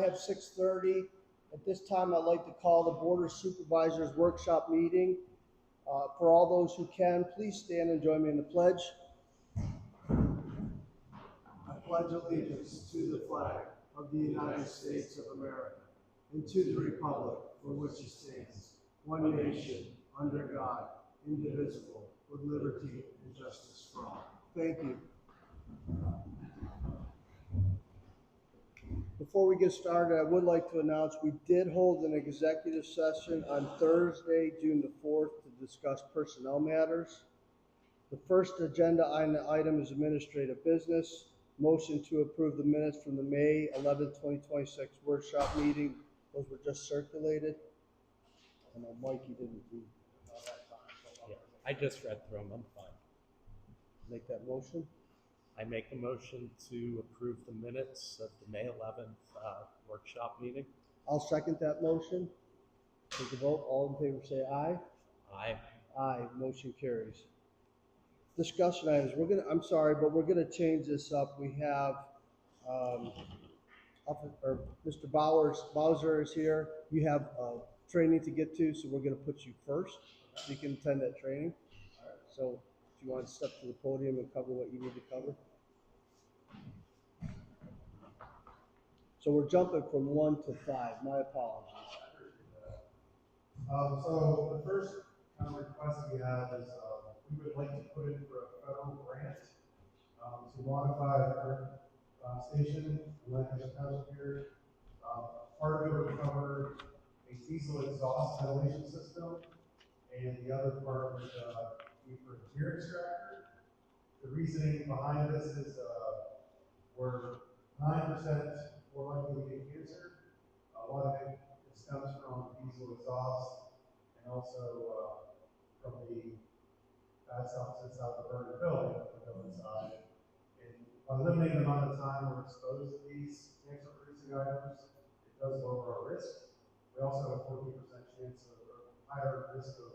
have 6:30. At this time, I'd like to call the Board of Supervisors Workshop meeting. For all those who can, please stand and join me in the pledge. I pledge allegiance to the flag of the United States of America and to the republic for which it stands, one nation, under God, indivisible, with liberty and justice for all. Thank you. Before we get started, I would like to announce we did hold an executive session on Thursday, June the 4th, to discuss personnel matters. The first agenda item is administrative business. Motion to approve the minutes from the May 11th, 2026 workshop meeting. Those were just circulated. I know Mikey didn't read all that time. Yeah, I just read through them. I'm fine. Make that motion. I make a motion to approve the minutes of the May 11th workshop meeting. I'll second that motion. Take a vote. All in favor say aye. Aye. Aye. Motion carries. Discussion items. I'm sorry, but we're gonna change this up. We have Mr. Bowser is here. You have training to get to, so we're gonna put you first so you can attend that training. So if you want to step to the podium and cover what you need to cover. So we're jumping from 1 to 5. My apologies. So the first request we have is we would like to put in for a federal grant to modify our current station in Lancaster Township here. Part of it would cover a diesel exhaust ventilation system, and the other part would be for a gear extractor. The reasoning behind this is we're 9% more likely to get cancer. A lot of it stems from diesel exhaust and also from the bad substance out of the burning building that go inside. And by eliminating the amount of time we're exposed to these cancer-producing items, it does lower our risk. We also have a 14% chance of, or higher risk of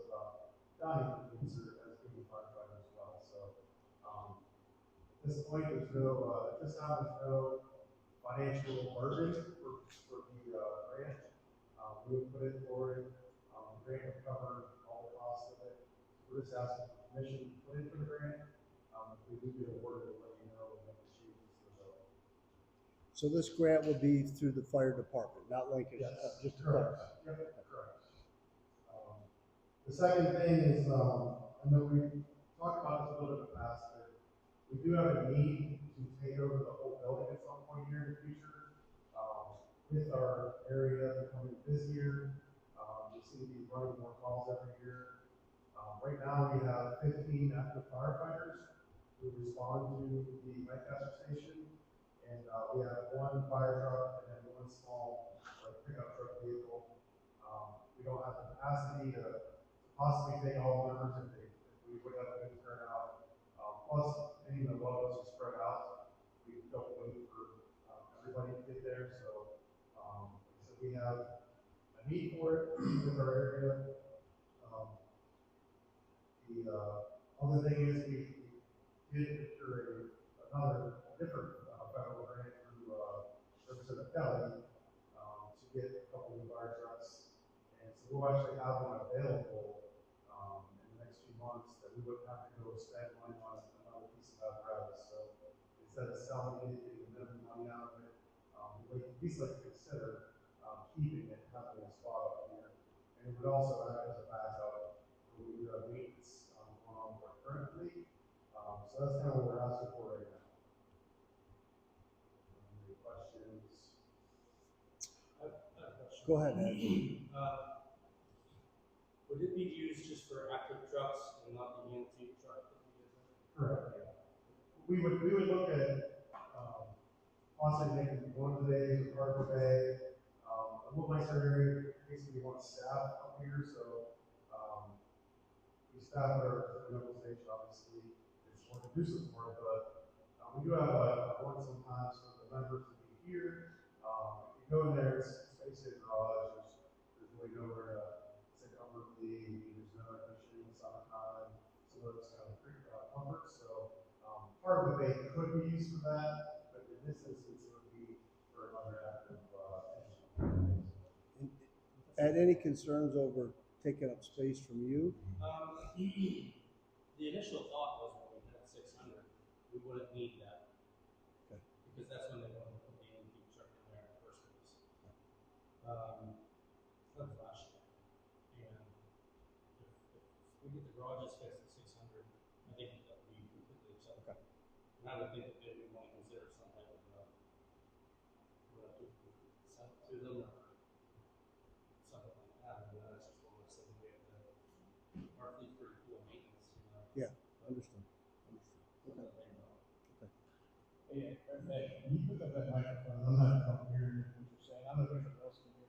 dying from cancer as being a firefighter as well. So at this point, there's no, at this time, there's no financial burden for the grant. We would put it forward. The grant would cover all the costs of it. We're just asking for permission to put in for the grant. If we do get awarded, we'll let you know and make the changes to the bill. So this grant will be through the fire department, not Lincoln. Yes, just to correct. clarify. Yep, correct. The second thing is, I know we talked about this a little bit in the past, but we do have a need to take over the whole building at some point here in the future. With our area becoming busier, we seem to be running more calls every year. Right now we have 15 active firefighters who respond to the Lancaster station, and we have 1 fire truck and then 1 small pickup truck vehicle. We don't have the capacity to possibly take all the members if we would have a good turnout. Plus, many of us are spread out. We don't wait for everybody to get there, so we have a need for it with our area. The other thing is we did procure a different federal grant through Representative Kelly to get a couple of fire trucks, and so we'll actually have one available in the next few months that we wouldn't have to go spend money on another piece of apparatus. So instead of selling it, getting the minimum money out of it, we'd at least like to consider keeping it, having a spot up here. And it would also act as a backup when we do have maintenance going on more currently. So that's kind of what we're asking for right now. Any questions? I have a question. Go ahead, Ed. Would it be used just for active trucks and not the antique truck? Correct. Yeah. We would look at possibly making one of the days or part of the day. A little nicer area in case we want staff up here. So we staff at our medical station, obviously it's more conducive for it, but we do have a work sometimes for the members to be here. If you go in there, it's basically a garage. There's really nowhere to sit comfortably. There's no air conditioning in the summertime. So those kind of comforts. So part of the bay could be used for that, but in this instance, it would be for another active engine. Had any concerns over taking up space from you? The initial thought was when we had 600, we wouldn't need that. Okay. Because that's when they wanted to put the antique truck in there in the first place. That was last year. And if we get the garages fixed at 600, I think that would be completely acceptable. Okay. And I would think that maybe we want to consider some type of, sell to them or something like that. I mean, that's just one of those things we have to, our fleet's pretty cool maintenance, you know. Yeah, understand. Something Okay. to think about. Okay. Hey, can you pick up that microphone? I'm not hearing what you're saying. I'm not hearing the rest of you.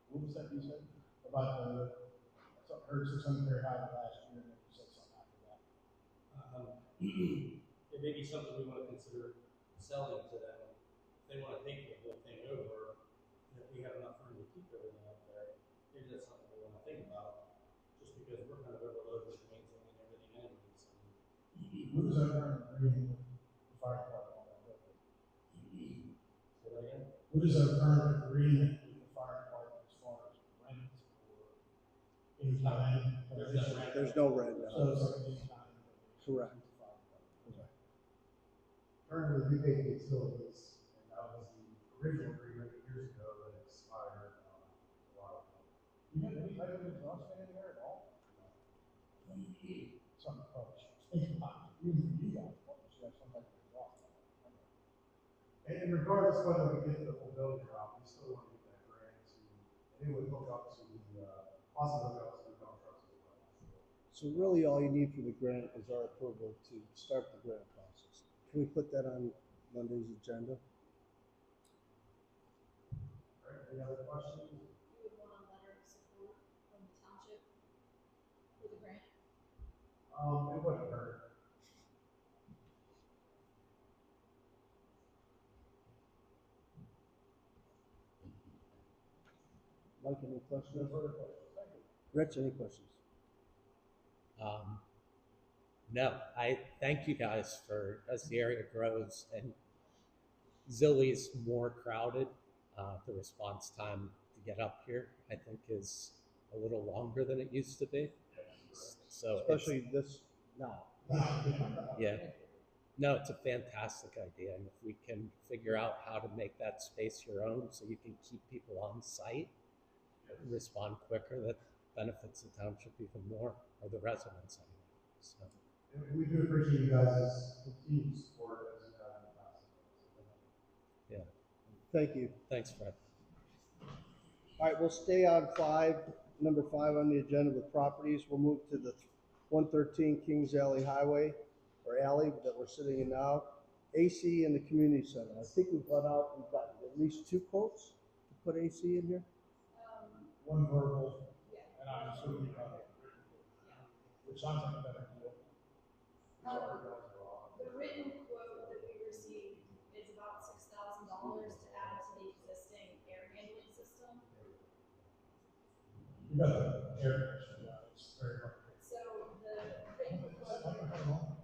What was that you said? About I heard 600 Perry Hwy last year, and then you said something after that. It may be something we want to consider selling to them. If they want to take the whole thing over, and if we have enough room to keep everything up there, maybe that's something we want to think about. Just because we're kind of overloaded with maintaining everything anyways. What is our current agreement with the fire department on that building? Say that again? What is our current agreement with the fire department as far as rent or in kind? There's no rent So now. it's like in kind. Correct. Currently, we pay the utilities, and that was the original agreement years ago that expired a while ago. You have any type of exhaust fan in there at all? Something probably should think about, even for you guys, probably should have some type of exhaust fan. And regardless of whether we get the whole building or not, we still want to get that grant to, and it would hook up to the, possibly hook up to the dump trucks as well. So really all you need for the grant is our approval to start the grant process. Can we put that on Monday's agenda? All right, any other questions? You would want a letter of support from the township for the grant? It wouldn't hurt. Mike, any questions? No further questions. Thank you. Rich, any questions? No, I thank you guys for, as the area grows and Zillie's more crowded, the response time to get up here, I think, is a little longer than it used to be. So Especially this now. yeah, no, it's a fantastic idea. And if we can figure out how to make that space your own so you can keep people on site, respond quicker, that benefits the township even more, or the residents anyway. So. And we do appreciate you guys' continued support as you have in the past. Yeah. Thank you. Thanks, Fred. All right, we'll stay on number five on the agenda with properties. We'll move to the 113 Kings Alley Highway, or alley that we're sitting in now. AC in the community center. I think we've got at least 2 quotes to put AC in here. One verbal, Yeah. and I'm assuming you have a written, which sounds like a better deal. The written quote that we received is about $6,000 to add to the existing air handling system. You got the air conditioner, yeah, it's very hard. So the written quote,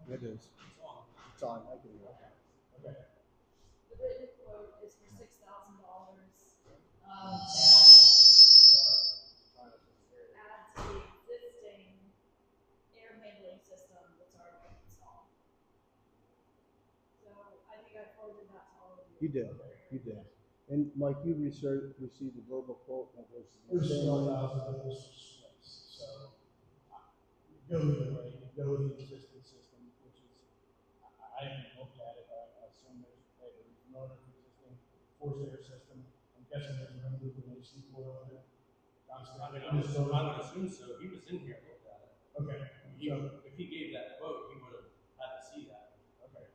It is. It's on. I can hear it. Okay. the written quote is for $6,000 to add to the existing air handling system that's already been installed. So I think I forwarded that to all of you. You did. You did. And Mike, you received a verbal quote that was It was $12,000, but this was Schmitt. So go either way. You go with the existing system, which is, I haven't looked at it, but I assume there's a motor existing forced air system. I'm guessing there's a loop and AC coil in it. I would assume so. He was in here, looked at it. Okay. If he gave that quote, he would have had to see that. Okay.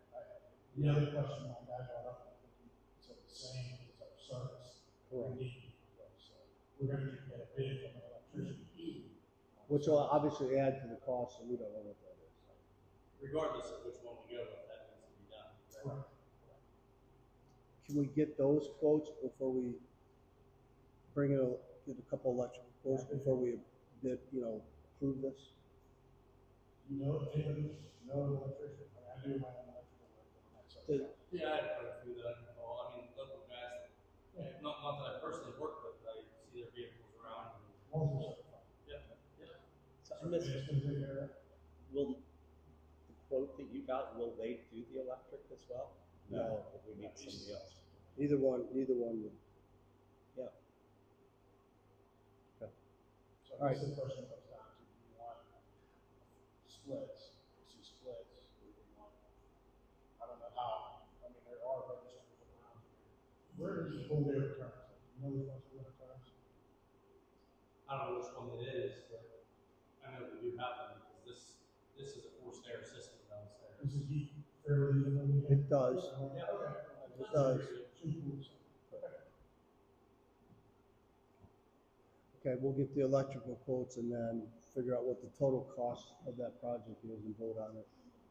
The other question my guy brought up, I think he said the same, is our service. Correct. We need to go. So we're going to get a bid from an electrician. which will obviously add to the cost, and we don't know what that is. Regardless of which one we go with, that needs to be done. Correct. Can we get those quotes before we get a couple electrical quotes before we approve this? You know, anybody know an electrician? I do my own electrical work. And that's The- Yeah, I had quite a few that I can call. I mean, local guys, not that I personally work with, but I this, It's gonna take care of it. will the quote that you got, will they do the electric as well? No. Or we need somebody else. Either one would. Yeah. So All I right. guess the question comes down to, do you want splits, two splits, or do you want, I don't know how, I mean, there are registers around here. Where does the full day return to? Do you know which one's full day returns? I don't know which one it is, but I know we do have them, because this is a forced air system downstairs. Does it heat fairly evenly? It does. Yeah, okay. It does. Two pools. Okay. Okay, we'll get the electrical quotes and then figure out what the total cost of that project is and vote on it.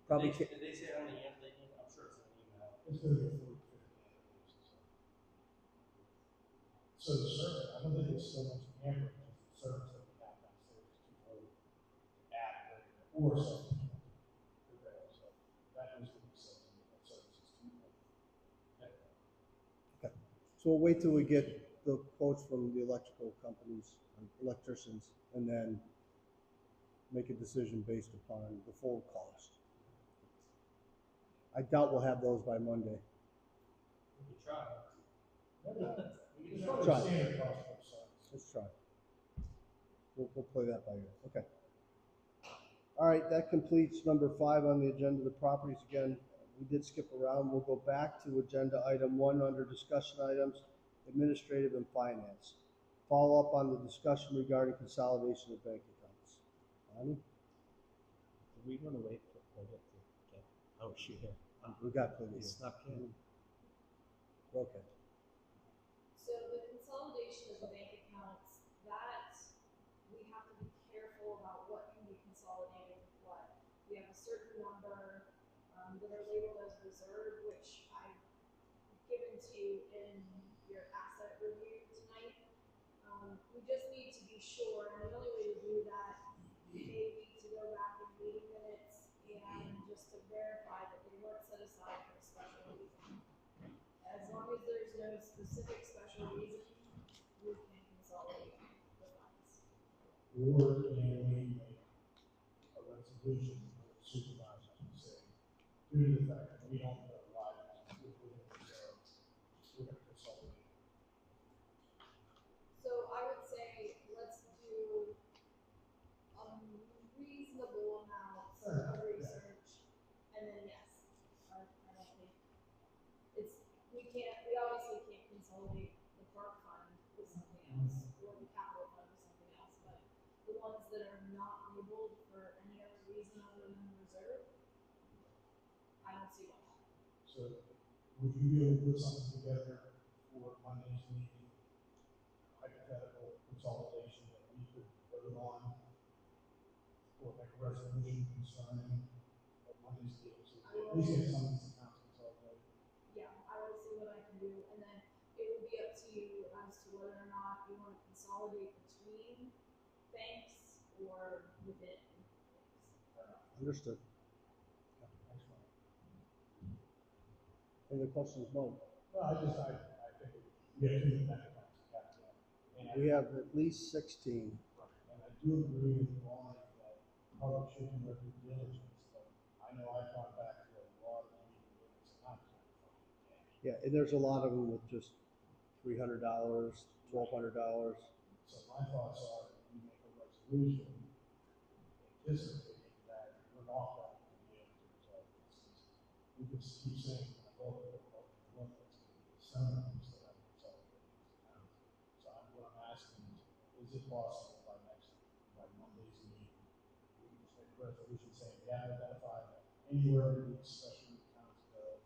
Probably, Did they say how many amps they need? I'm sure it's in the email. It's gonna be 40, 50 amp at least. So the service, I don't think it's so much amperage, it's the service that we have downstairs is 240 at or something. Okay, so that needs to be something that service is 240. okay. So we'll wait till we get the quotes from the electrical companies, electricians, and then make a decision based upon the full cost. I doubt we'll have those by Monday. We could try. It's Try. probably Try. standard cost for service. Let's try. We'll play that by ear. Okay. All right, that completes number 5 on the agenda, the properties. Again, we did skip around. We'll go back to agenda item 1 under discussion items, administrative and finance. Follow up on the discussion regarding consolidation of bank accounts. Bonnie? Do we want to wait for Credit to get, oh, she here. We got plenty. He snuck in. Okay. So the consolidation of the bank accounts, that we have to be careful about what can be consolidated with what. We have a certain number that are labeled as reserve, which I've given to you in your asset review tonight. We just need to be sure, and the only way to do that may be to go back in meeting minutes and just to verify that they weren't set aside for a special reason. As long as there's no specific special reason, we can consolidate the funds. Or can we make a resolution for the supervisor to say, due to the fact that we don't know why we're putting reserves, we're gonna consolidate. So I would say, let's do a reasonable amount of research, and then yes, I don't think, we obviously can't consolidate the park fund with something else, or the capital fund with something else, but the ones that are not labeled for any other reason other than reserve, I don't see why. So would you be able to put something together for Monday's meeting, hypothetical consolidation that we could vote on, or make a resolution concerning what Monday's meeting, so at least get some of these accounts consolidated? Yeah, I will see what I can do, and then it will be up to you as to whether or not you want to consolidate between banks or within banks. Understood. Excellent. Any other questions, Mo? No, I think we have too many bank accounts to calculate. And We have at least 16. And I do agree with Bonnie that probably should do our due diligence, but I know I've gone back to a lot of meeting minutes and I'm kind of fucking Yeah, and there's a lot of them with just $300, $1,200. So my thoughts are, that we make a resolution anticipating that we're not going to be able to resolve this. We could keep saying, well, it's going to be some of these that have consolidated these accounts. So what I'm asking is it possible by Monday's meeting, we can just make a resolution saying, we have identified anywhere where these special accounts go,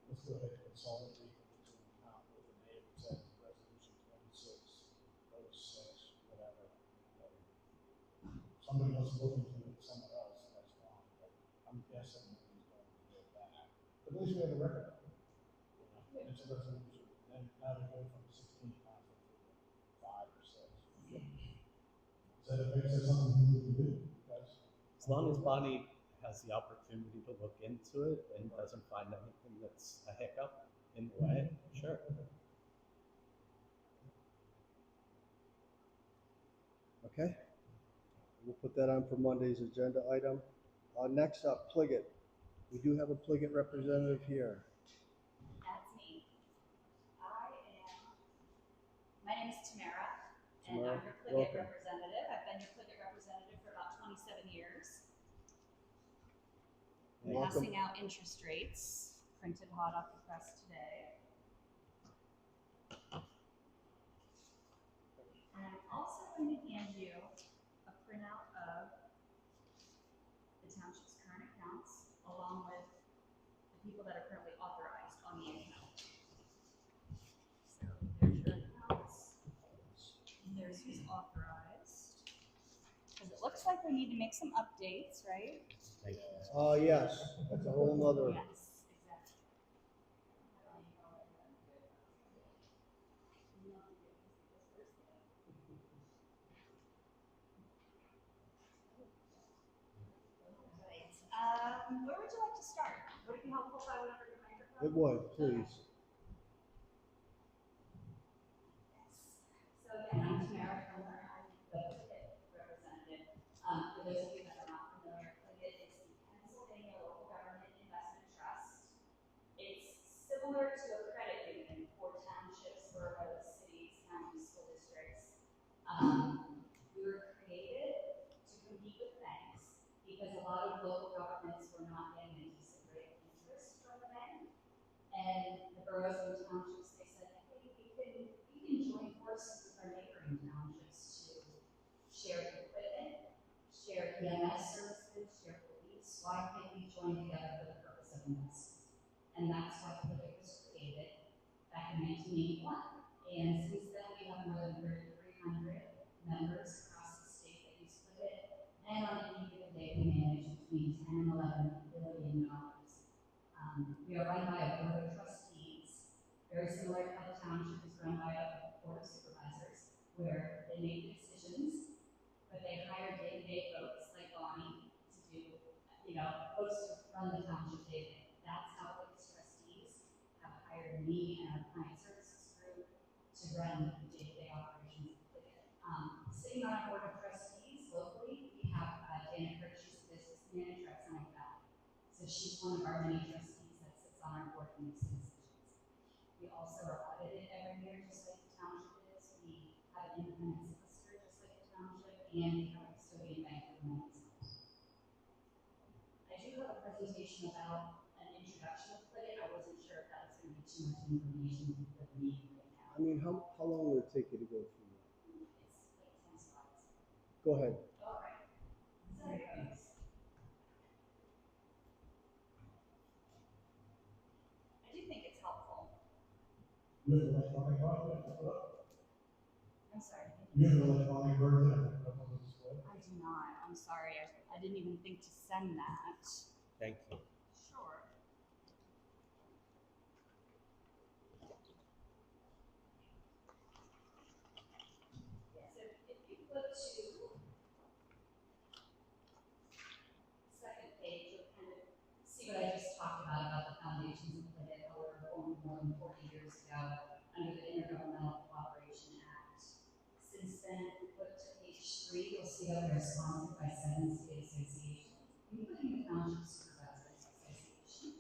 let's go ahead and consolidate them into an account with a name that says resolution 26, 06, whatever. Somebody else looking to it somewhere else, that's fine, but I'm guessing he's going to do that. But at least we have a record of it. You know, and it's a resolution, and now we go from 16 accounts to 5 or 6. Is that something we can do? Guys? As long as Bonnie has the opportunity to look into it and doesn't find anything that's a hiccup in the way, sure. Okay? We'll put that on for Monday's agenda item. Next up, PLGIT. We do have a PLGIT representative here. That's me. My name is Tamara, and Tamara, I'm your PLGIT welcome. representative. I've been your PLGIT representative for about 27 years. I'm Welcome. passing out interest rates, printed hot off the press today. And I'm also going to hand you a printout of the township's current accounts, along with the people that are currently authorized on the account. So there's your accounts. And there's who's authorized. Because it looks like we need to make some updates, right? Thank you. Yes, that's a whole nother. Yes, exactly. Where would you like to start? Would it be helpful if I went over to the microphone? It would, please. So again, I'm Tamara Keller. I'm the PLGIT representative. For those of you that are not familiar, PLGIT is the Pennsylvania Local Government Investment Trust. It's similar to a credit union for townships, boroughs, cities, counties, school districts. We were created to compete with banks because a lot of local governments were not getting a decent rate of interest from the bank. And the boroughs and townships, they said, hey, we can join forces with our neighboring townships to share equipment, share EMS services, share police. Why can't we join together for the purpose of investing? And that's why PLGIT was created back in 1981. And since then, we have more than 3,300 members across the state that use PLGIT. And on any given day, we manage between 10 and 11 billion dollars. We are run by a board of trustees, very similar to how the township is run by a board of supervisors, where they make decisions, but they hire day-to-day folks like Bonnie to do, folks to run the township day-to-day. That's how PLGIT's trustees have hired me and our client services group to run the day-to-day operations of PLGIT. Sitting on our board of trustees locally, we have Dana Kirk, she's a business manager at Summit Valley. So she's one of our many trustees that sits on our board and makes decisions. We also are audited every year, just like the township is. We have an independent solicitor, just like the township, and we have a custodian bank for the money. I do have a presentation about an introduction of PLGIT. I wasn't sure if that was going to be too much information for the meeting right now. I mean, how long will it take you to go through that? It's like 10 slides. Go ahead. All right. So here goes. I do think it's helpful. You have electronic version? I'm sorry. You have electronic version of the display? I do not. I'm sorry. I didn't even think to send that. Thank you. Sure. Yes, if you flip to second page, you'll kind of see what I just talked about the foundations of PLGIT, how we were formed more than 40 years ago under the Intergovernmental Cooperation Act. Since then, if you flip to page 3, you'll see that we're sponsored by 7 state associations, including the Township Supervisors Association.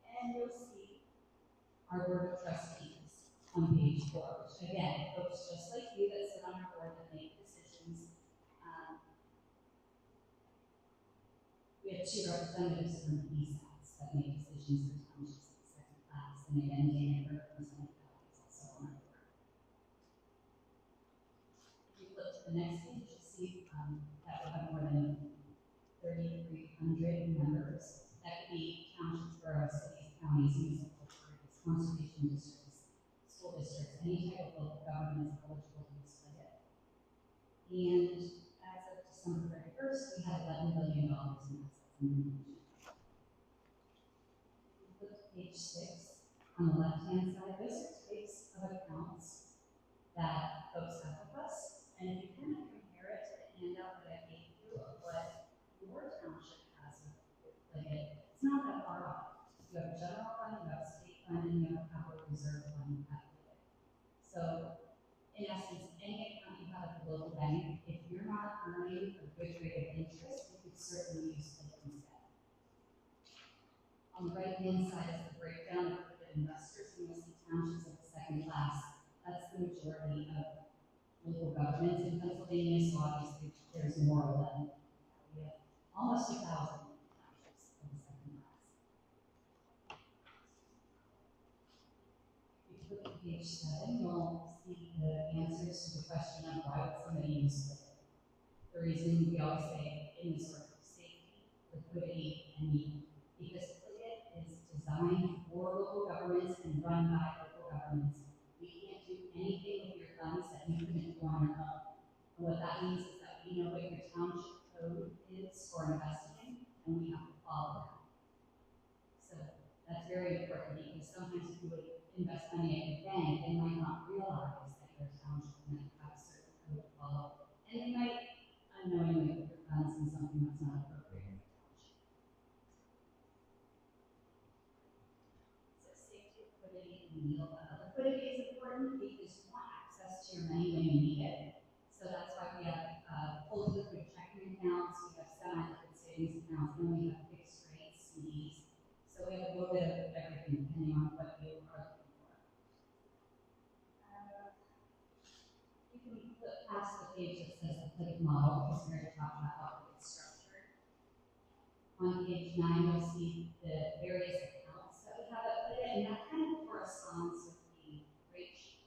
And you'll see our board of trustees on page 4, which again, folks just like you that sit on our board that make decisions. We have 2 representatives from the ESATs that make decisions for townships in the second class, and again, Dana Kirk from Summit Valley is also on our board. If you flip to the next page, you'll see that we have more than 3,300 members. That could be townships, boroughs, cities, counties, municipal authorities, conservation districts, school districts, any type of local government is eligible to use PLGIT. And as of December 31st, we had $11 billion in assets under management. Flip to page 6. On the left-hand side, those are types of accounts that folks have with us. And if you kind of compare it to the handout that I gave you of what your township has with PLGIT, it's not that far off. You have a general fund, you have a state fund, and you have a capital reserve fund at PLGIT. So, in essence, any account you have at the local bank, if you're not earning a good rate of interest, you could certainly use PLGIT instead. On the right-hand side is the breakdown of PLGIT investors, and you'll see townships of the second class. That's the majority of local governments in Pennsylvania, so obviously there's more of them. We have almost 1,000 townships of the second class. If you look at page 7, you'll see the answers to the question of why would somebody use PLGIT. The reason we always say in this work, safety, liquidity, and need. Because PLGIT is designed for local governments and run by local governments. We can't do anything with your funds that you couldn't do on your own. And what that means is that we know what your township code is for investing, and we have to follow that. So that's very important because sometimes if you would invest money at your bank, they might not realize that your township might have a certain code to follow, and they might unknowingly put your funds in something that's not appropriate in your township. So safety, liquidity, and yield. Liquidity is important because you want access to your money when you need it. So that's why we have fully liquid checking accounts, we have semi-liquid savings accounts, and we have fixed rates, CDs. So we have a little bit of everything depending on what you are looking for. You can flip past the page that says the PLGIT model because we're going to talk about how it's structured. On page 9, you'll see the various accounts that we have at PLGIT, and that kind of corresponds with the rate sheet.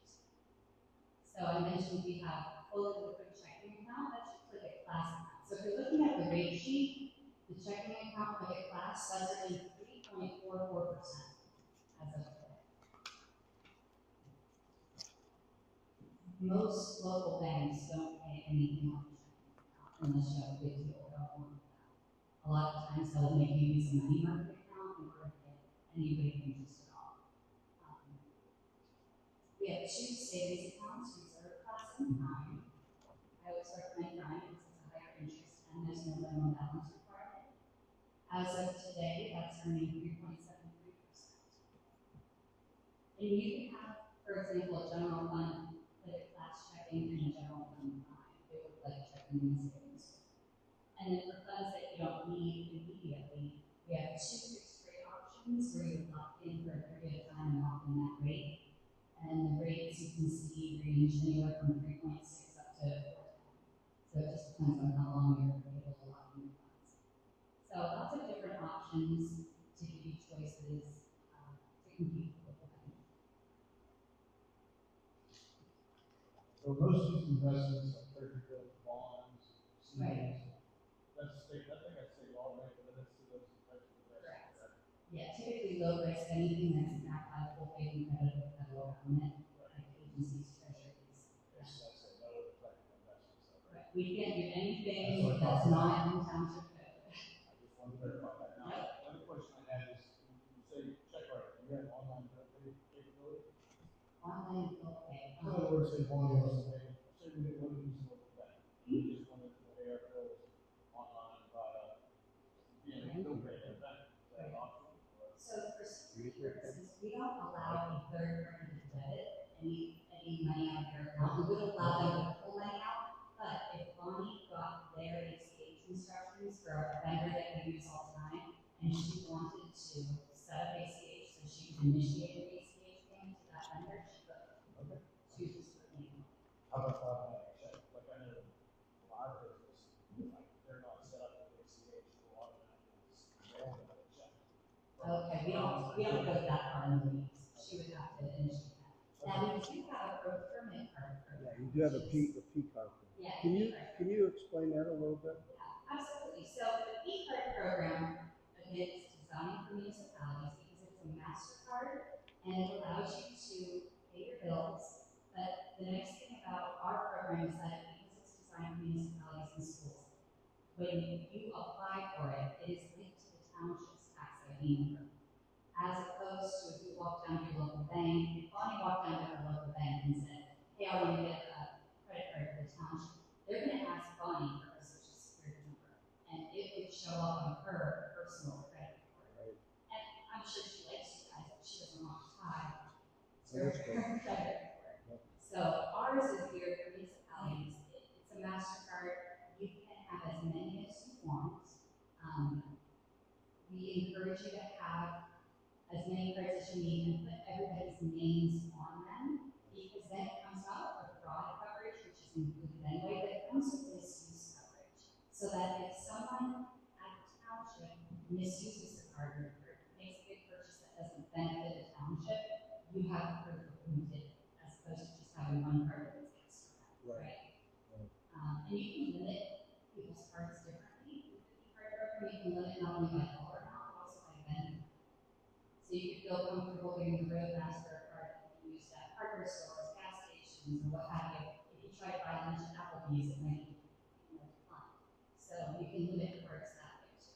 So I mentioned we have fully liquid checking account, that's your PLGIT class account. So if you're looking at the rate sheet, the checking account PLGIT class does it in 3.44% as of today. Most local banks don't pay anything on the checking account unless you have a big deal going on with that. A lot of times they'll make you use a money market account in order to get any rate of interest at all. We have 2 savings accounts, reserve class and prime. I always recommend prime because it's a higher interest and there's no minimum balance requirement. As of today, that's earning 3.73%. And you can have, for example, a general fund, PLGIT class checking, and a general fund prime. They look like checking and savings. And then for funds that you don't need immediately, we have 2 fixed rate options where you lock in for a period of time and lock in that rate. And the rates you can see range anywhere from 3.6 up to 4.10. So it just depends on how long you're able to lock in your funds. So lots of different options to give you choices to compete with the bank. So most of these investments are Treasury bills, bonds, CDs. Right. That's state, I think that's state law, right? But that's those types of investments. Correct. Yeah, typically low risk, anything that's backed by full faith and credit of the federal government, like agencies, treasuries. Yes, that's another type of investment. So, Right. We can't do anything That's what I that's thought. not in township code. I just wanted to verify that. Now, another question I had is, you say check writing, you have online capability? Online bill pay. In other words, say one of us, say we didn't want to use the local bank. We just wanted to pay our bills online via, bill pay at the bank. Is that an option? Or- So for security purposes, we don't allow a third party to debit any money out of your account. We would allow them to pull money out, but if Bonnie got their ACH instructions for a vendor that we use all the time, and she wanted to set up ACH so she could initiate an ACH payment to that vendor, she could. Okay. She was just putting it. How about automatic check? Like I know our business, like they're not set up with ACH, will automatically just mail them a check. Okay, we don't go that far in the weeds. She would have to initiate that. Now, we do have a procurement card program. Yeah, you do have a P card. Yeah. Can you explain that a little bit? Yeah, absolutely. So the P-card program, again, is designed for municipalities because it's a MasterCard and it allows you to pay your bills. But the nice thing about our program is that because it's designed for municipalities and schools, when you apply for it, it is linked to the township's tax ID number. As opposed to if you walk down to your local bank, if Bonnie walked down to her local bank and said, hey, I want to get a credit card for the township, they're going to ask Bonnie for her social security number. And it would show up on her personal credit report. Right. And I'm sure she likes you guys, but she doesn't want to tie to Understood. her credit report. Yep. So ours is geared for municipalities. It's a MasterCard. You encourage you to have as many cards as you need and put everybody's names on them, because then it comes out with fraud coverage, which is included anyway, but it comes with misuse coverage. So that if someone at the township misuses the card reader, makes a big purchase that doesn't benefit the township, you have proof of who did it, as opposed to just having one card that's extra, right? And you can limit people's cards differently with the card broker. You can limit not only by dollar amount, but also by vendor. So you could feel comfortable giving the roadmaster a card that you use at hardware stores, gas stations, or what have you. If you try to buy lunch at Applebee's, it might be fun. So you can limit cards that way too.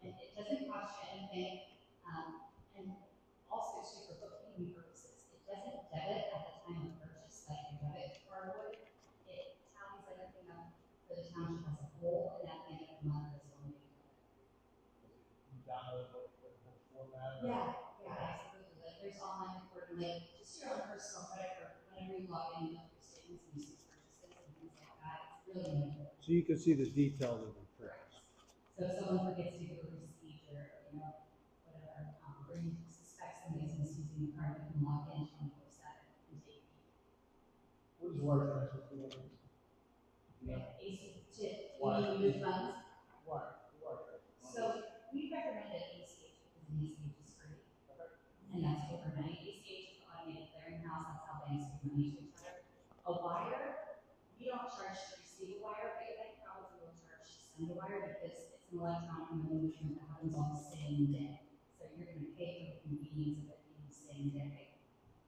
And it doesn't cost you anything. And also it's for bookkeeping purposes. It doesn't debit at the time of purchase like your debit card would. It tallies everything up for the township as a whole, and at the end of the month is when we Download the format. Yeah, absolutely. Like there's online reporting, like just your own personal credit card. Whenever you log in, you look at your statements and you see purchases and things like that. It's really important. So you can see the details of the purchase. So if someone forgets to give a receipt or whatever, or you suspect somebody's misusing your card, you can log in 24/7 and take a peek. What is wire transfer for? AC to Wire. move funds. Wire. So we recommend ACH because an ACH is free. And that's overnight. ACH is the automated clearinghouse. That's how banks give money to each other. A wire, we don't charge to receive a wire, but they probably will charge to send a wire because it's an electronic money movement that happens on the same day. So you're going to pay for the convenience of it being the same day.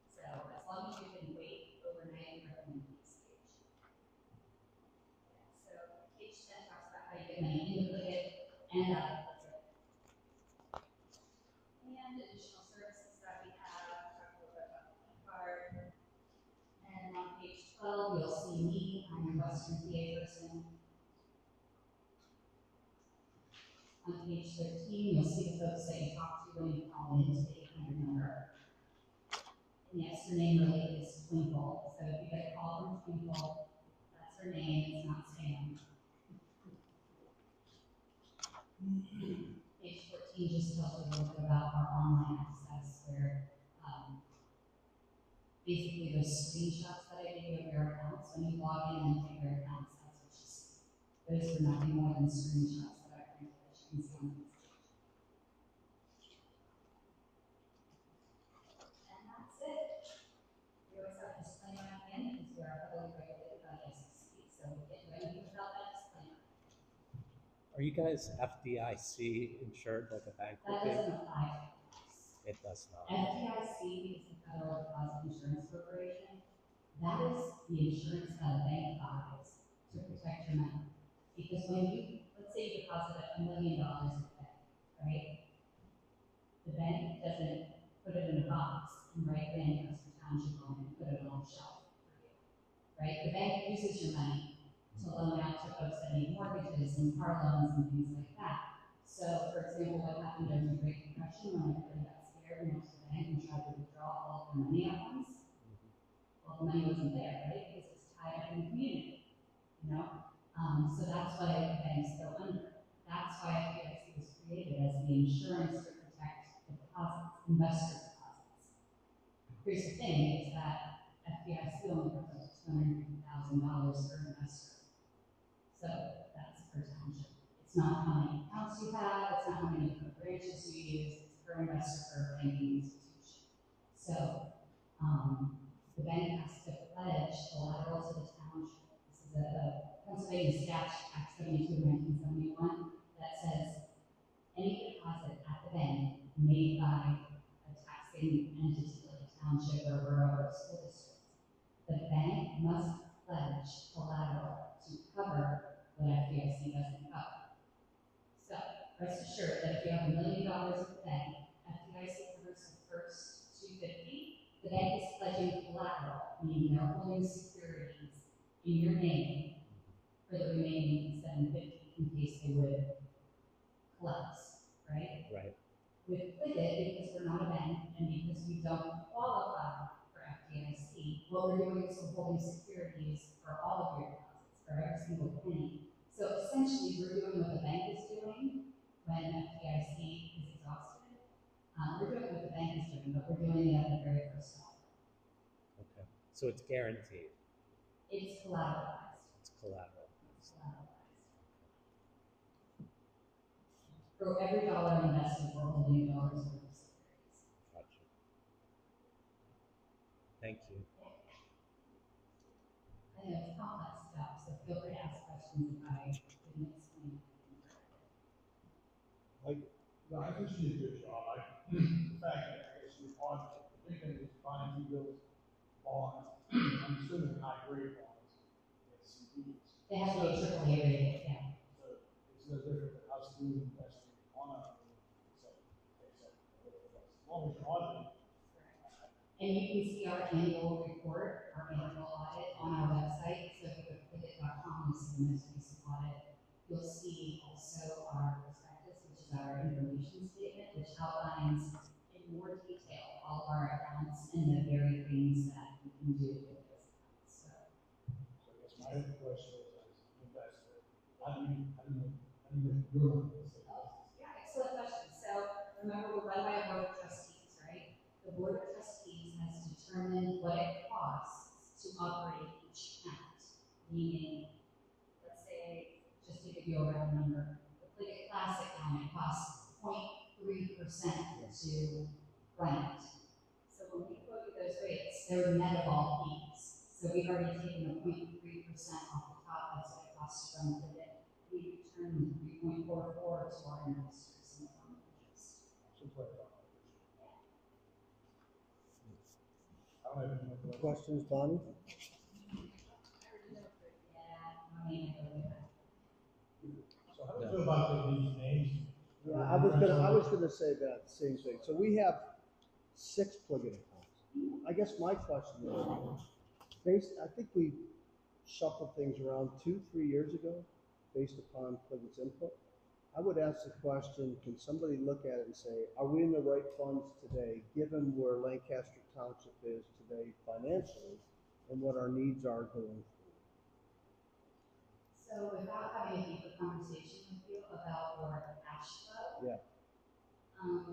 So as long as you can wait overnight, we recommend ACH. So page 10 talks about how you get money in the budget and out of the budget. And additional services that we have, talk a little bit about the card. And on page 12, you'll see me, I'm your Western PA person. On page 13, you'll see the folks that you talk to when you call in to the 800 number. And the extra name really is Twinkle. So if you get a call from Twinkle, that's her name, it's not Sam. Page 14 just tells you a little bit about our online access where basically those screenshots that I gave you of your accounts, when you log in and look at your accounts, that's what you see. Those are nothing more than screenshots that I printed that you can see on this page. And that's it. We always have a disclaimer at the end because we are heavily regulated by the SEC, so we can't do anything without that disclaimer. Are you guys FDIC insured like a bank would That be? doesn't apply to us. It does not. FDIC is the Federal Deposit Insurance Corporation. That is the insurance that a bank buys to protect your money. Because when you, let's say you deposit $1 million at the bank, right? The bank doesn't put it in a box and write Lancaster Township on it and put it on the shelf for you, right? The bank uses your money to loan out to folks that need mortgages and car loans and things like that. So, for example, what happened during the Great Depression when everybody got scared and went to the bank and tried to withdraw all of their money at once? Well, the money wasn't there, right? Because it's tied up in the community, So that's why the banks go under. That's why FDIC was created as the insurance to protect the deposits, investor deposits. Here's the thing: is that FDIC only covers up to $250,000 per investor. So that's per township. It's not how many accounts you have, it's not how many branches you use, it's per investor per banking institution. So the bank has to pledge collateral to the township. This is a Pennsylvania statute, Act 72, 1971, that says any deposit at the bank made by a taxing entity like a township or borough or school district, the bank must pledge collateral to cover what FDIC doesn't cover. So rest assured that if you have $1 million at the bank, FDIC covers the first $250,000. The bank is pledging collateral, meaning they're holding securities in your name for the remaining $750,000 in case they would collapse, right? Right. With PLGIT, because we're not a bank and because we don't qualify for FDIC, what we're doing is we're holding securities for all of your deposits, for every single penny. So essentially, we're doing what the bank is doing when FDIC is exhausted. We're doing what the bank is doing, but we're doing it at the very first step. Okay, so it's guaranteed, It's collateralized. it's collateral. It's collateralized. For every dollar invested, we're holding $1 worth of securities. Gotcha. Thank you. I know it's complex stuff, so feel free to ask questions if I didn't explain anything correctly. No, I think she did a good job. The fact that I guess you're on, the big thing is buying those bonds, I'm assuming high grade bonds, it's CDs. They have to be AAA rated, yeah. So it's no different than us doing investing on a, as long as you're on it. And you can see our annual report, our annual audit on our website. So if you go to PLGIT.com, you'll see the most recent audit. You'll see also our prospectus, which is our information statement, which outlines in more detail all of our accounts and the very things that we can do with those accounts. So So I guess my other question is, as an investor, how do you make your money? yeah, excellent question. So remember, we're run by a board of trustees, right? The board of trustees has determined what it costs to operate each account. Meaning, let's say, just to give you a round number, the PLGIT Classic account, it costs 0.3% to run it. So when we quote you those rates, they're net of all fees. So we've already taken a 0.3% off the top, that's what it costs to run PLGIT. We return 3.44 to our investors in the form of interest. I don't have any more Questions, questions. Bonnie? Yeah, I mean, I go with that. So how do you feel about these names? Yeah, I was gonna say that same thing. So we have 6 plug-in accounts. I guess my question is, I think we shuffled things around 2-3 years ago based upon plug-in's input. I would ask the question, can somebody look at it and say, are we in the right funds today, given where Lancaster Township is today financially and what our needs are going forward? So without having a deeper conversation with you about your cash flow, Yeah. you're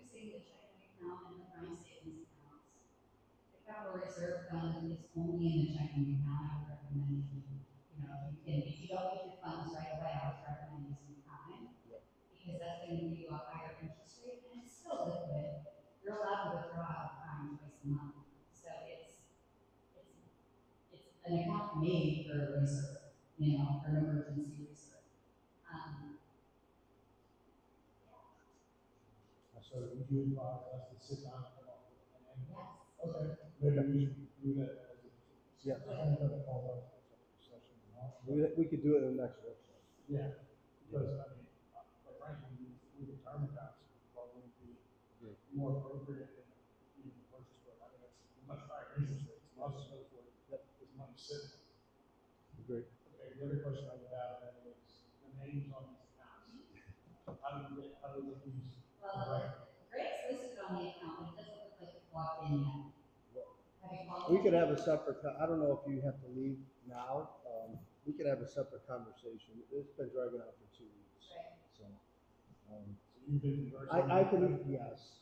using the checking account and the prime savings accounts. The capital reserve fund is only in the checking account. I would recommend if you don't get your funds right away, I would recommend using time. Yeah. Because that's going to give you a higher interest rate and it's still liquid. You're allowed to withdraw out of time twice a month. So it's an account made for a reserve, for an emergency reserve. So would you advise us to sit down and come up with a plan? Yes. Okay, maybe we should do that as a. Yeah. I'm gonna call that session. We could do it in the next workshop. Yeah, because I mean, quite frankly, we determined that probably would be more appropriate than even purchase, but I mean, it's much higher interest rates, lots of stuff for this money sitting. Great. Okay, the other question I would have then is the names on these accounts. How do we get these? Well, Greg's listed on the account, but it doesn't look like it's logged in yet. Have you called We him? could have a separate, I don't know if you have to leave now. We could have a separate conversation. It's been dragging out for 2 weeks. Right. So, So you've been conversing. I can, yes.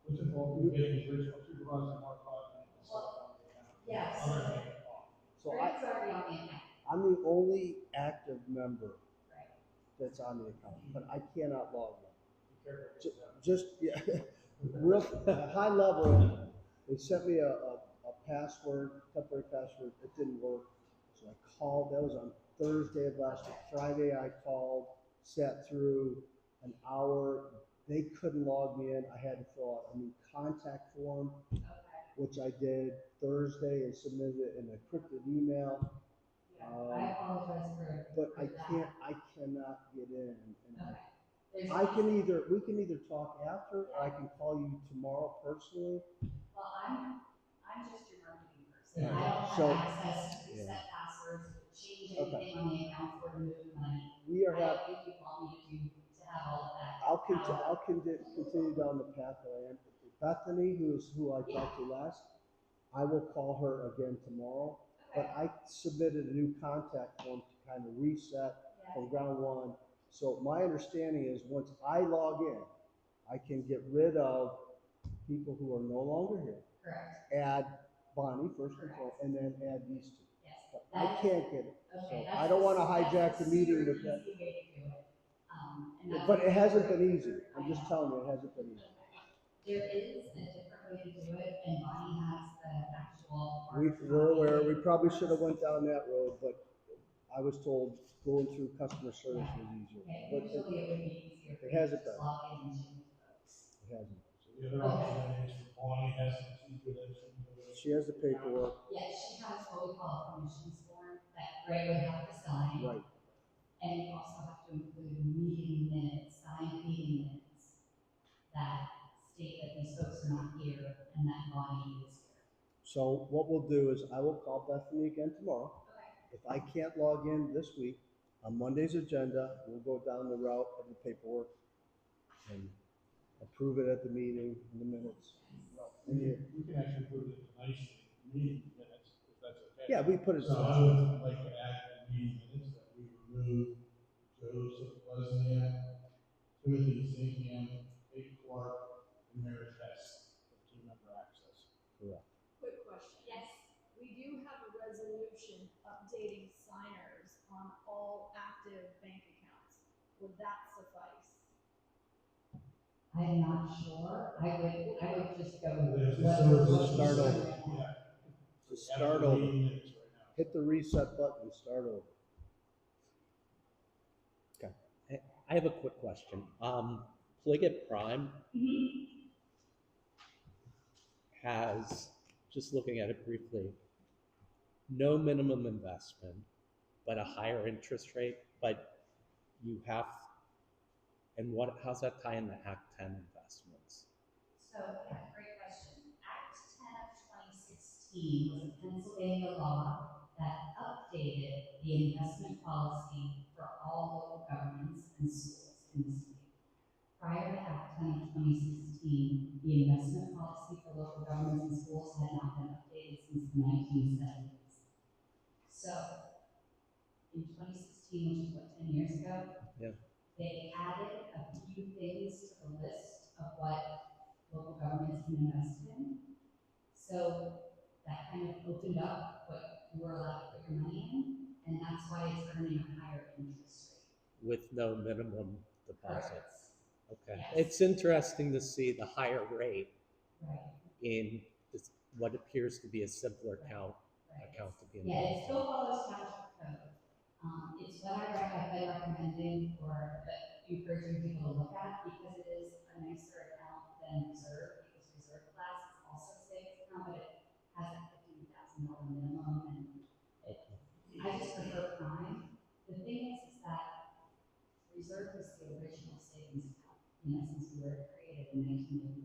What's involved in getting the original supervisor Mark Hodgman and stuff on the account? Yes. Other than it off. So Greg's already on the account. I'm the only active member Right. that's on the account, but I cannot log in. Be careful. Just, yeah, real, high level, they sent me a password, temporary password, it didn't work. So I called, that was on Thursday of last week. Friday I called, sat through an hour, they couldn't log me in. I had to fill out a new contact form, Okay. which I did Thursday and submitted it in a encrypted email. Yeah, I apologize But for that. I cannot get in. And Okay. we can either talk after, or I can call you tomorrow personally. Well, I'm just your marketing person. Yeah. I don't So- have access to reset passwords, change anything on the account or move money. We are I having, don't think you want me to have all of that. I'll continue down the path that I am. Bethany, who I talked to last, I will call her again tomorrow. But I submitted a new contact form to kind of reset from ground one. So my understanding is once I log in, I can get rid of people who are no longer here. Correct. Add Bonnie first and foremost, and then add these two. Yes. But I can't get it, so Okay, I don't wanna that's hijack a the meeting super with that. easy way to do it. And that's- But it hasn't been easy, I'm just telling you, it hasn't been easy. There is a different way to do it, and Bonnie has the actual. We're aware, we probably should have went down that road, but I was told going through customer service was easier. Yeah, But usually it would be easier. it hasn't been. to log in and change those. it hasn't. The other option is for Bonnie has some stipulation. She has the paperwork, Yeah, she has what we call a permissions form that Greg would have to sign. right, And you also have to include meeting minutes, signed meeting minutes that state that these folks are not here and that Bonnie is here. so what we'll do is I will call Bethany again tomorrow. Okay. If I can't log in this week, on Monday's agenda, we'll go down the route of the paperwork and approve it at the meeting in the minutes. And you, We can actually put it in tonight's meeting minutes, if that's okay. yeah, we put it. So I would like to add in the meeting minutes that we remove Joseph Wozniak, Timothy Zinkham, Kate Clark, and Mary Hess from team member access. Correct. Quick question. Yes. We do have a resolution updating signers on all active bank accounts. Would that suffice? I'm not sure. I would just go There's with this what. resolution. Start over. Yeah. Just Add start the over. meeting minutes right now. Hit the reset button and start over. Okay. I have a quick question. PLGIT Prime has, just looking at it briefly, no minimum investment, but a higher interest rate, but you have, and how's that tie into Act 10 investments? So, yeah, great question. Act 10 of 2016 was a Pennsylvania law that updated the investment policy for all local governments and schools in the state. Prior to Act 10 of 2016, the investment policy for local governments and schools had not been updated since the 1970s. So, in 2016, which is what, 10 years ago? Yeah. They added a few things to the list of what local governments can invest in. So that kind of opened up what you were allowed to put your money in, and that's why it's earning a higher interest rate. With no minimum deposit. Correct. Okay. Yes. It's interesting to see the higher rate Right. in this, what appears to be a simpler account to be Yeah, it involved still follows township code. It's what I've been recommending or encouraging people to look at because it is a nicer account than reserve, because reserve class is also a savings account, but it has a $15,000 minimum, and I just prefer prime. The thing is that reserve was the original savings account, since we were created in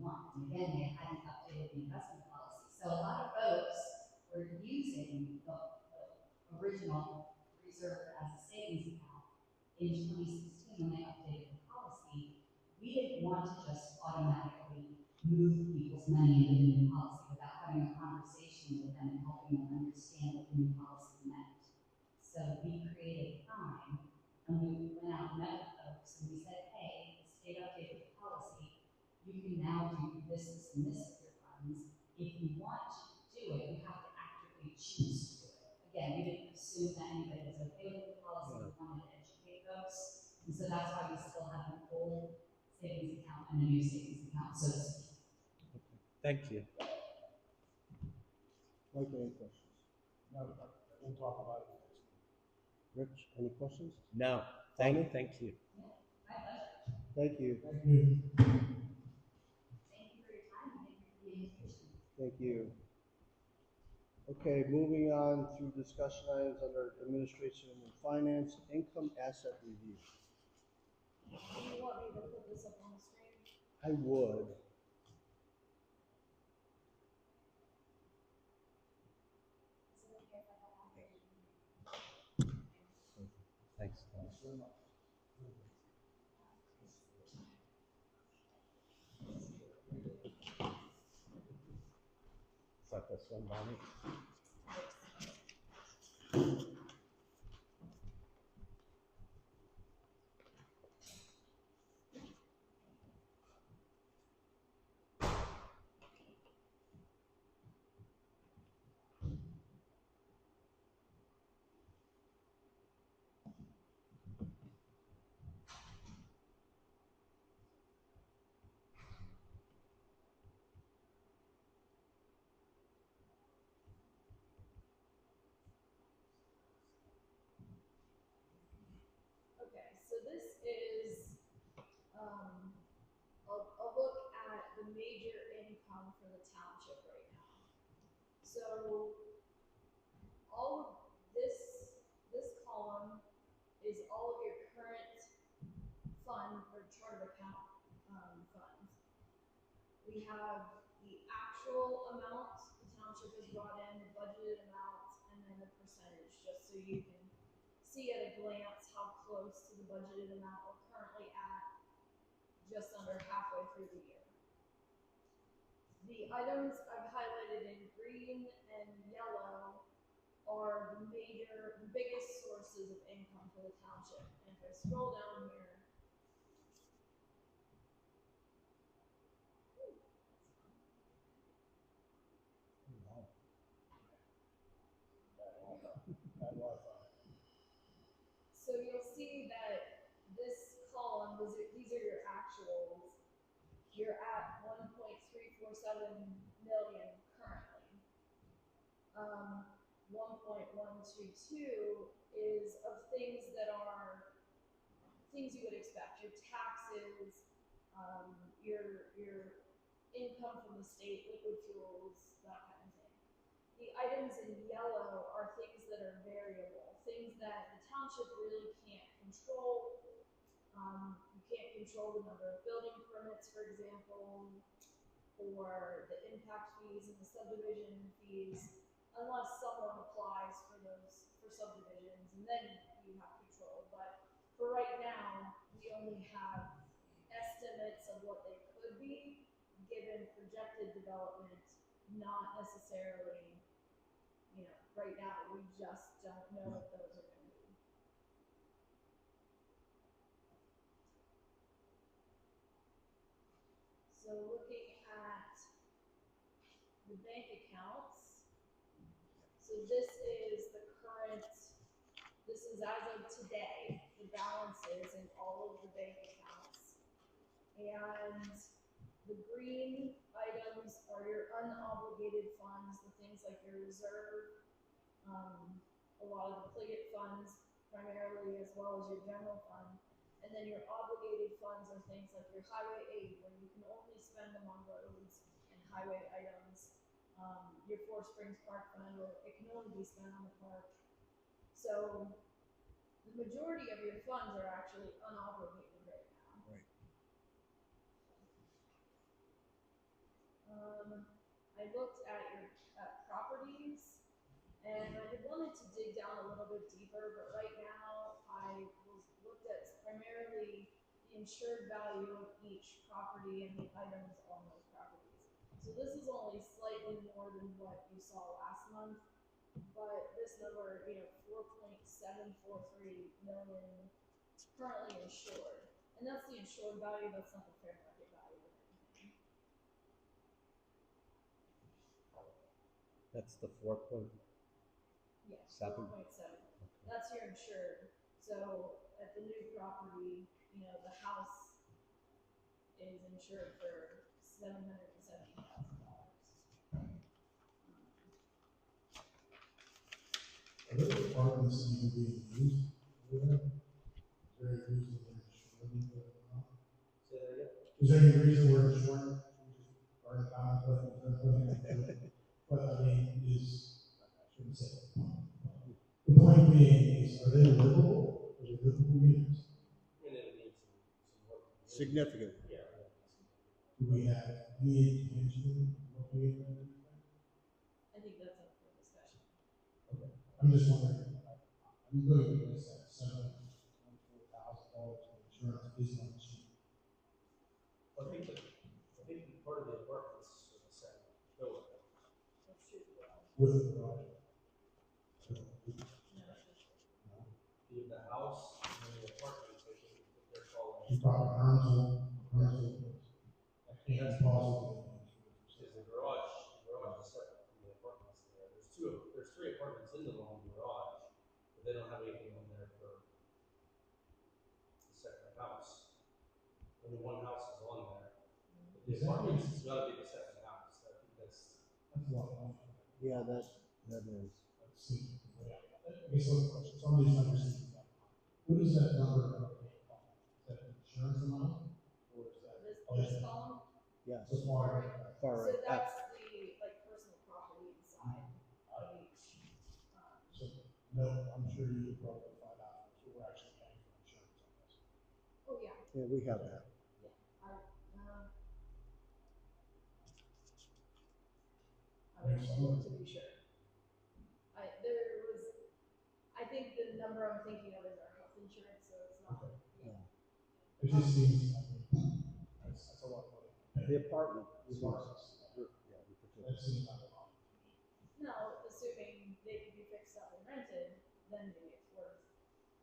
1981. And again, they hadn't updated the investment policy. So a lot of folks were using the original reserve as a savings account. In 2016, when they updated the policy, we didn't want to just automatically move people's money into the new policy without having a conversation with them and helping them understand what the new policy meant. So we created Prime, and we went out and met with folks, and we said, hey, the state updated the policy. You can now do this, this, and this with your funds. If you want to do it, you have to actively choose to do it. Again, we didn't assume that anybody was okay with the policy. We wanted to educate folks. And so that's why we still have an old savings account and a new savings account, so to speak. Thank you. Mike, any questions? No, we'll talk about it next week. Rich, any questions? No, thank you. My pleasure. Thank you. Thank you. Thank you for your time and thank you for the invitation. Thank you. Okay, moving on through discussion items under administration and finance, income asset review. Do you want me to put this up on the screen? I would. Is it okay if I have it? Thanks. Is that this one, Bonnie? the major income for the township right now. So all of this column is all of your current fund or chart of account funds. We have the actual amount the township has brought in, the budgeted amount, and then the percentage, just so you can see at a glance how close to the budgeted amount we're currently at, just under halfway through the year. The items I've highlighted in green and yellow are the biggest sources of income for the township. And if I scroll down here, so you'll see that this column, these are your actuals. You're at 1.347 million currently. 1.122 is of things that are things you would expect, your taxes, your income from the state, liquid fuels, that kind of thing. The items in yellow are things that are variable, things that the township really can't control. You can't control the number of building permits, for example, or the impact fees and the subdivision fees, unless someone applies for subdivisions, and then you have control. But for right now, we only have estimates of what they could be, given projected development, not necessarily, right now, we just don't know what those are going to be. So looking at the bank accounts, so this is as of today, the balances in all of the bank accounts. And the green items are your unobligated funds, the things like your reserve, a lot of the PLGIT funds primarily, as well as your general fund. And then your obligated funds are things like your highway aid, where you can only spend them on roads and highway items. Your Four Springs Park Fund, where it can only be spent on the park. So the majority of your funds are actually unobligated right now. Right. I looked at your properties, and I had wanted to dig down a little bit deeper, but right now I looked at primarily the insured value of each property and the items on those properties. So this is only slightly more than what you saw last month, but this number, 4.743 million currently insured, and that's the insured value. That's not the fair market value of anything. That's the 4.7. Yes, 4.7. That's your insured. So at the new property, the house is insured for $770,000. Are those apartments even being used? Is there any reason they're insuring it or not? Say that again? Is there any reason we're insuring? Or in conflict with everything? But I mean, I shouldn't say the point. The point being is, are they livable? Are they livable units? I mean, it needs some work. Significant. Yeah. Do we have any intention of looking at that? I think that's up for discussion. Okay. I'm just wondering, I'm going to miss that $724,000 insurance is not cheap. I think part of the apartments are the same building. That's true. With the garage. In the house and the apartments, I think what they're calling. You talk Arnold, and possibly. Is the garage is separate from the apartments there. There's three apartments in the one garage, but they don't have anything in there for the second house. Only one house is on there. But the apartments has got to be the second house. I think that's. That's a lot of money. Yeah, that is. I guess some of these numbers seem to be. What is that number? Is that insurance amount? Or is that? This column, Yes. So far, Far So right. that's the, like, personal property side of each. so, no, I'm sure you could probably find out if we're actually paying for insurance on this. Oh, yeah, Yeah, we have that. I would have to look to be sure. I think the number I'm thinking of is our health insurance, so it's not. Okay. Yeah. It just seems, I mean, that's a lot of money. The apartment. As far as, Yeah, we put that that. seems like a lot. Now, assuming they can be fixed up and rented, then maybe it's worth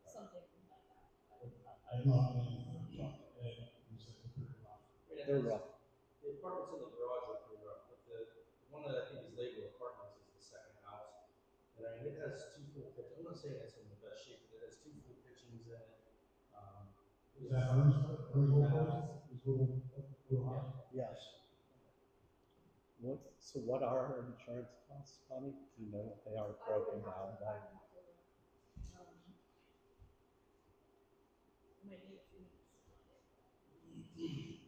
something like that. I'm not in, I'm talking to Ed, who's at the third off. They're rough. The apartments in the garage are pretty rough, but the one that I think is labeled apartments is the second house. And I mean, it has 2 full kitchens. I'm not saying it's in the best shape, but it has 2 full kitchens in it. Is that Ern's place? His little house? Yes. So what are our insurance costs, Connie? Do you know what they are broken down by? Might need a few minutes to find it.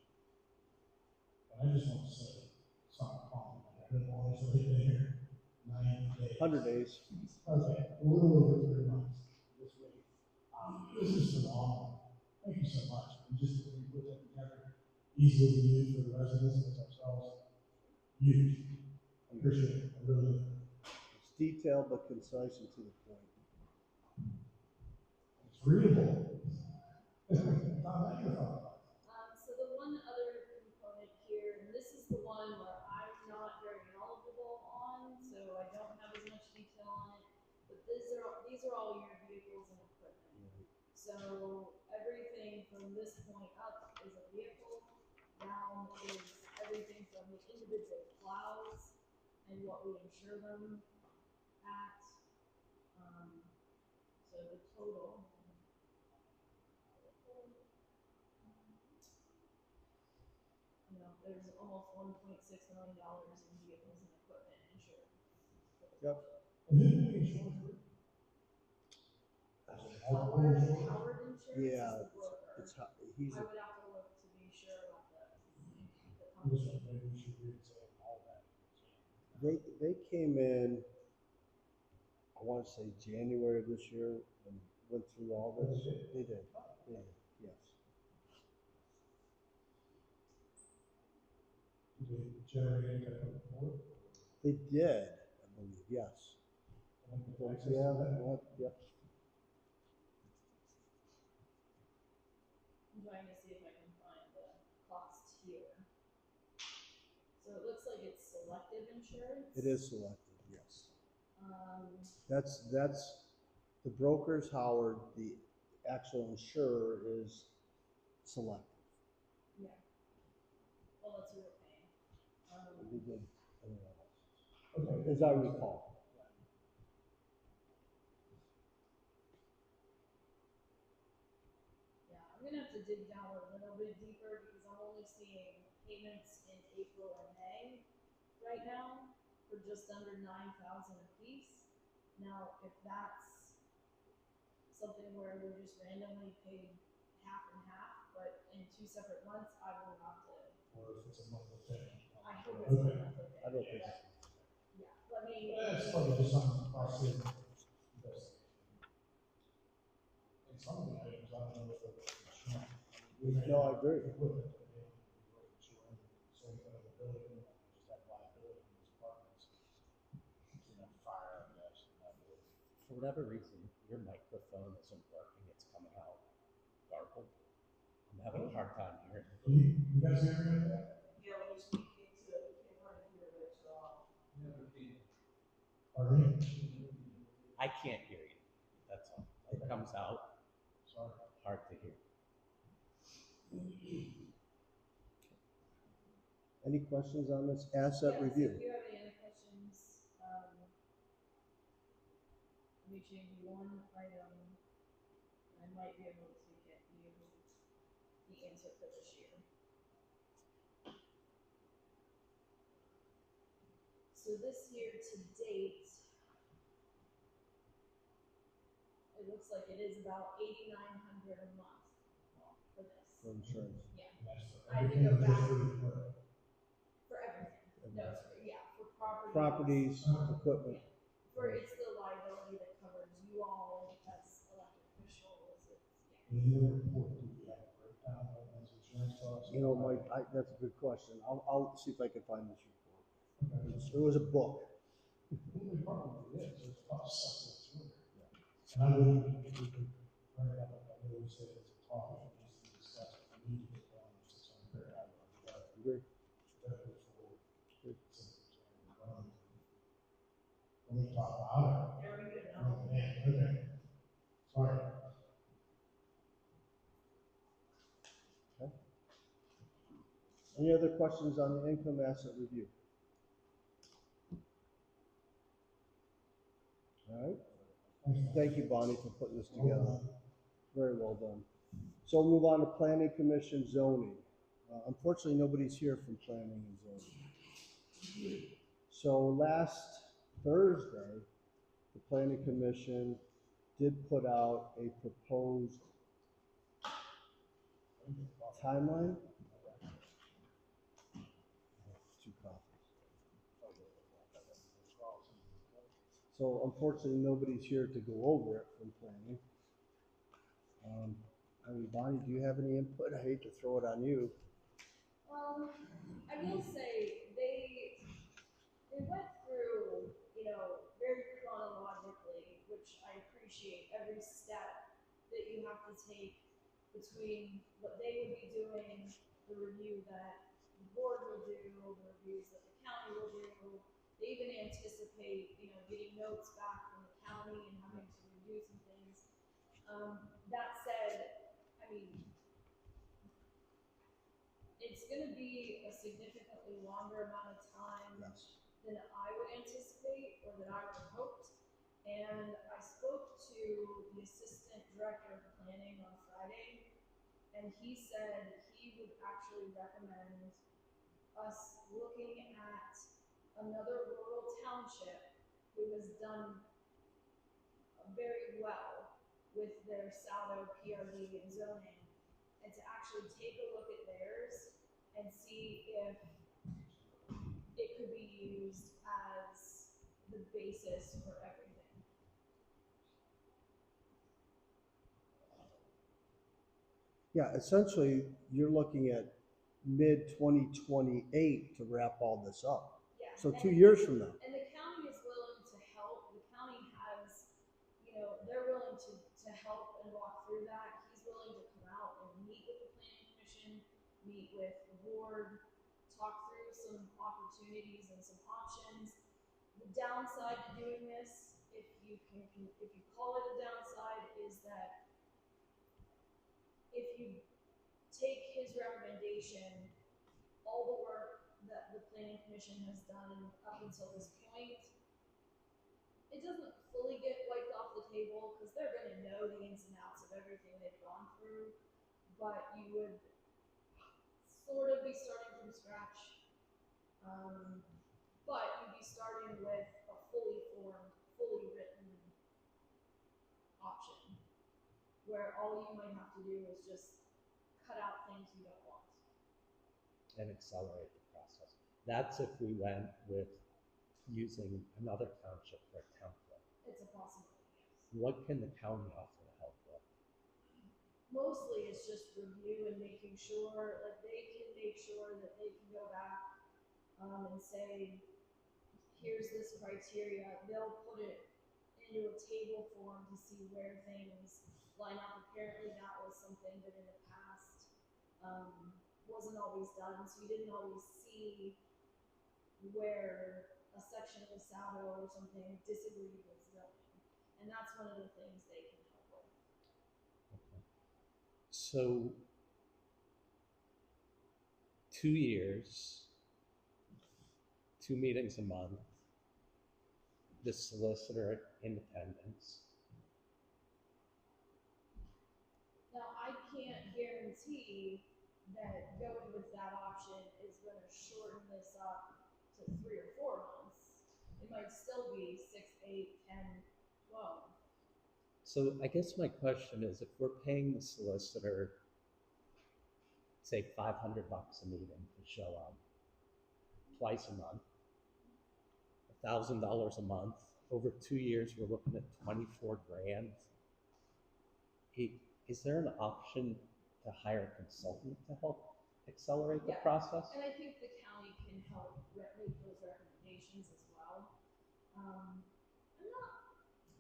And I just want to say, something complimentary. I've been on this right there, 90 days. 100 days. Okay, a little over 3 months this week. This is phenomenal. Thank you so much. And just that we put that together, easily to use for the residents and ourselves. Huge. I appreciate it. I really do. It's detailed but concise and to the point. It's readable. Not microphone. So the one other component here, and this is the one where I'm not very knowledgeable on, so I don't have as much detail on it. But these are all your vehicles and equipment. So everything from this point up is a vehicle, down is everything from the individual plows and what we insure them at. So the total. You know, there's almost $1.6 million in vehicles and equipment insurance. Yep. And then the insurance. Howard Insurance Yeah, is the broker. he's I a, would have to look to be sure about the Listen, company. maybe we should read all that. they came in, I want to say January of this year and went through all this. They did. Yes. Do they generate any kind of report? They did, I believe, yes. And we can access Yeah, that? yep. I'm trying to see if I can find the cost here. So it looks like it's selective insurance. It is selected, yes. Um, That's the broker's Howard, the actual insurer is selected. yeah. Well, that's who we're paying. They did, Okay. as I recall. Yeah, I'm gonna have to dig down a little bit deeper because I'm only seeing payments in April and May right now for just under 9,000 a piece. Now, if that's something where we're just randomly paid half and half, but in 2 separate months, I will have to. Or if it's a monthly thing. I hope it's a monthly thing. I don't think but, yeah, let me. That's probably just something cost saving investigation. And some of the items, I don't know if they're insurance. We may No, I have agree. equipment that may be worth insuring, same thing in the building, just have liability in these apartments. You know, fire, I guess, and liability. For whatever reason, your microphone isn't working. It's coming out garbled. I'm having a hard time hearing. Can you guys hear me okay? Yeah, when you speak into it, you can't hardly hear it, so. Pardon me? I can't hear you. That's all. It comes out Sorry. hard to hear. Any questions on this asset Yeah, review? So if you have any other questions, let me change one item. I might be able to get you the answer for this year. So this year to date, it looks like it is about $8,900 a month for this. For insurance. Yeah. And that's for I can everything go or just back. for the equipment? No, it's for, yeah, for properties. Properties, equipment. For it's the liability that covers you all as elected officials, it's, yeah. In your report, do we have a breakdown of those insurance costs? You know, Mike, that's a good question. I'll see if I can find this report. Okay. It was a book. Well, it probably is, there's a lot of stuff that's through there. And I would, if we could bring it up, I know we said it's a topic that needs to be discussed, but we need to get down to some very high level. Agree. Definitely for when we talk about it. There we go. Oh, man, okay. Sorry. Any other questions on the income asset review? All right. Thank you, Bonnie, for putting this together. Very well done. So we'll move on to planning commission zoning. Unfortunately, nobody's here from planning and zoning. So last Thursday, the planning commission did put out a proposed timeline. Two copies. So unfortunately, nobody's here to go over it from planning. I mean, Bonnie, do you have any input? I hate to throw it on you. I will say they went through, you know, very chronologically, which I appreciate every step that you have to take between what they would be doing, the review that the board will do, the reviews that the county will do. They even anticipate, you know, getting notes back from the county and having to redo some things. That said, I mean, it's gonna be a significantly longer amount of time than I would anticipate or than I would have hoped. And I spoke to the assistant director of planning on Friday, and he said he would actually recommend us looking at another rural township who has done very well with their SALDO, PRD, and zoning, and to actually take a look at theirs and see if it could be used as the basis for everything. Yeah, essentially, you're looking at mid-2028 to wrap all this up. Yeah. So 2 years from now. And the county is willing to help. The county has, you know, they're willing to help and walk through that. He's willing to come out and meet with the planning commission, meet with the board, talk through some opportunities and some options. The downside to doing this, if you call it a downside, is that if you take his recommendation, all the work that the planning commission has done up until this point, it doesn't fully get wiped off the table because they're going to know the ins and outs of everything they've gone through, but you would sort of be starting from scratch. But you'd be starting with a fully formed, fully written option, where all you might have to do is just cut out things you don't want. And accelerate the process. That's if we went with using another township for a template. It's a possibility, yes. What can the county offer to help with? Mostly it's just review and making sure, like they can make sure that they can go back and say, here's this criteria. They'll put it into a table form to see where things line up. Apparently that was something that in the past wasn't always done, so you didn't always see where a section of the SALDO or something disagreed with zoning. And that's one of the things they can help with. Okay. So 2 years, 2 meetings a month, the solicitor independence. Now, I can't guarantee that going with that option is going to shorten this up to 3 or 4 months. It might still be 6, 8, 10, 12. So I guess my question is, if we're paying the solicitor, say $500 a meeting to show up, twice a month, $1,000 a month. Over 2 years, we're looking at 24 grand. Is there an option to hire a consultant to help accelerate the Yeah. process? And I think the county can help make those recommendations as well. I'm not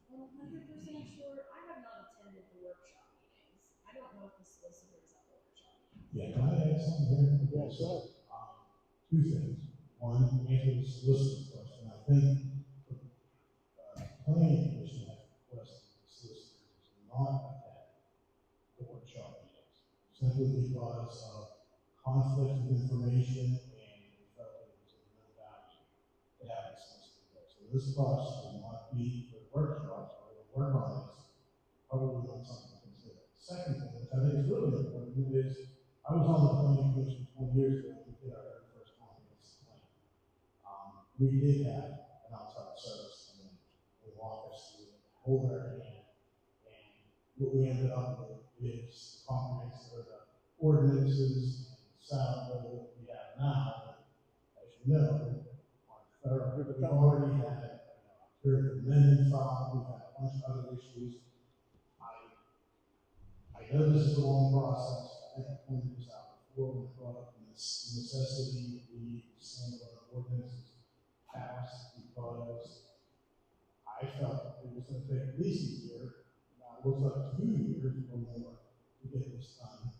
100% sure. I have not attended the workshop meetings. I don't know if the solicitor is at the workshop meetings. Yeah, can I add something here? Yeah, go ahead. Two things. One, answer the solicitor's question. I think the planning commission has requested the solicitors not attend the workshop meetings, simply because of conflicts of information, and we felt it was of no value to have a solicitor there. So this cost will not be for the workshops, but the work on this, probably not something to consider. Second thing, which I think is really important, is I was on the planning commission 20 years ago when we did our very first comprehensive plan. We did have an outside service come in and walk us through, hold our hand, and what we ended up with is comprehensive ordinances and SALDO that we have now. As you know, on federal, we've already had a period of amendment filed, we've had a bunch of other issues. I know this is a long process. I think I pointed this out before when I brought up this necessity we need standalone ordinances passed, because I felt it was going to take at least a year. Now it looks like 2 years or more to get this done.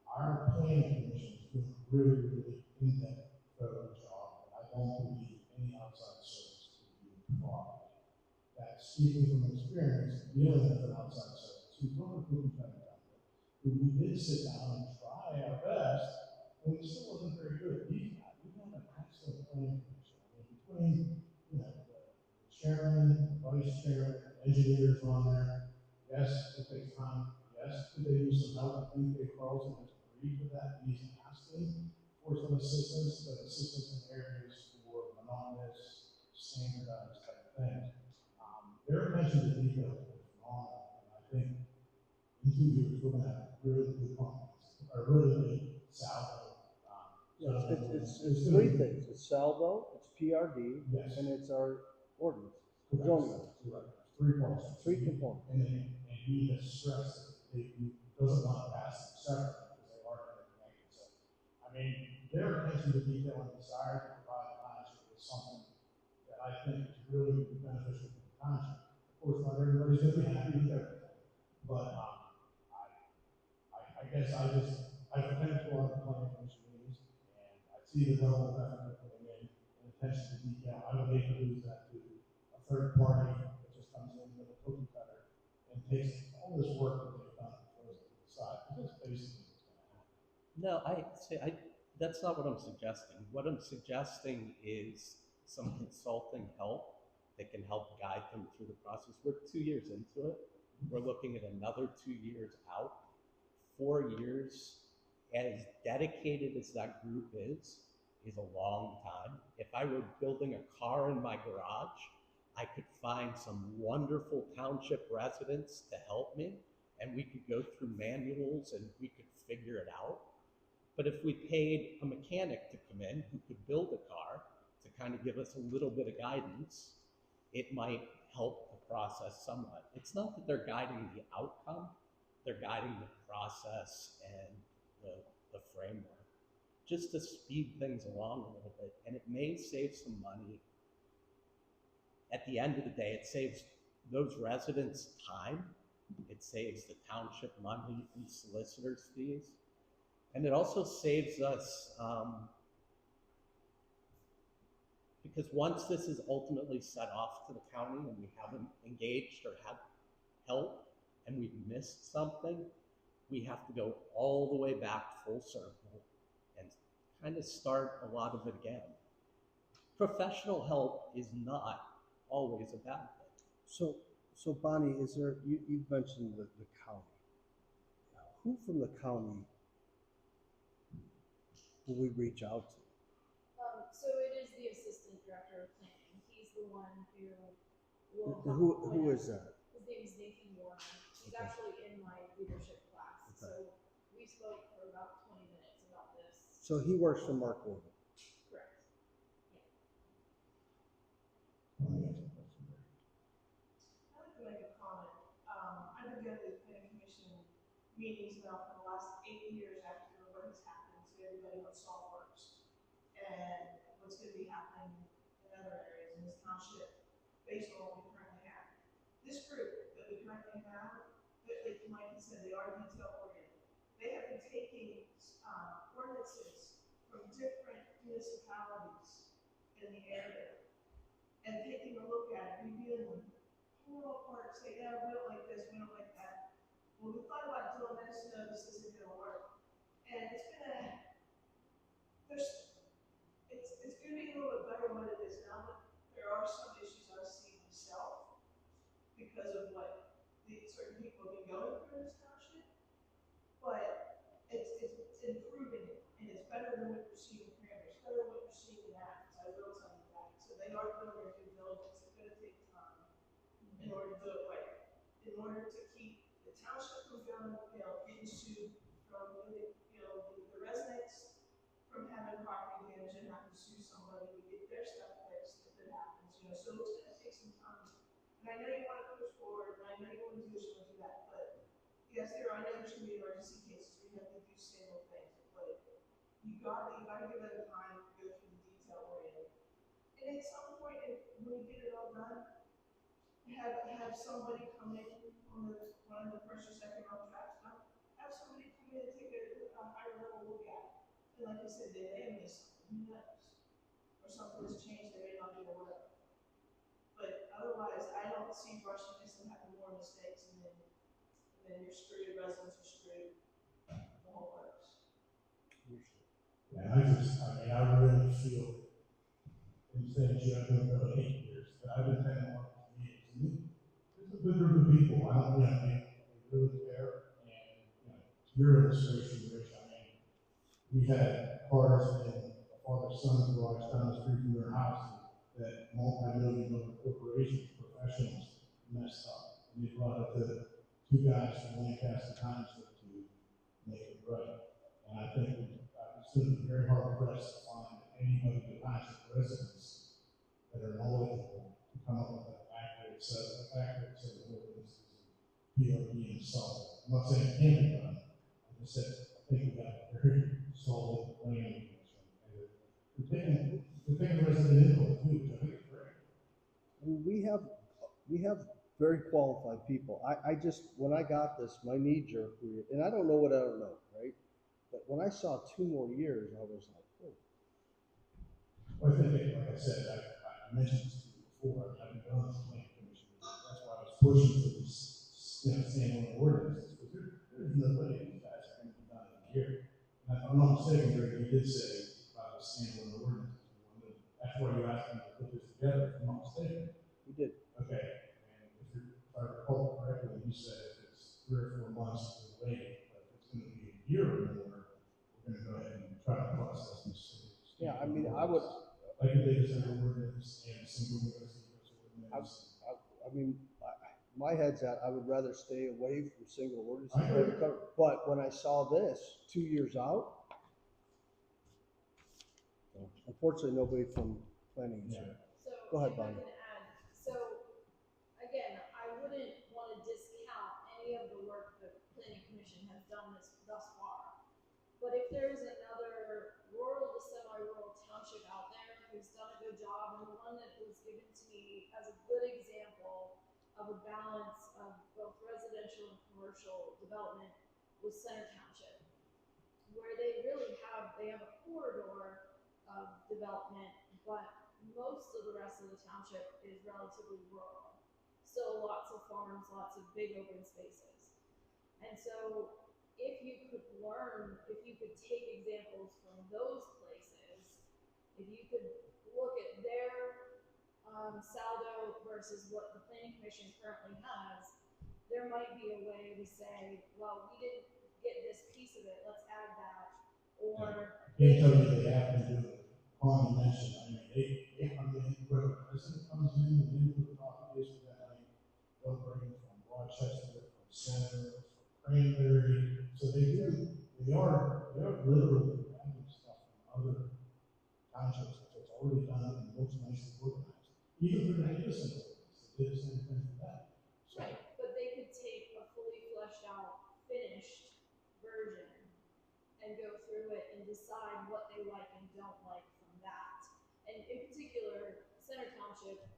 Our planning commission is doing a really in-depth federal job, and I don't believe any outside service could do it properly. That, speaking from experience, dealing with an outside service, we don't have to better about it. But we did sit down and try our best, and it still wasn't very good. We've had an excellent planning commission. I mean, between the chairman, the vice chairman, engineers on there. Yes, it takes time. Yes, could they use some help? I think they Carlson has agreed with that. He's asking for some assistance, but assistance in areas for monotonous, standardized type things. Their attention to detail is phenomenal, and I think in 2 years we're going to have really good comprehensive, or really good SALDO. It's three things. It's SALDO, it's PRD, Yes. and it's our ordinance. Correct. Zoning. Correct. 3 parts. Three components. And he has stressed that he doesn't want to pass them separately because they are interconnected. So, I mean, their attention to detail and desire to provide the township is something that I think is really beneficial for the township. Of course, not everybody's going to be happy with everything, but I guess I've attended to a lot of planning commission meetings, and I see the level of effort they're putting in and attention to detail. I would hate to lose that to a third party that just comes in with a cookie cutter and takes all this work that they've done and throws it to the side. That's basically what's going to happen. No, that's not what I'm suggesting. What I'm suggesting is some consulting help that can help guide them through the process. We're 2 years into it. We're looking at another 2 years out. 4 years, as dedicated as that group is a long time. If I were building a car in my garage, I could find some wonderful township residents to help me, and we could go through manuals and we could figure it out. But if we paid a mechanic to come in who could build a car to kind of give us a little bit of guidance, it might help the process somewhat. It's not that they're guiding the outcome, they're guiding the process and the framework, just to speed things along a little bit. And it may save some money. At the end of the day, it saves those residents time, it saves the township money in solicitor's fees, and it also saves us, because once this is ultimately set off to the county and we haven't engaged or had help and we've missed something, we have to go all the way back full circle and kind of start a lot of it again. Professional help is not always a bad thing. So Bonnie, is there, you've mentioned the county. Who from the county will we reach out to? So it is the assistant director of planning. He's the one who will. Who is that? His name is Nathan Warren. He's Okay. actually in my leadership class. Okay. So we spoke for about 20 minutes about this. So he works for Mark Gordon. Correct. meetings now for the last 8 years after what has happened to everybody on SolveWorks and what's going to be happening in other areas in this township based on what we currently have. This group that we currently have, that, like Mike said, they are detail oriented. They have been taking ordinances from different municipalities in the area and taking a look at it, reviewing them, pull them apart, say, yeah, we don't like this, we don't like that. Well, we thought about doing this, no, this isn't going to work. And it's gonna, it's gonna be a little bit better than what it is now, but there are some issues I see myself because of what the certain people have been going through in this township. But it's improving it, and it's better than what you're seeing in Cranberry, it's better than what you're seeing in Athens, I will tell you that. So they are doing their due diligence, it's gonna take time in order to do it right. In order to keep the township from going, getting sued from, the residents from having property damage and having to sue somebody to get their stuff fixed if it happens, so it's gonna take some time. And I know you wanna push forward, and I know you wanna do this, you wanna do that, but yes, I know there's gonna be emergency cases where you have to do single things, but you gotta give it time to go through the detail oriented. And at some point, when we get it all done, have somebody come in on one of the first or second round drafts, have somebody come in and take a higher level look at it. And like I said, they may have missed something, who knows? Or something has changed they may not be aware of. But otherwise, I don't see rushing this and having more mistakes, and then you're screwed, residents are screwed, the whole works. Yeah, I really feel in saying you have been for 8 years, but I've been paying a lot of years. It's a good group of people. I don't, they really care, and your illustration, Rich. We had cars in a father-son garage down the street from their house that multi-million-dollar corporations, professionals messed up, and they brought it to 2 guys from Lancaster Township to make it right. And I think it's going to be very hard pressed to find anybody in the township residents that are knowledgeable to come up with an accurate set of ordinances, PRD and SALDO. I'm not saying it can't be done. I just said I think we got a very solid planning commission. And the thing resident input too, which I think is great. We have very qualified people. I just, when I got this, my knee jerk, and I don't know what I don't know, right? But when I saw 2 more years, I was like, oh. Well, I think, like I said, I mentioned this to you before, I've been on this planning commission. That's why I was pushing for these, standalone ordinances, because there's no way these guys are going to be done in a year. And if I'm not mistaken, Greg, you did say about the standalone ordinances. That's why you asked me to put this together, if I'm not mistaken. We did. Okay, and if I recall correctly, you said if it's 3 or 4 months delayed, but if it's going to be a year or more, we're going to go ahead and try to process these things. Yeah, I mean, I would. Like a data center ordinance and single ordinance. My head's at, I would rather stay away from single ordinances. But when I saw this 2 years out, unfortunately, nobody from planning is here. So, Go ahead, if I Bonnie. can add, so, again, I wouldn't want to discount any of the work the planning commission has done thus far. But if there's another rural to semi-rural township out there who's done a good job, and the one that was given to me as a good example of a balance of both residential and commercial development was Center Township, where they have a corridor of development, but most of the rest of the township is relatively rural. Still lots of farms, lots of big open spaces. And so if you could take examples from those places, if you could look at their SALDO versus what the planning commission currently has, there might be a way to say, well, we didn't get this piece of it, let's add that. Or They tell you they have to do it. Connie mentioned, when a person comes in and into the properties that they'll bring from Rochester, from Center, from Cranberry. So they are literally grabbing stuff from other townships if it's already done and looks nicely organized. Even for the data center, they did the same thing for that. right, but they could take a fully fleshed out, finished and go through it and decide what they like and don't like from that. And in particular, Center Township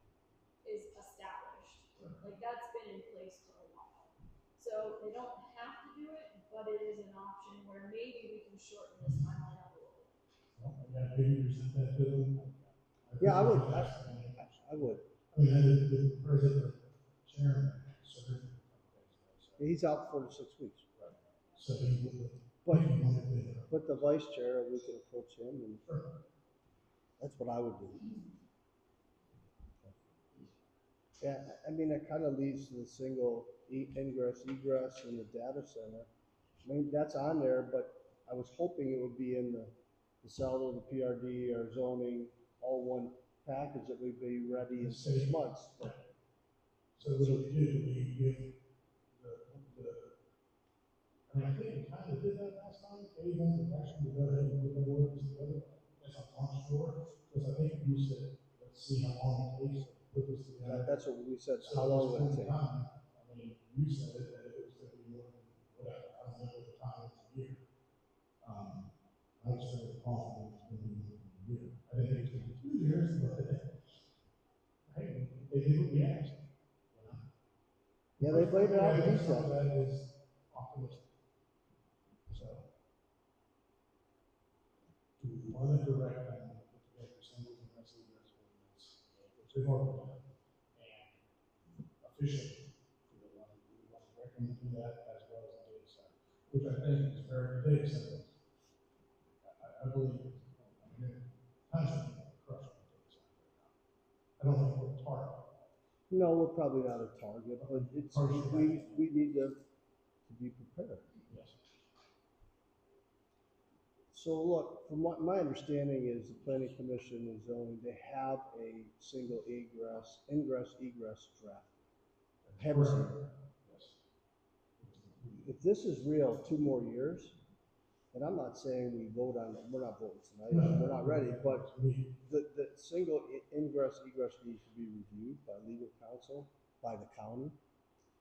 is established. Like that's been in place for a while. So they don't have to do it, but it is an option where maybe we can shorten this timeline up a little bit. Well, I got figures at that building. Yeah, I would. I I would. mean, the president, chairman, secretary. He's out 4 to 6 weeks. So he would. But, he wanted to- but the vice chair, we can approach him, and Sure. that's what I would do. Yeah, I mean, it kind of leads to the single ingress, egress in the data center. I mean, that's on there, but I was hoping it would be in the SALDO, the PRD, or zoning, all one package that would be ready in 6 months. But So what do we do? We give I mean, I think we kind of did that last time, gave them the direction to go ahead and put the words together as a launch for, because I think you said, let's see how long it takes to put this together. that's what we said, So how at long this would point it take? in time, I mean, you said that it was gonna be more than, whatever, I don't know what the time is a year. I was fairly confident it's gonna be more than a year. I didn't think it was gonna be 2 years, but, hey, they did what we asked, you know? Yeah, they laid it out in I think some detail. of that is optimistic. So, do we want to direct them to put together singles and rescue ordinance, which they've already done, and officially, do we want to direct them to do that as well as the data center, which I think is very data center. I believe it. I mean, constantly crushing the data center right now. I don't think we're a target. No, we're probably not a target, but it's, we need to be prepared. Yes. So look, from what my understanding is, the planning commission and zoning, they have a single ingress draft. Haven't seen it. Yes. If this is real, 2 more years, and I'm not saying we vote on it, we're not voting tonight, we're not ready, but the single ingress egress needs to be reviewed by legal counsel, by the county.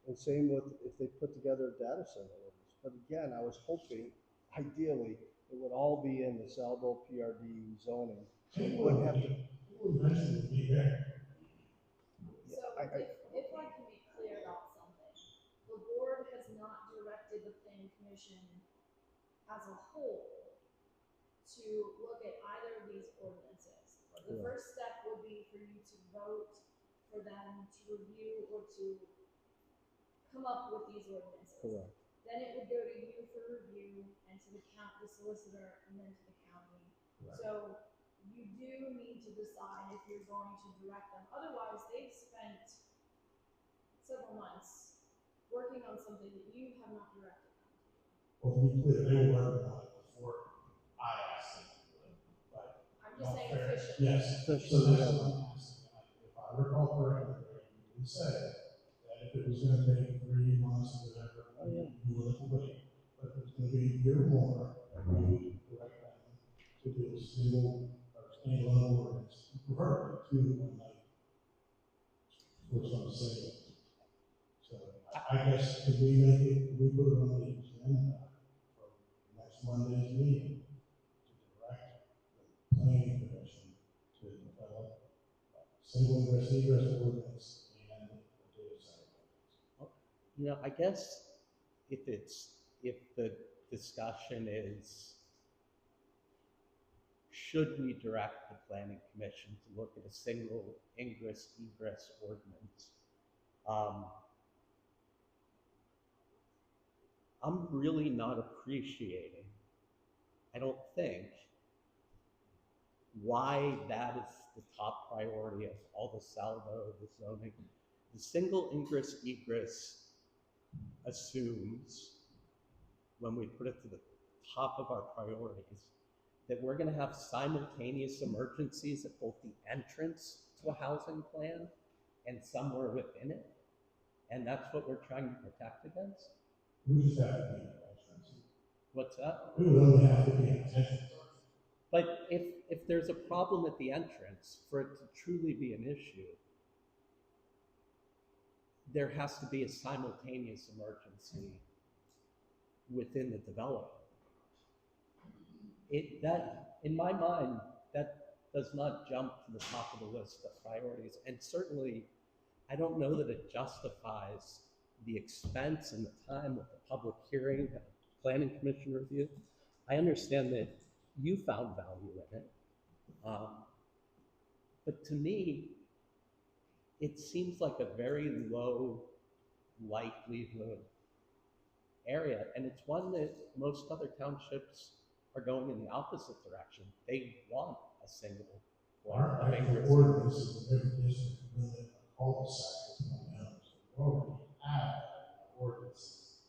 And same with if they put together a data center ordinance. But again, I was hoping, ideally, it would all be in the SALDO PRD zoning. So you wouldn't have to. People eventually be there. So if I can be clear about something, the board has not directed the planning commission as a whole to look at either of these ordinances. The Correct. first step would be for you to vote for them to review or to come up with these ordinances. Correct. Then it would go to you for review and to the solicitor, and then to the county. Right. So you do need to decide if you're going to direct them. Otherwise, they've spent several months working on something that you have not directed them to. Well, to be clear, they were working on it before I asked them to do it, but. I'm just saying fair. officially. Yes, so Officially, that's yeah. what I'm asking. If I recall correctly, you did say that if it was gonna take 3 months or whatever, Oh, yeah. you would have to wait. But if it's gonna be a year or more, you would direct them to do a single or standalone ordinance, preferably 2 in one night. Which I'm saying. So I guess could we make it, could we put it on the agenda for next Monday's meeting to direct the planning commission to develop single ingress egress ordinance and the data center ordinance? You know, I guess if the discussion is, should we direct the planning commission to look at a single ingress egress ordinance? I'm really not appreciating, I don't think, why that is the top priority of all the SALDO, the zoning. The single ingress egress assumes, when we put it to the top of our priorities, that we're going to have simultaneous emergencies at both the entrance to a housing plan and somewhere within it. And that's what we're trying to protect against. We just have to be an entrance. What's that? We would only have to be an entrance. But if there's a problem at the entrance, for it to truly be an issue, there has to be a simultaneous emergency within the development. that, in my mind, that does not jump to the top of the list of priorities. And certainly, I don't know that it justifies the expense and the time of the public hearing, the planning commission review. I understand that you found value in it. But to me, it seems like a very low likelihood area. And it's one that most other townships are going in the opposite direction. They want a single point Our of actual ingress. ordinances in every district limit a cul-de-sac to 1 house. We already have ordinances.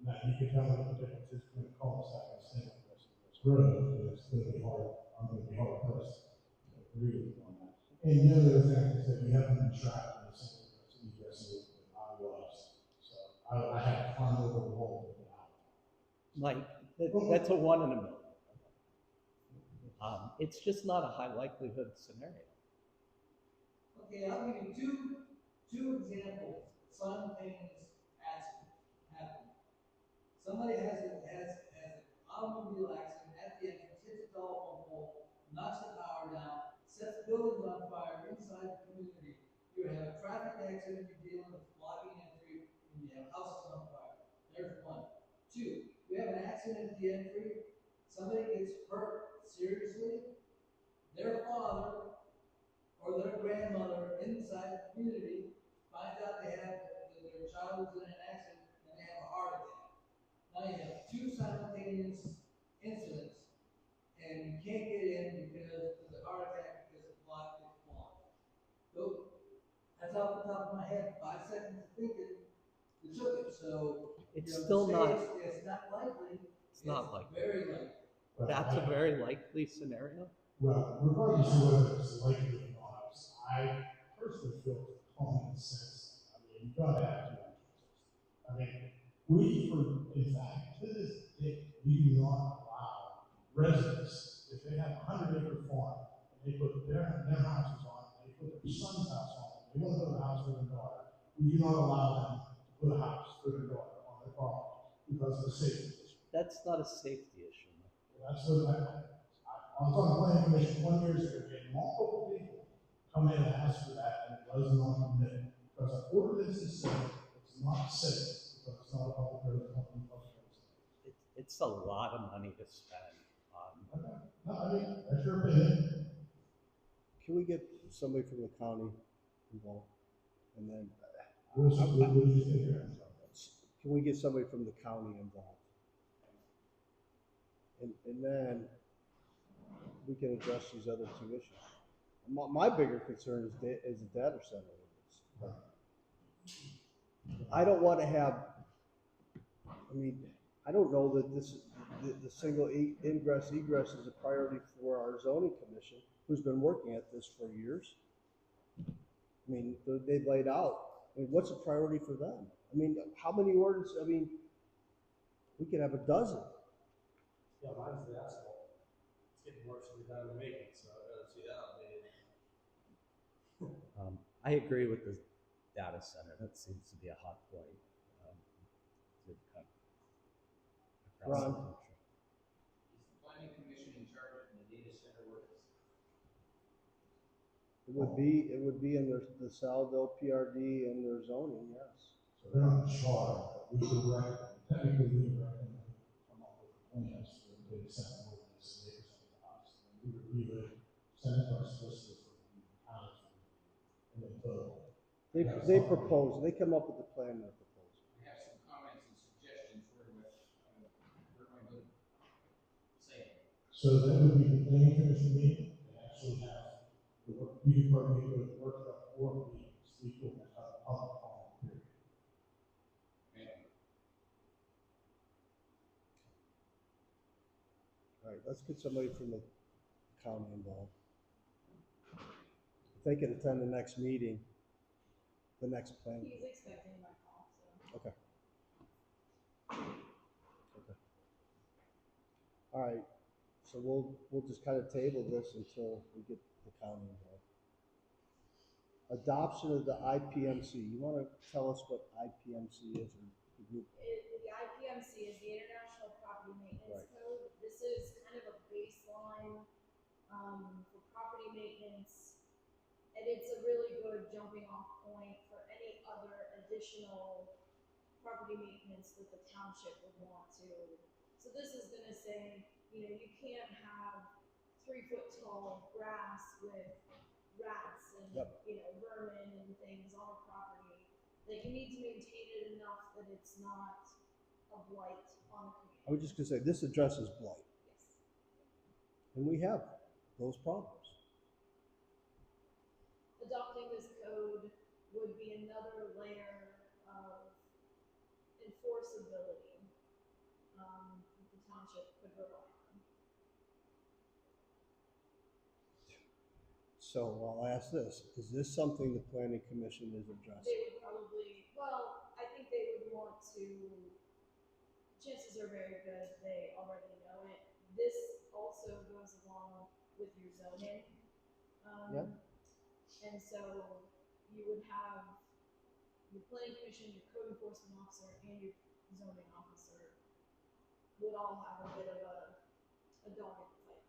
Now, you can tell me what the difference is between a cul-de-sac and a single road, and it's gonna be hard, I'm gonna be hard pressed to agree with you on that. And the other thing is that we haven't been tracked in a single egress that I was. So I had to climb over the wall to get out. Like, that's a 1 in a million. It's just not a high likelihood scenario. Okay, I'll give you two examples. Simultaneous accident happened. Somebody has an automobile accident at the entrance, hits a telephone pole, knocks the power down, sets buildings on fire inside the community. You have a traffic accident, you're dealing with blocking entry, and you have houses on fire. There's one. Two, we have an accident at the entry, somebody gets hurt seriously, their father or their grandmother inside the community finds out that their child was in an accident and they have a heart attack. Now you have two simultaneous incidents and you can't get in because of the heart attack because the block is blocked. So that's off the top of my head, 5 seconds of thinking, it took it. So It's you know, still to say not, it's not likely. it's not likely. Very likely. That's a very likely scenario. Well, regardless of whether it's likely or not, I personally feel it's common sense. I mean, you've got to have two entrances. I mean, in fact, to this day, we do not allow residents, if they have a 100-acre farm, and they put their houses on, they put their son's house on, they want to build a house for their daughter, we do not allow them to put a house for their daughter on their property because of the safety issue. That's not a safety issue. That's what I was on the planning commission 20 years ago, we had multiple people come in and ask for that, and it was not permitted. Because our ordinances say it's not safe, because it's not a public road, it's not a public road. It's a lot of money to spend on. Okay. No, I mean, that's your opinion. Can we get somebody from the county involved? And then, What do you think? can we get somebody from the county involved? And then we can address these other two issues. My bigger concern is the data center. I don't want to have, I mean, I don't know that the single ingress egress is a priority for our zoning commission, who's been working at this for years. I mean, they've laid out, I mean, what's a priority for them? I mean, how many ordinances, I mean, we could have a dozen. Yeah, mine's the asphalt. It's getting worse every time we make it, so I'd rather see that updated. I agree with the data center. That seems to be a hot point. To cut across Ron? the country. Is the planning commission in charge of the data center ordinance? It would be in the SALDO, PRD, and their zoning, yes. So they're not in charge, but we would recommend, technically, we would recommend come up with plans for the data center ordinance, and they present to us. And we review it, send it to our solicitor for review, county review, and then vote. They propose, they come up with the plan they're proposing. I have some comments and suggestions where we're going to say. So that would be the planning commission meeting, they actually have the work, you probably go to the workshop or meetings, we will have a public forum period. All right, let's get somebody from the county involved. If they can attend the next meeting, the next plan. He's expecting my call, so. Okay. All right, so we'll just kind of table this until we get the county involved. Adoption of the IPMC. You want to tell us what IPMC is, or The IPMC is the International Property Maintenance Code. This is kind of a baseline for property maintenance, and it's a really good jumping off point for any other additional property maintenance that the township would want to. So this is going to say, you know, you can't have 3-foot tall grass with rats and you know, vermin and things on a property. That you need to maintain it enough that it's not a blight on the community. I was just gonna say, this addresses blight, Yes. and we have those problems. Adopting this code would be another layer of enforceability that the township could rely on. So I'll ask this, is this something the planning commission is addressing? They would probably, well, I think they would want to, chances are very good they already know it. This also goes along with your zoning. Yep. And so you would have your planning commission, your code enforcement officer, and your zoning officer would all have a bit of a dog in the fight.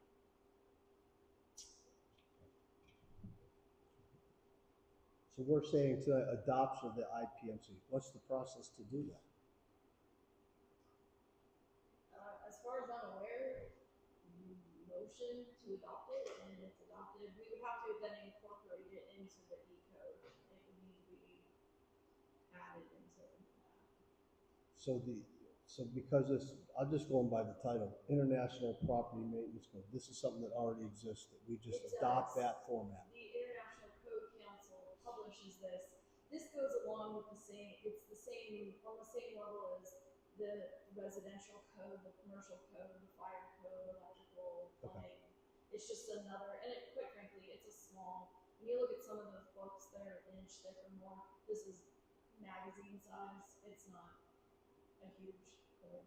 So we're saying to adoption of the IPMC, what's the process to do that? As far as I'm aware, you motion to adopt it, and it's adopted. We would have to then incorporate it into the E code. It would need to be added into that. So because this, I'm just going by the title, International Property Maintenance Code. This is something that already exists, that we just adopt that format. The International Code Council publishes this. This goes along with the same, it's the same, on the same level as the residential code, the commercial code, the fire code, electrical, plumbing. It's just another, and it, quite frankly, it's a small, when you look at some of those books, they're an inch thick or more. This is magazine size. It's not a huge code.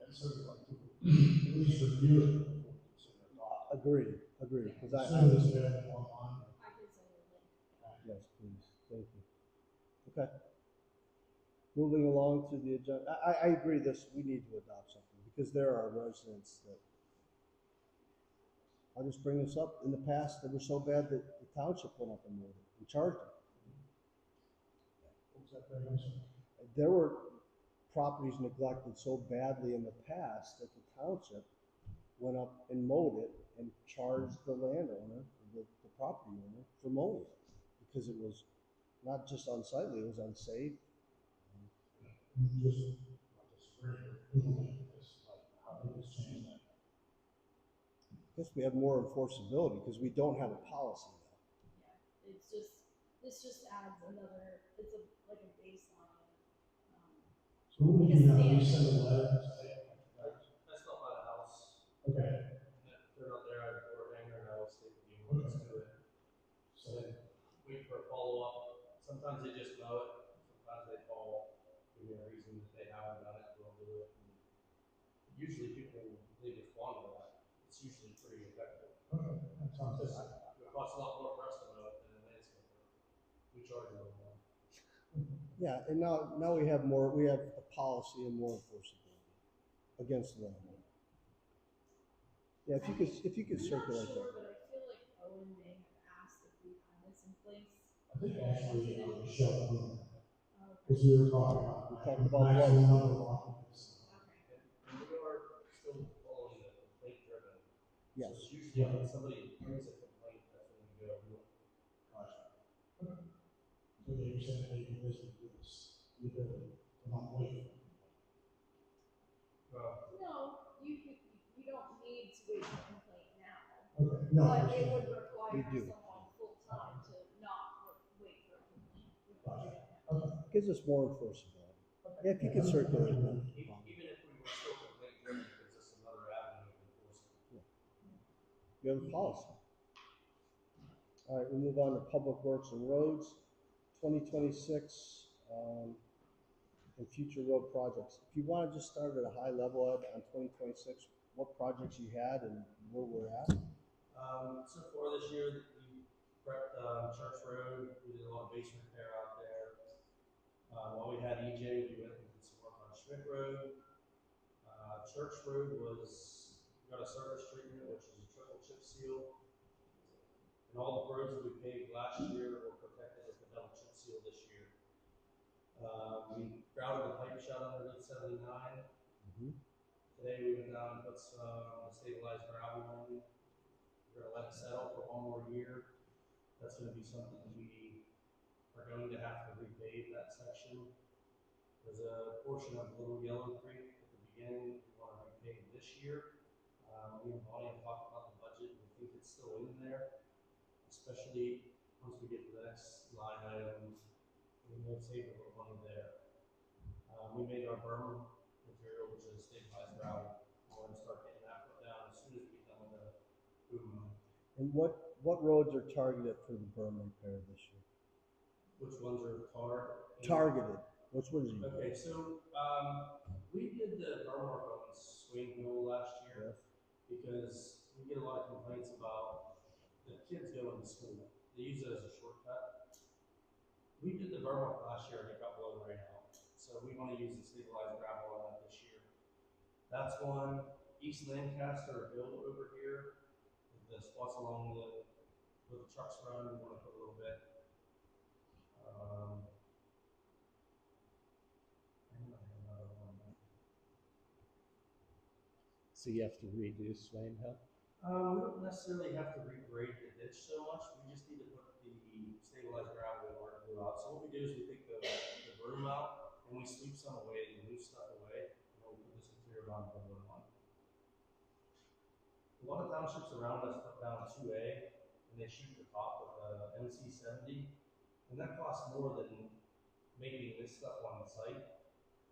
And so we'd like to at least review it before we consider adopting. Agreed, because Some of this been online. I can send you a link. yes, please, thank you. Okay. Moving along to the agenda, I agree this, we need to adopt something, because there are residents that, I'll just bring this up, in the past, they were so bad that the township went up and moved it, and charged them. What was that very much? There were properties neglected so badly in the past that the township went up and mowed it and charged the landowner, the property owner, for mowing it, because it was not just unsightly, it was unsafe. Just like a spring implement this, like how did this change that? I guess we have more enforceability because we don't have a policy now. Yeah, it's just, this just adds another, it's a, like a baseline. So what do we do now? We send a letter, say, I stop by the house. okay, If they're not there, I report hanger and I will stick with you when it's to it. so then, Wait for a follow-up. Sometimes they just know it. Sometimes they call, give me a reason that they haven't done it, we'll do it. And usually people, they respond to that. It's usually pretty effective. okay, that sounds good. It costs a lot more for us to know it than a landscaper. We charge a little more. Yeah, and now we have a policy and more enforceability against the landlord. Yeah, if you could circulate I'm not sure, that. but I feel like Owen may have asked if we had this in place. I think actually, Michelle, Okay. because we were talking about. We talked about maximum what? number of occupants. Okay. And we are still following the complaint driven. Yes. So it's usually when somebody brings a complaint, that's when we go do it. Gotcha. Okay. So you're saying that you basically give us the ability to not wait. Well, No, you don't need to wait for a complaint now. Okay, no. But it would require We do. someone full-time to not wait for a complaint. Gotcha. Okay. Gives us more enforceability. Yeah, if you could circulate that. even if we were still complaint driven, it gives us another avenue of enforcement. You have a policy. All right, we move on to Public Works and Roads, 2026, and future road projects. If you want to just start at a high level on 2026, what projects you had and where we're at? So far this year, Church Road, we did a lot of base repair out there. While we had EJ, we went and did some work on Schmitt Road. Church Road we got a surface treatment, which is a triple chip seal. And all the roads that we paved last year were protected with a double chip seal this year. We grouted the pipe shut underneath 79. Today we went down and put some stabilized gravel in. We're gonna let it settle for one more year. That's gonna be something we are going to have to repave that section. There's a portion of Little Yellow Creek at the beginning we want to repave this year. Me and Bonnie have talked about the budget, and we think it's still in there, especially once we get to the next line item. We will save a little money there. We made our berm material, which is stabilized gravel. We're gonna start getting that put down as soon as we get done with the boom. And what roads are targeted for the berm repair this year? Which ones are Targeted. Which ones are you? Okay, so we did the berm work on Swain Hill last year because we get a lot of complaints about the kids going to school. They use it as a shortcut. We did the berm work last year and it got blown right out. So we want to use the stabilized gravel on that this year. That's one. East Lancaster Hill over here, the spots along where the trucks run, we want to put a little bit. So you have to redo Swain Hill? We don't necessarily have to regrade the ditch so much. We just need to put the stabilized gravel and work glue out. So what we do is we take the broom out and we sweep some away, the loose stuff away, and then we put this material on the one on. A lot of townships around us put down 2A and they shoot the top with a MC70, and that costs more than making this stuff on site.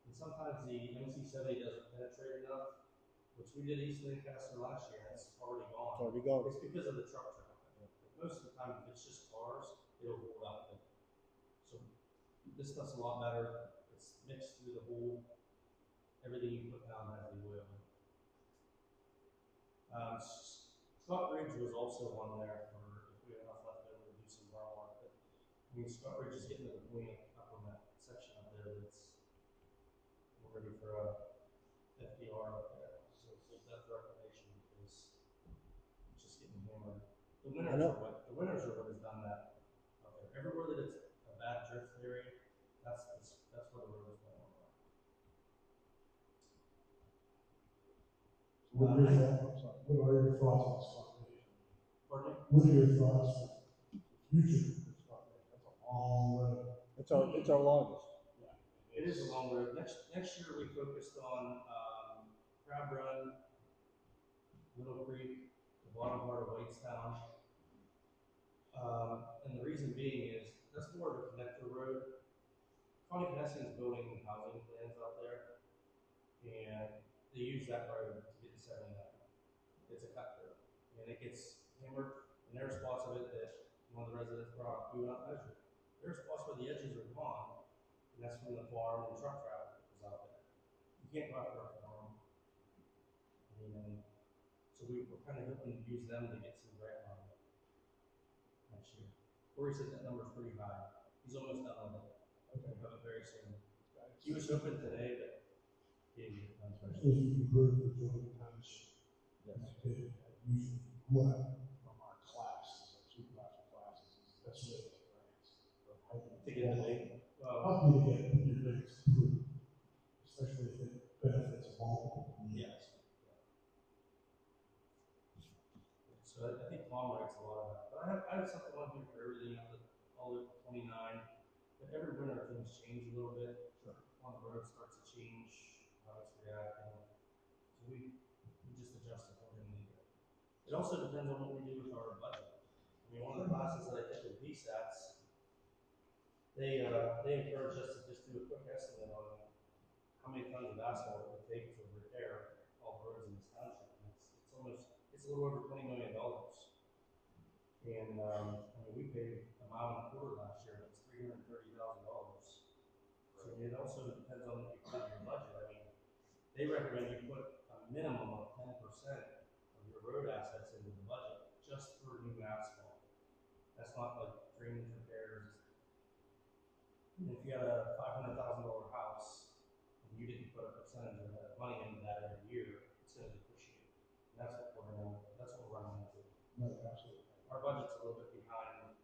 And sometimes the MC70 doesn't penetrate enough, which we did East Lancaster last year, and it's already gone. It's already gone. It's because of the truck traffic. Most of the time, if it's just cars, it'll hold out the. So this stuff's a lot better. It's mixed through the whole. Everything you put down has the oil. Scott Ridge was also on there for if we have enough left over to do some bar work. But I mean, Scott Ridge is getting to the point up on that section up there that's we're ready for a FDR up there. So full depth reclamation because it's just getting hammered. The winners are what has done that up there. Everywhere that it's a bad drift area, that's where the road is going on. What are your thoughts on consolidation? Pardon me? What are your thoughts for the future of consolidation? That's a long road. It's our longest. It is a long road. Next year we focused on Crab Run, Little Creek, the bottom part of Whitestown. And the reason being is that's more of a connector road. County Connection's building housing plans out there, and they use that road to get to 79. It's a cut road, and it gets hammered. And there are spots of it that one of the residents brought up, we went out and measured. There are spots where the edges are gone, and that's from the farm and truck traffic that was out there. You can't go out there for farm. And so we're kind of hoping to use them to get some grant money next year. Corey said that number's pretty high. He's almost done with it. We'll have it very soon. He was hoping today, but he didn't get it done. Especially if you improve the joint township. Yes. Usually what from our classes, our supervisor classes, that's what it grants. To get the big, Help you to get your biggest improvement, especially if it benefits multiple communities. yes. So I think Tom writes a lot of that. But I have something on here for everything, all the 29. But every winter things change a little bit. Sure. One of the roads starts to change, how it's reacting. So we just adjust accordingly. It also depends on what we do with our budget. I mean, one of the classes that I took in PSATs, they encourage us to just do a quick estimate on how many tons of asphalt it would take to repair all the roads in this township. And it's a little over $20 million. And I mean, we paid $1.25 million last year, and it's $330,000. So it also depends on what you put in your budget. I mean, they recommend you put a minimum of 10% of your road assets into the budget just for new asphalt. That's not like drainage repairs. And if you had a $500,000 house and you didn't put a percentage of that money into that every year, it's going to depreciate. And that's what we're running into. No, absolutely. Our budget's a little bit behind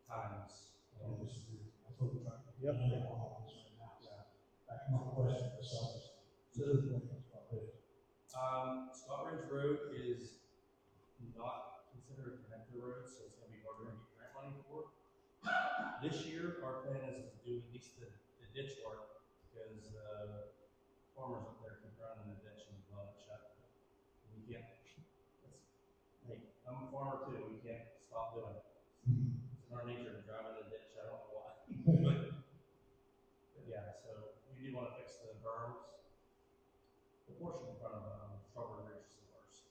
times. I disagree. That's what we're trying to do. Yep. All this right now. Yeah. Back to my question for self-esteem. Scott Ridge Road is not considered a connector road, so it's gonna be harder to get grant money for. This year, our plan is to do at least the ditch work, because, farmers up there keep running in the ditch and blowing it shut. We can't, hey, I'm a farmer too, we can't stop doing it. It's in our nature to drive in the ditch, I don't know why. But yeah, so we do wanna fix the berms. The portion in front of, Strawberry Ridge is the worst.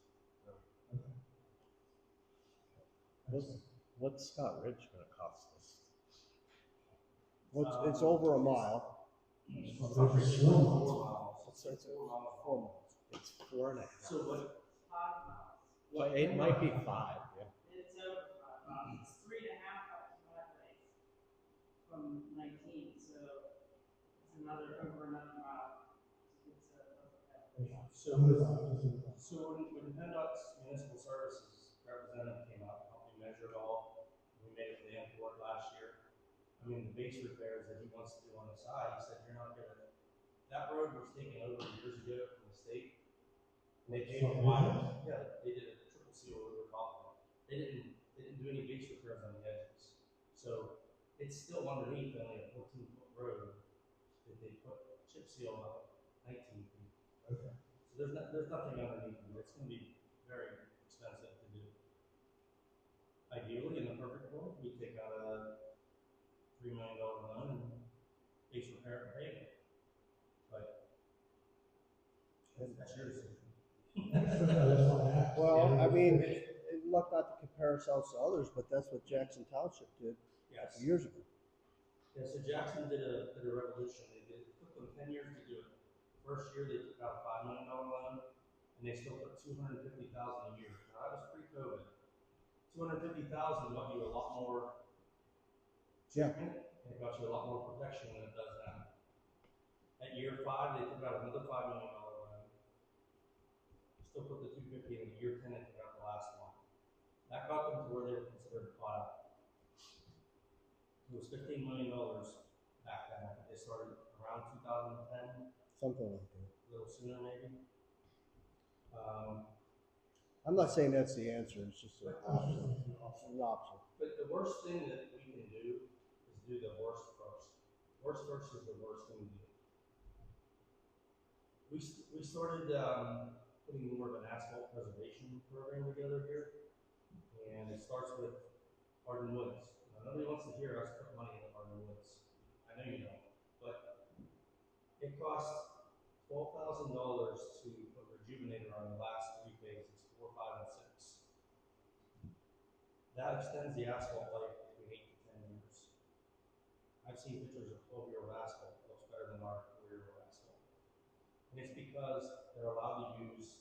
What's Scott Ridge gonna cost us? It's over a mile. It's 4 miles. It's 4 miles. 4 miles. It's 4.5. So what, 5 miles. Well, it might be 5, yeah. It's over 5 miles. It's 3.5 up to my place from 19, so it's over another mile. so when PennDOT's municipal services representative came out, helped me measure it all, we made a plan for it last year. I mean, the base repairs that he wants to do on the side, he said, you're not gonna, that road was taken over years ago from the state. And they paid for it. Yeah, they did a triple seal over top. They didn't do any base repairs on the edges. So it's still underneath only a 14-foot road that they put chip seal on 19 feet. Okay. So there's nothing underneath it. It's gonna be very expensive to do. Ideally, in the perfect world, we take out a $3 million loan and base repair and pay it. But that's your decision. Well, I mean, look, not to compare ourselves to others, but that's what Jackson Township did a Yes. couple years ago. Yeah, so Jackson did a revolution. It took them 10 years to do it. First year they took out a $5 million loan, and they still put $250,000 a year. Now that was pre-COVID. $250,000 got you a lot more Yeah. treatment, and it got you a lot more protection than it does now. At year 5, they took out another $5 million loan. Still put the $250 in. Year 10, they took out the last one. That got them to where they were considered caught up. It was $15 million back then. They started around 2010, Something like that. a little sooner maybe. I'm not saying that's the answer, it's just an option. An option. But the worst thing that we can do is do the worst first. Worst first is the worst thing to do. We started putting more of an asphalt preservation program together here, and it starts with Arden Woods. Now, nobody wants to hear us put money into Arden Woods. I know you don't, but it costs $12,000 to put rejuvenator on the last 3 phases, 4, 5, and 6. That extends the asphalt life between 8 to 10 years. I've seen pictures of 12-year-old asphalt that looks better than our 4-year-old asphalt. And it's because they're allowed to use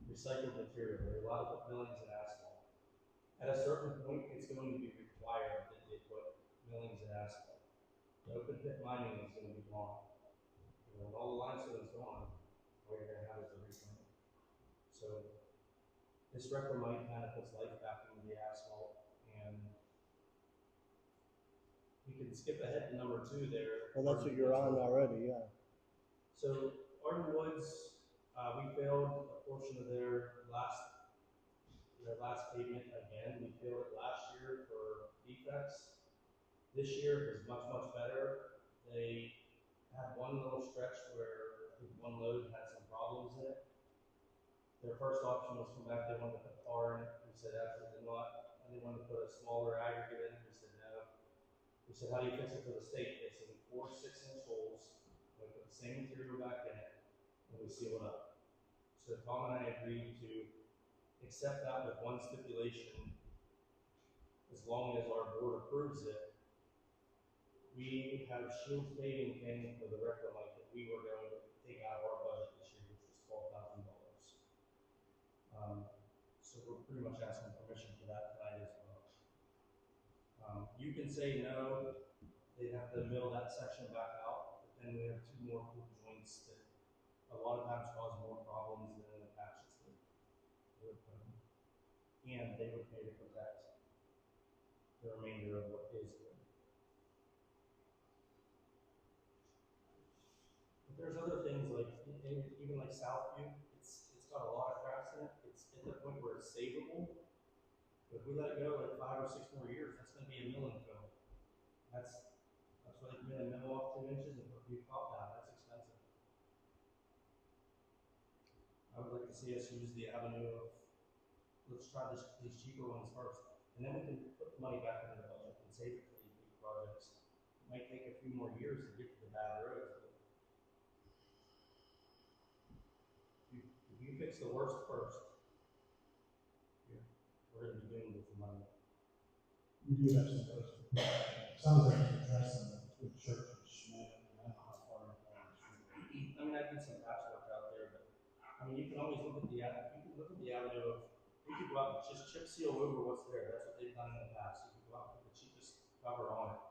recycled material. They're allowed to put millings in asphalt. At a certain point, it's going to be required that they put millings in asphalt. The open pit mining is going to be gone. When all the limestone is gone, all you're going to have is the reclaim. So this reclamite kind of puts life back into the asphalt, and we can skip ahead to number 2 there. Well, that's what you're on already, yeah. So Arden Woods, we failed a portion of their last pavement again. We failed it last year for defects. This year is much, much better. They had one little stretch where I think one load had some problems in it. Their first option was come back, they wanted to put tar in it. We said absolutely not. And they wanted to put a smaller aggregate in it. We said no. We said, how do you fix it for the state? They said 4 6-inch holes. We put the same material back in it, and we seal it up. So Tom and I agreed to accept that with one stipulation. As long as our board approves it, we have Shields paving paying for the reclamite that we were going to take out of our budget this year, which was $12,000. So we're pretty much asking permission for that tonight as well. You can say no, they'd have to mill that section back out, but then we have two more pool joints that a lot of times cause more problems than the patches that they would put in. And they would pay to protect the remainder of what is good. But there's other things like, even like Southview, it's got a lot of cracks in it. It's at the point where it's savable. But if we let it go like 5 or 6 more years, that's gonna be a milling fill. That's why they come in and mill off 2 inches and put a new top down. That's expensive. I would like to see us use the avenue of, let's try these cheaper ones first. And then we can put the money back into the budget and save it for these big projects. It might take a few more years to get to the bad roads. But if you fix the worst first, we're going to be doomed with the money. We do have some things. Sounds like it's addressing the church and Schmitt, and I don't know how far it's going. I mean, I did some patchwork out there, but I mean, you can always look at the avenue of, you could go out and just chip seal over what's there. That's what they've done in the past. You could go out and put the cheapest cover on it,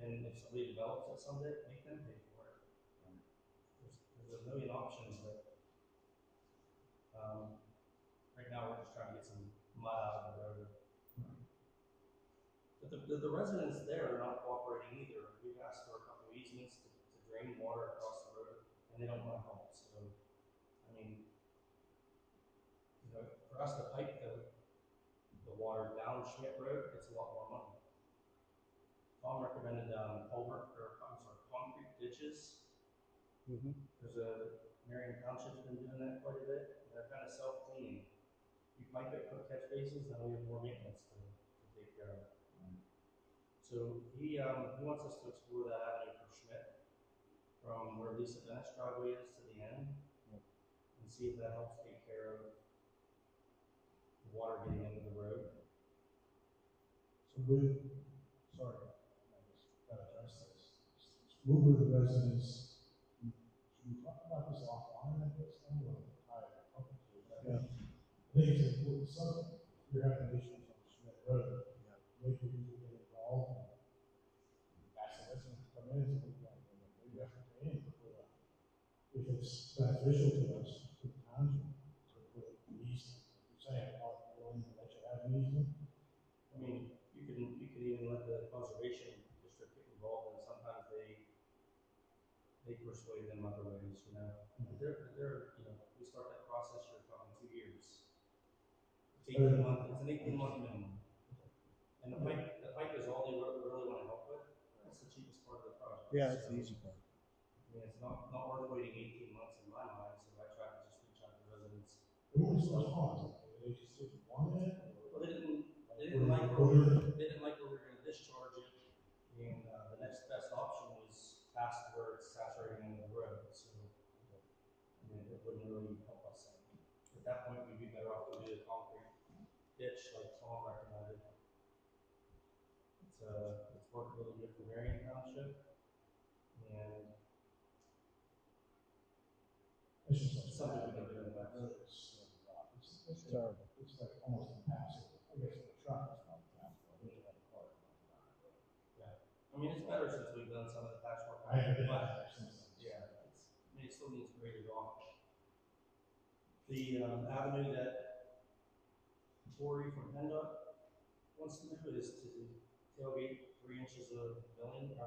and if somebody develops it someday, make them pay for it. There's a million options, but right now we're just trying to get some mud out of the road. But the residents there are not cooperating either. We've asked for a couple of easements to drain water across the road, and they don't want to help. So, I mean, you know, for us to pipe the water down Schmitt Road, it's a lot more money. Tom recommended concrete ditches. Mm-hmm. There's Marion Township's been doing that quite a bit. They're kind of self-cleaning. You pipe it, put catch basins, now we have more maintenance to take care of. So he wants us to explore that avenue for Schmitt, from where Lisa Dennis driveway is to the end, and see if that helps take care of the water getting into the road. So sorry, I just gotta address this. What were the residents, should we talk about this offline, I guess, then, or tie it up to it? I think it's important something. If you're having issues on Schmitt Road, maybe we can get involved and ask the residents to come in and maybe have to pay in to put up. If it's beneficial to us, to the township, to put an easement. If you're saying, I'm willing to let you have an easement. I mean, you could even let the conservation district get involved, and sometimes they persuade them other ways, you know. They're you know, we start that process, you're talking 2 years. It's an 18-month minimum. And the pipe is all they really want to help with. That's the cheapest part of the project. Yeah, it's the easy part. I mean, it's not worth waiting 18 months in my mind, so I try to just reach out to residents. What was the cause? They just didn't want it? Well, they didn't like where we were going to discharge it, and the next best option was past where it's saturating into the road. So, I mean, it wouldn't really help us. At that point, we'd be better off to do the concrete ditch like Tom recommended. It's worked really good for Marion Township, and It's just something we can do in that. It's terrible. It's like almost impassable. I guess the truck is not impassable. I wish I had a car. Yeah, I mean, it's better since we've done some of the patchwork. I have been but there since then. yeah, I mean, it still needs graded off. The avenue that Corey from PennDOT wants to do is to tailgate 3 inches of milling, 3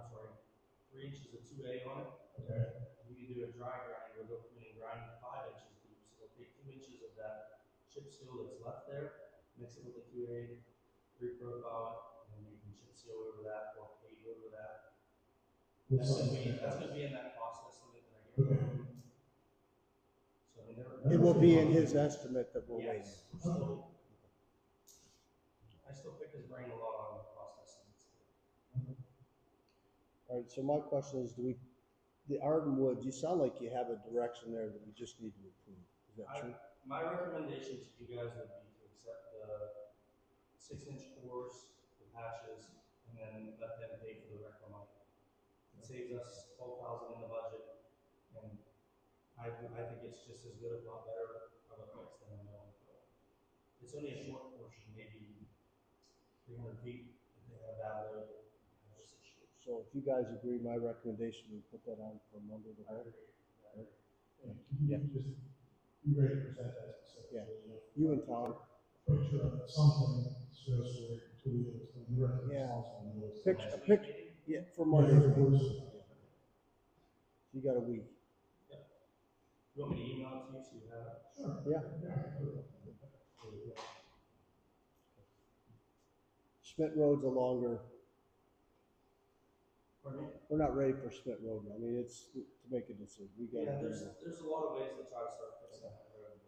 inches of 2A on it. Okay. You can do a dry grind, where they'll come in and grind 5 inches deep. So they'll take 2 inches of that chip seal that's left there, mix it with the 2A, reprofile it, and then you can chip seal over that or pave over that. That's gonna be in that cost estimate that I gave you. So I mean, It will be in his estimate that we're waiting. yes, I still pick his brain a lot on the cost estimates. All right, so my question is, the Arden Woods, you sound like you have a direction there that we just need to approve. Is that true? My recommendation to you guys would be to accept the 6-inch cores, the patches, and then let them pay for the rest of the money. It saves us $12,000 in the budget, and I think it's just as good, if not better, of a fix than a milling fill. It's only a short portion, maybe 300 feet, if they have bad roads. So if you guys agree, my recommendation, we put that on for Monday the whole. And you can just be ready to present that Yeah, specifically. you and Tom. Picture of something, shows where two wheels, and the rest of the Yeah. also knows. Picture, yeah, for Yeah, Monday. for Thursday. You got a week. You want me to email it to you so you have it? Sure. Yeah. Schmitt Road's a longer, Pardon me? we're not ready for Schmitt Road. I mean, it's to make a decision. We Yeah, gotta do there's it. a lot of ways to try to start fixing that road.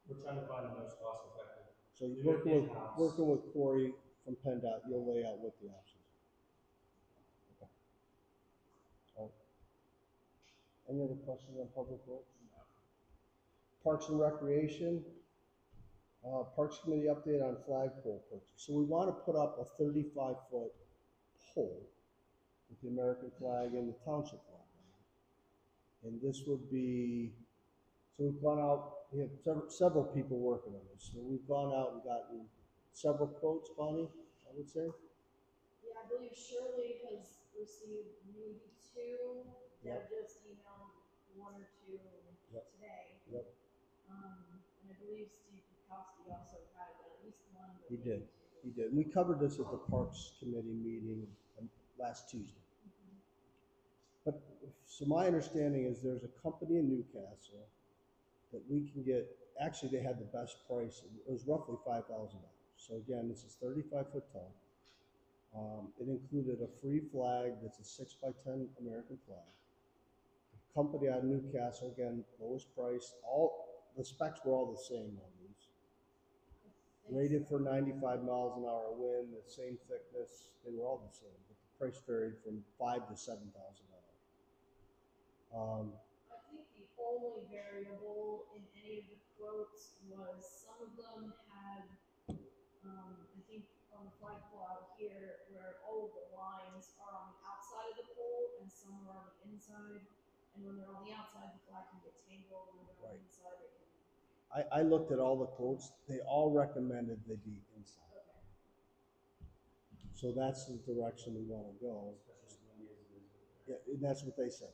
We're trying to find the most cost effective. So Do you're it in-house. working with Corey from PennDOT, you'll lay out what the options. Okay. All right. Any other questions on public works? Parks and Recreation, Parks Committee update on flagpole purchase. So we want to put up a 35-foot pole with the American flag and the township flag. And this would be, so we've gone out, we have several people working on this. So we've gone out and gotten several quotes, Bonnie, I would say. Yeah, I believe Shirley has received maybe two. Yep. Deb just emailed one or two Yep. today. Yep. And I believe Steve Kukowski also had at least one. but He maybe did. two. He did. We covered this at the Parks Committee meeting last Tuesday. But, so my understanding is there's a company in Newcastle that we can get, actually they had the best price. It was roughly $5,000. So again, this is 35-foot tall. It included a free flag that's a 6x10 American flag. The company out of Newcastle, again, lowest price. All the specs were all the same on these. Rated for 95 miles an hour wind, the same thickness. They were all the same, but the price varied from $5,000 to $7,000. I think the only variable in any of the quotes was some of them had, I think on the flagpole out here, where all of the lines are on the outside of the pole and some are on the inside. And when they're on the outside, the flag can get tangled, and when they're on the inside, it can. I looked at all the quotes. They all recommended they be inside. Okay. So that's the direction we want to go. Yeah, and that's what they said.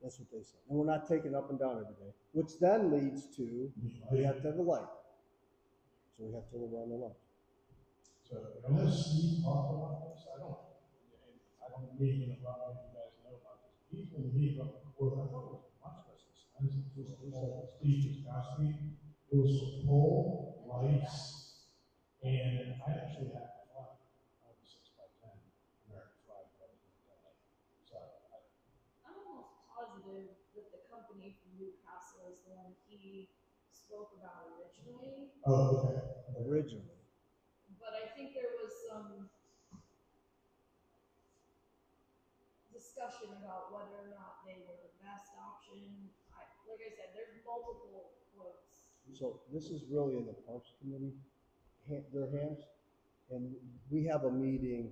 That's what they said. And we're not taking up and down every day, which then leads to we have to have a light. So we have to run the light. So I know Steve talked about this. I don't need to about if you guys know about this. He's been meeting up before. I thought it was much less expensive. Steve Kukowski. It was for pole, lights, and I actually have a flag on the 6x10 American flag. So I'm almost positive that the company from Newcastle is the one he spoke about originally. oh, okay. Originally. But I think there was some discussion about whether or not they were the best option. Like I said, there's multiple quotes. So this is really in the Parks Committee, their hands. And we have a meeting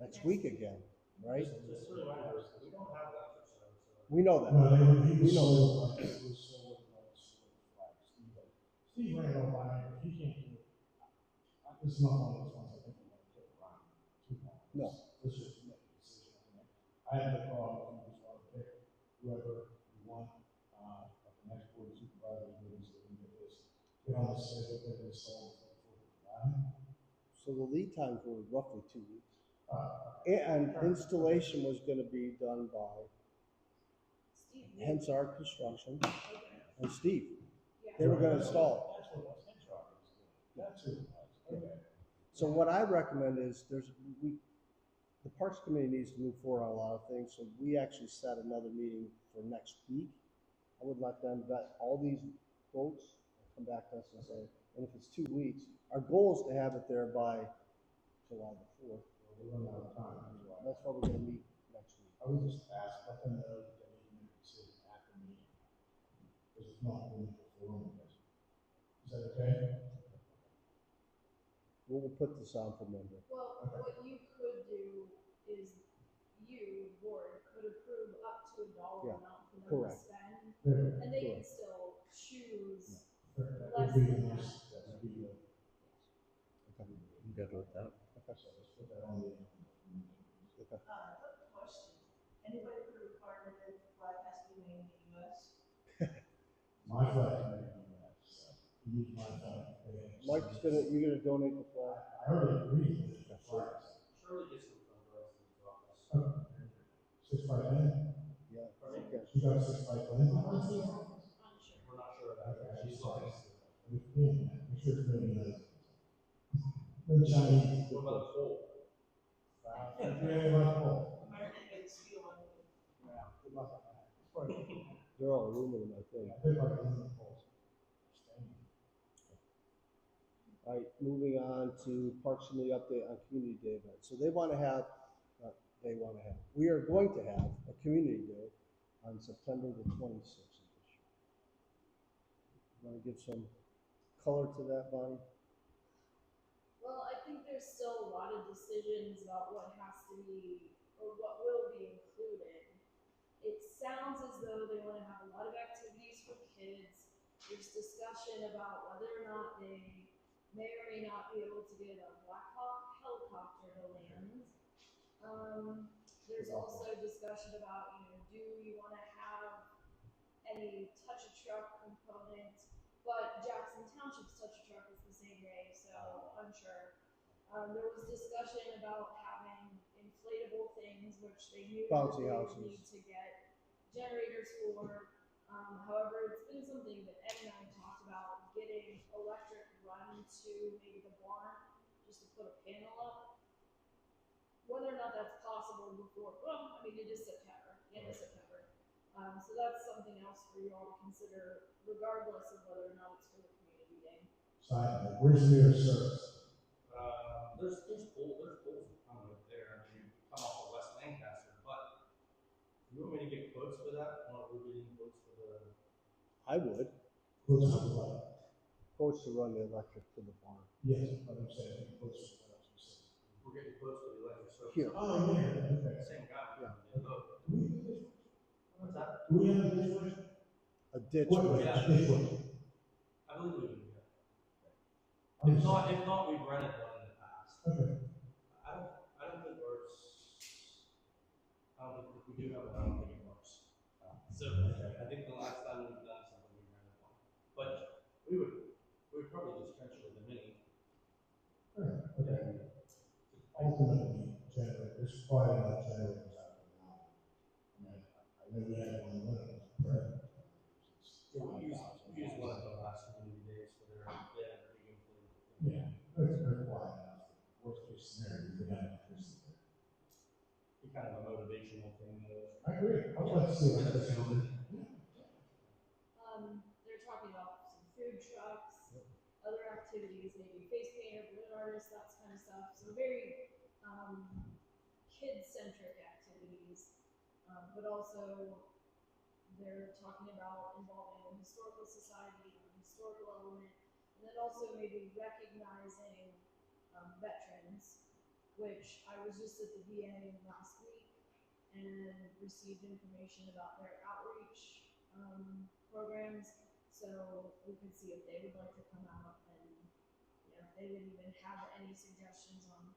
next week again, right? Just a reminder, we don't have electric service. We know that. No, he was We know sold, it was sold like flags. Steve ran all by it, he can't do it. This is not one of those ones I think I'm gonna get around too long. No. Let's just make a decision on that. I have the call, if you just want to pick whoever you want, at the next board of supervisors meeting, so we can get this, get on the schedule, get this sold for the 4th of July. So the lead times were roughly 2 weeks. And installation was going to be done by Steve. Hensar Construction Okay. and Steve. Yeah. They were going to install That's what I was thinking of. That's who it was. Okay. it. So what I recommend is the Parks Committee needs to move forward on a lot of things. So we actually set another meeting for next week. I would let them vet all these quotes and come back to us and say, and if it's 2 weeks, our goal is to have it there by July the 4th. We're running out of time. That's why we're going to meet next week. I would just ask, let them know that they need to make a decision at the meeting. Because it's not going to be before them. Is that okay? We'll put this on for Monday. Well, what you could do is you, the board, could approve up to $1 Yeah, amount for them correct. to spend, Yeah. and they can Correct. still choose That less would be than that. nice. That would be good. I'm good with that. Okay. So let's put that on the. Okay. I have a question. Anybody put a requirement that the flag has to be made in the US? My flag, you use my flag. Mike's you're gonna donate the flag? I already agreed with the flags. Shirley gets them from Royston's office. Oh, 6x10? Yeah. Pardon? Okay. You got 6x10? We're not sure of that. She's looking. Yeah, make sure it's maybe no Chinese. What about the pole? Yeah, about pole. Or anybody steal anything? Yeah, good luck on that. It's probably- They're all aluminum, I think. Yeah, they're probably aluminum poles. All right, moving on to Parks Committee update on Community Day event. So we are going to have a Community Day on September the 26th of this year. Want to give some color to that, Bonnie? Well, I think there's still a lot of decisions about what has to be, or what will be included. It sounds as though they want to have a lot of activities for kids. There's discussion about whether or not they may or may not be able to get a Black Hawk helicopter to land. There's also discussion about, do you want to have any touch a truck component? But Jackson Township's touch a truck is the same way, so unsure. There was discussion about having inflatable things, which they knew that Bouncy they would houses. need to get generators for. However, it's been something that Ed and I talked about, getting electric run to maybe the barn, just to put a panel up. Whether or not that's possible before, well, I mean, it is September, the end of September. So that's something else for you all to consider, regardless of whether or not it's for the community day. Side note, where's the nearest service? There's poles right there. I mean, you come off of West Lancaster, but you want me to get quotes for that? While we're getting quotes for the. I would. Close to the light. Quotes to run the electric to the barn. Yes, but I'm saying, close to the light. We're getting quotes for the electric service. Here. Oh, yeah, okay. Same guy. Yeah. What's that? Do we have a dishwasher? A ditch. What, with- yeah, dishwasher. I believe we do. Yeah. I'm If not, we've rented one in the past. Okay. I don't think ours. If we do have one, I don't think it works. So I think the last time we've done something, we rented one. But we would probably just trench it with a mini. Alright, okay. Ultimately, there's quite enough generators out there now. I mean, I know we had one winter, right? We used one of the last community days for they had a big inflatable thing. Yeah, it's very quiet enough. Worst case scenario, we have electricity there. Be kind of a motivational thing though. I agree. I would like to see electricity. They're talking about some food trucks, other activities, maybe face painter, balloon artist, that kind of stuff. So very kid-centric activities, but also they're talking about involving the historical society, the historical element, and then also maybe recognizing veterans, which I was just at the VA last week and received information about their outreach programs. So we could see if they would like to come out and, if they would even have any suggestions on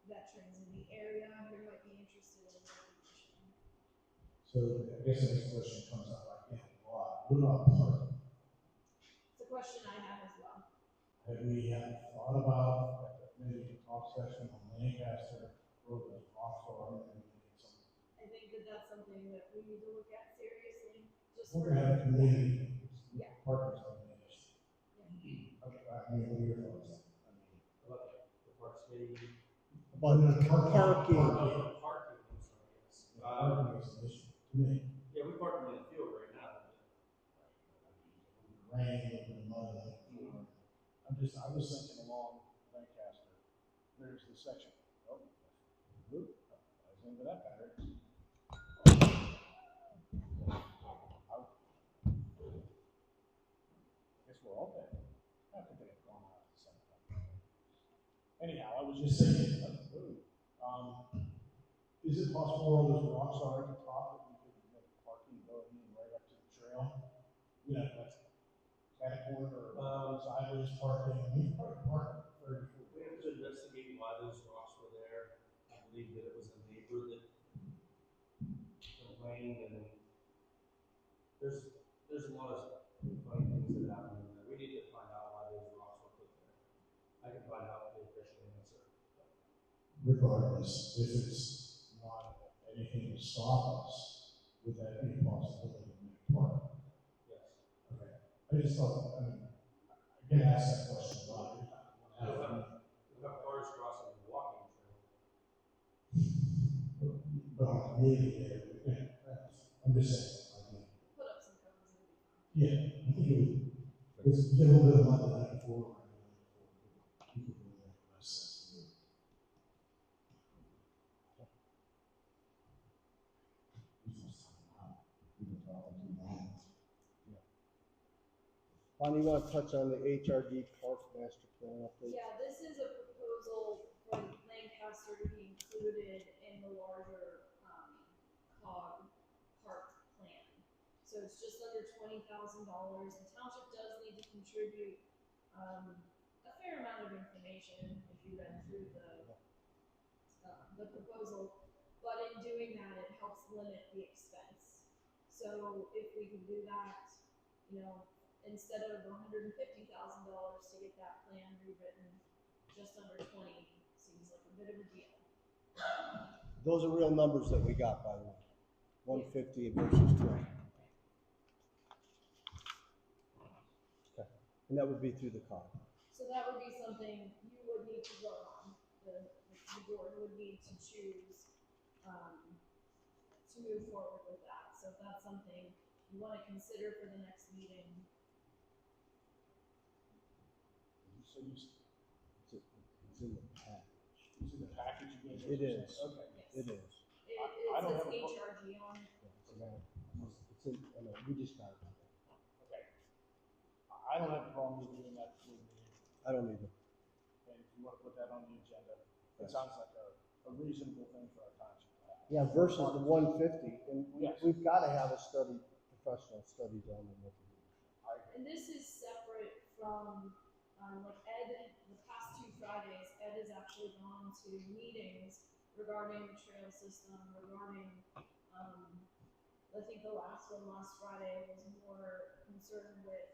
veterans in the area who might be interested in recognition. So I guess the next question comes up like, what about parking? It's a question I have as well. Have we thought about maybe a talk session on Lancaster, or the Roxbury, and maybe some. I think that that's something that we need to look at seriously, just We're for, gonna have a community. Yeah. Parking's gonna be an issue. Okay, I mean, what are your thoughts? About the parks maybe. About Parking. parking. Oh, parking, I'm sorry, yes. Parking is an issue to me. Yeah, we park in the field right now. Rain, in the mud, I was thinking along Lancaster, there's the section. Oh, I was into that better. I guess we're all dead. I think they have gone out at the same time. Anyhow, I was just thinking, is it possible where those rocks are at the top that we could make parking going right up to the trail? You know, that's cat corner or sideways parking. We probably park very cool. We have to investigate why those rocks were there. I believe I can find out the official answer. Regardless, if it's not anything to stop us, would that be a possibility to make part? Yes. Okay. I just thought, I mean, again, ask that question a lot. You'll have cars crossing the walking trail. But maybe there, I'm just saying. Put up some cones and it'll be fine. Yeah, I think it would, because you get a little bit of money that for, you could really make less sense to do. Bonnie, you want to touch on the HRG Parks Master Plan update? Yeah, this is a proposal from Lancaster to be included in the larger, COG park plan. So it's just under $20,000. The township does need to contribute, a fair amount of information if you read through the proposal. But in doing that, it helps limit the expense. So if we can do that, you know, instead of $150,000 to get that plan rewritten, just under 20 seems like a bit of a deal. Those are real numbers that we got, by the way. 150 versus 20. Okay, and that would be through the COG. So that would be something you would need to vote on. The board would need to choose to move forward with that. So if that's something you want to consider for the next meeting. So it's in the package. in the package you gave us? It is. Okay. Yes. It is. It I don't says have a pro- HRG on it. It's in, I know, we just got it. Okay. I don't have a problem with doing that before the meeting, I don't either. and if you want to put that on the agenda, it Yes. sounds like a reasonable thing for our township to have. Yeah, versus the 150, and Yes. we've got to have a study, professional study done on what to do. And this is separate from, like Ed, the past 2 Fridays, Ed has actually gone to meetings regarding the trail system, regarding, I think the last one last Friday was more concerned with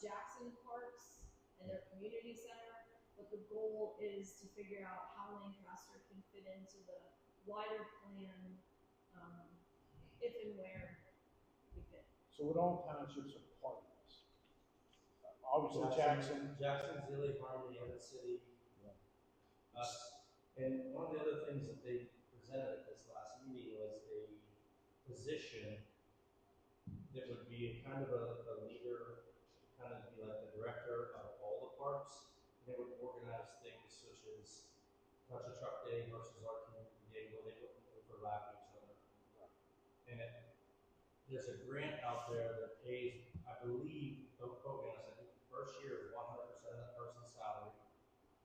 Jackson Parks and their community center, but the goal is to figure out how Lancaster can fit into the wider plan, if and where we fit. So would all townships are part of this? Obviously Jackson. Jackson, Zilly, Harmony, Evans City, us. And one of the other things that they presented at this last meeting was a position that would be kind of a leader, kind of be like the director of all the parks. And they would organize things such as Touch a Truck Day versus our community day, where they wouldn't overlap each other. And there's a grant out there that pays, I believe, don't quote me on this, I think the first year is 100% of that person's salary.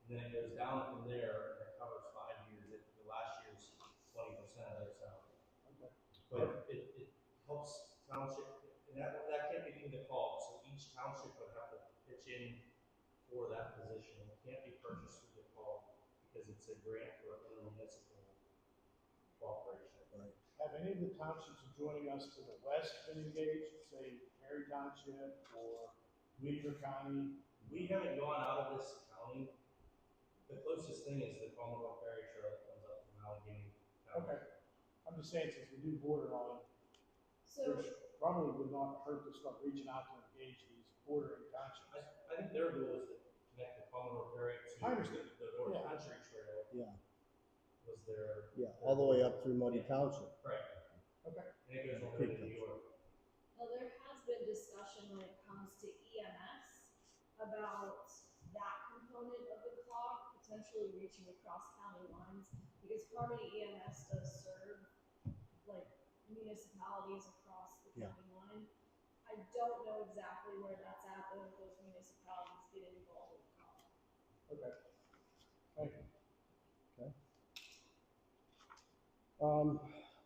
And then it goes down from there, and it covers 5 years. The last year's 20% of their salary. Okay. But it helps township, and that can't be through the call. So each township would have to pitch in for that position. It can't be purchased through the call because it's a grant for a municipal cooperation. Right. Have any of the townships joining us to the west been engaged, say Perry Township or Weaver County? We haven't gone out of this county. The closest thing is the Commonwealth Ferry Trail that comes up from Allegheny County. Okay. I'm just saying, since we do border on, So, which probably would not hurt to start reaching out to engage these bordering townships. I think their goal is to connect the Commonwealth Ferry to I understand. the North Yeah. Country Trail. Yeah, Was their all the way up through Muddy Township. right, Okay. and it goes all the way to New York. now there has been discussion when it comes to EMS about that component of the clock potentially reaching across county lines, because Harmony EMS does serve like municipalities across the Yeah. county line. I don't know exactly where that's at, though, if those municipalities get involved with the clock. Okay. Thank you.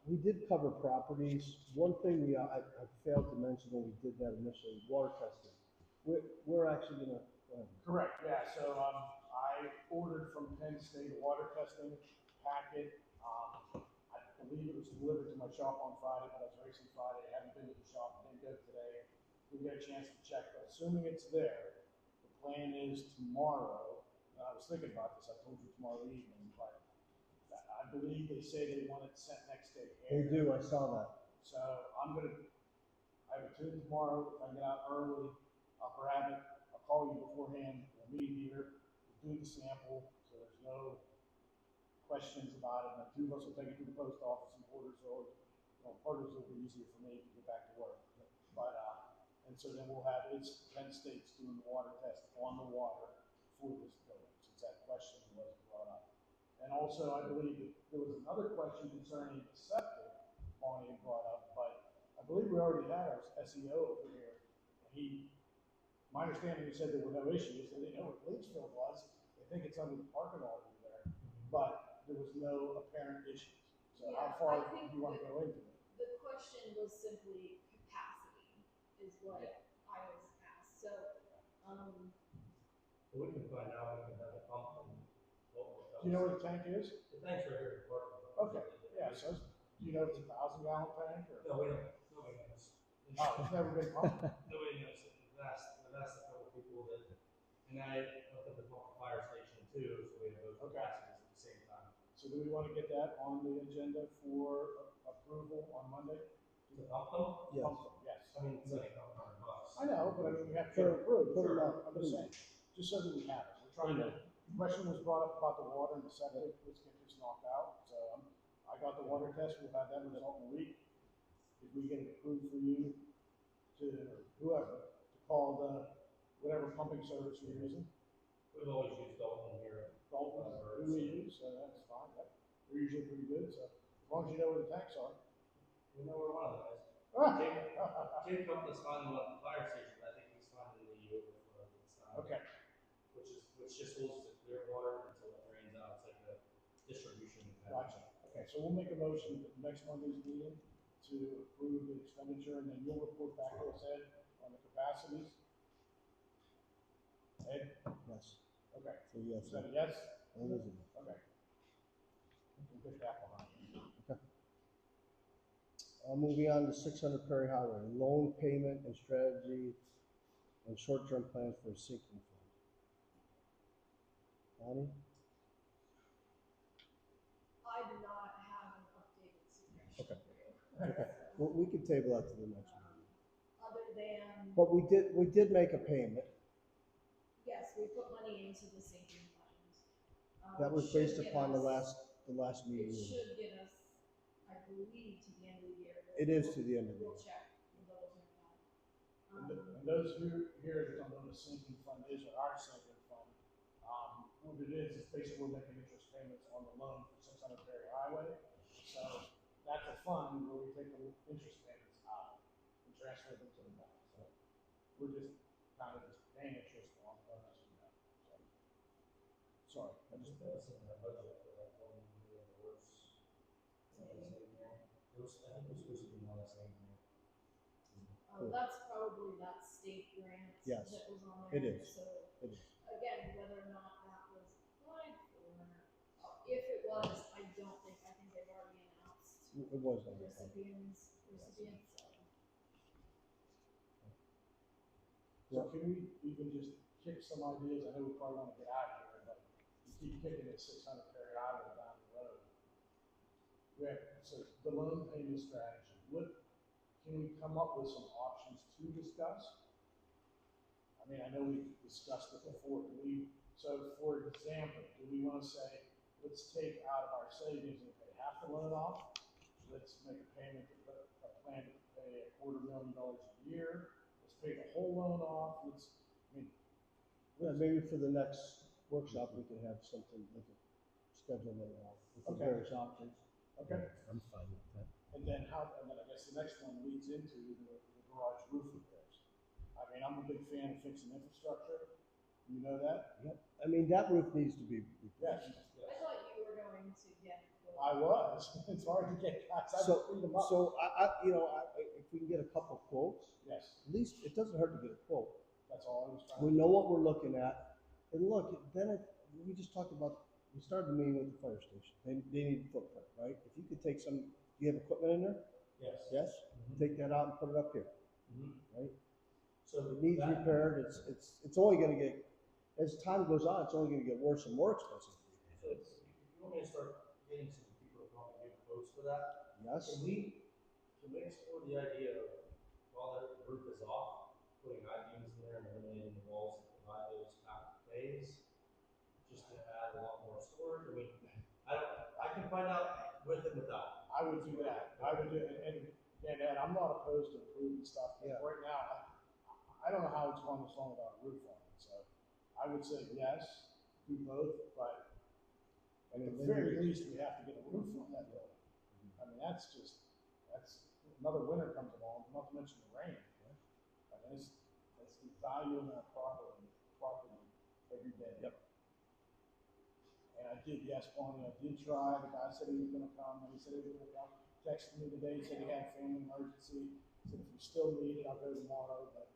We did cover properties. One thing I failed to mention when we did that initially, water testing. We're actually gonna, Correct, yeah, so, I ordered from Penn State a water testing packet. I believe it was delivered to my shop on Friday, but I was racing Friday, I haven't been to the shop, didn't go today. Didn't get a chance to check, but assuming it's there, the plan is tomorrow, was thinking about this, I told you tomorrow evening, but I believe they say they want it sent next day. They do, I saw that. So I have a tune tomorrow, if I get out early, I'll grab it, I'll call you beforehand, we'll meet here, we'll do the sample, so there's no questions about it, and the two of us will take it to the post office in Portersville. Portersville will be easier for me to get back to work, but, and so then we'll have, it's Penn State's doing the water test on the water for this building, since that question was brought up. And also, I believe that there was another question concerning the septic Bonnie had brought up, but I believe we already had our SEO over here. And my understanding, he said there were no issues. They didn't know what Leachfield was. They think it's under the parking lot over there, but there was no apparent issues. So Yeah, how far I think do you want to go into it? The question was simply capacity, is what I was asked, so, We can find out, we can have a pump and. Do you know where the tank is? The tank's right here in the parking lot. Okay, yeah, so do you know if it's a 1,000-gallon tank or? No, we don't, nobody knows. Oh, it's never been pumped? Nobody knows. I've asked a couple people that, and I looked at the fire station too, so we have both capacities at the same time. So do we want to get that on the agenda for approval on Monday? To pump them? Yes. Pump them, yes. I mean, it's like $100. I know, but I mean, we have to get it approved. Put it Sure, up. I'm just saying, just so that we have it. We're trying to, the question was brought up about the water and the septic, let's get this knocked out. So I got the water test, we'll have that result in a week. If we get it approved for you to whoever, to call the, whatever pumping service you're using. We've always used Dalton here. Dalton, who we use, so that's fine. They're usually pretty good, so as long as you know where the tanks are. We know where one of them is. Jim Copeland's finding one at the fire station, I think he's finding the overflow that's not. Okay. Which just holds the clear water until it drains out, it's like a distribution. Gotcha. Okay, so we'll make a motion at next Monday's meeting to approve the expenditure, and then you'll report back to us, Ed, on the capacities. Ed? Yes. Okay. So yes. Is that a yes? Elizabeth. Okay. We'll get that behind you. Moving on to 600 Perry Highway, loan payment and strategy and short-term plans for a sinking fund. Bonnie? I do not have an updated suggestion Okay. for you. Okay, well, we can table that to the next meeting. Other than, But we did make a payment. yes, we put money into the sinking fund. That was Should based get upon the us- last It meeting. should get us, I believe, to the end of the year. It is to the end of the We'll year. check, we'll double check that. And those here that don't know what a sinking fund is, or our sinking fund, what it is basically we're making interest payments on the loan for 600 Perry Highway. So that's a fund where we take the interest payments out and transfer them to the bank. So we're just kind of just paying interest on the loan as we go. So, sorry, I just. That's in our budget for that one year in the works. I think it was supposed to be on the same year. That's probably that state grant Yes, that was on it there. is. So It is. again, whether or not that was applied for, if it was, I think they've already announced It was. the on the fund. recipients, so. So can we even just kick some ideas? I know we probably want to get out of here, but we keep kicking at 600 Perry Highway down the road. So the loan payment strategy, can we come up with some options to discuss? I mean, I know we discussed it before. So for example, do we want to say, let's take out of our savings and pay half the loan off? Let's make a payment, a plan to pay $250,000 a year. Let's pay the whole loan off. Yeah, maybe for the next workshop, we can have something, we can schedule it out with the Okay. various options. Okay. I'm fine with that. And then I guess the next one leads into the garage roof repairs. I mean, I'm a big fan of fixing infrastructure. You know that? Yep. I mean, that roof needs to be Yes. replaced. I thought you were going to get. I was. It's hard to get guys. I So, cleaned them up. if we can get a couple quotes, Yes, at least it doesn't hurt to get a quote. that's all I was trying We to do. know what we're looking at, and look, we just talked about, we started the meeting with the fire station. They need footprint, right? If you could take some, do you have equipment in there? Yes. Yes? Mhm. Take that out and put it up here, Mhm. right? So It needs that- repaired, it's only gonna get, as time goes on, it's only gonna get worse and more expensive. So if you want me to start getting some people to come and give quotes for that, Yes? can we explore the idea of, while the roof is off, putting I-beams in there and eliminating the walls that provide those half bays? Just to add a lot more storage? I mean, I can find out with and without. I would do that. I would do, and Ed, I'm not opposed to improving stuff, but Yeah. right now, I don't know how it's gone this long without a roof on it, so I would say yes, do both, but at the very least, we have to get a roof on that building. I mean, that's another winter comes along, not to mention the rain. I mean, it's devaluing our property every day. Yep. And I did, yes, Bonnie, I did try, the guy said he was gonna come, and he said he was gonna come, texted me today, said he had a family emergency, said if you still need it, I'll go tomorrow, but.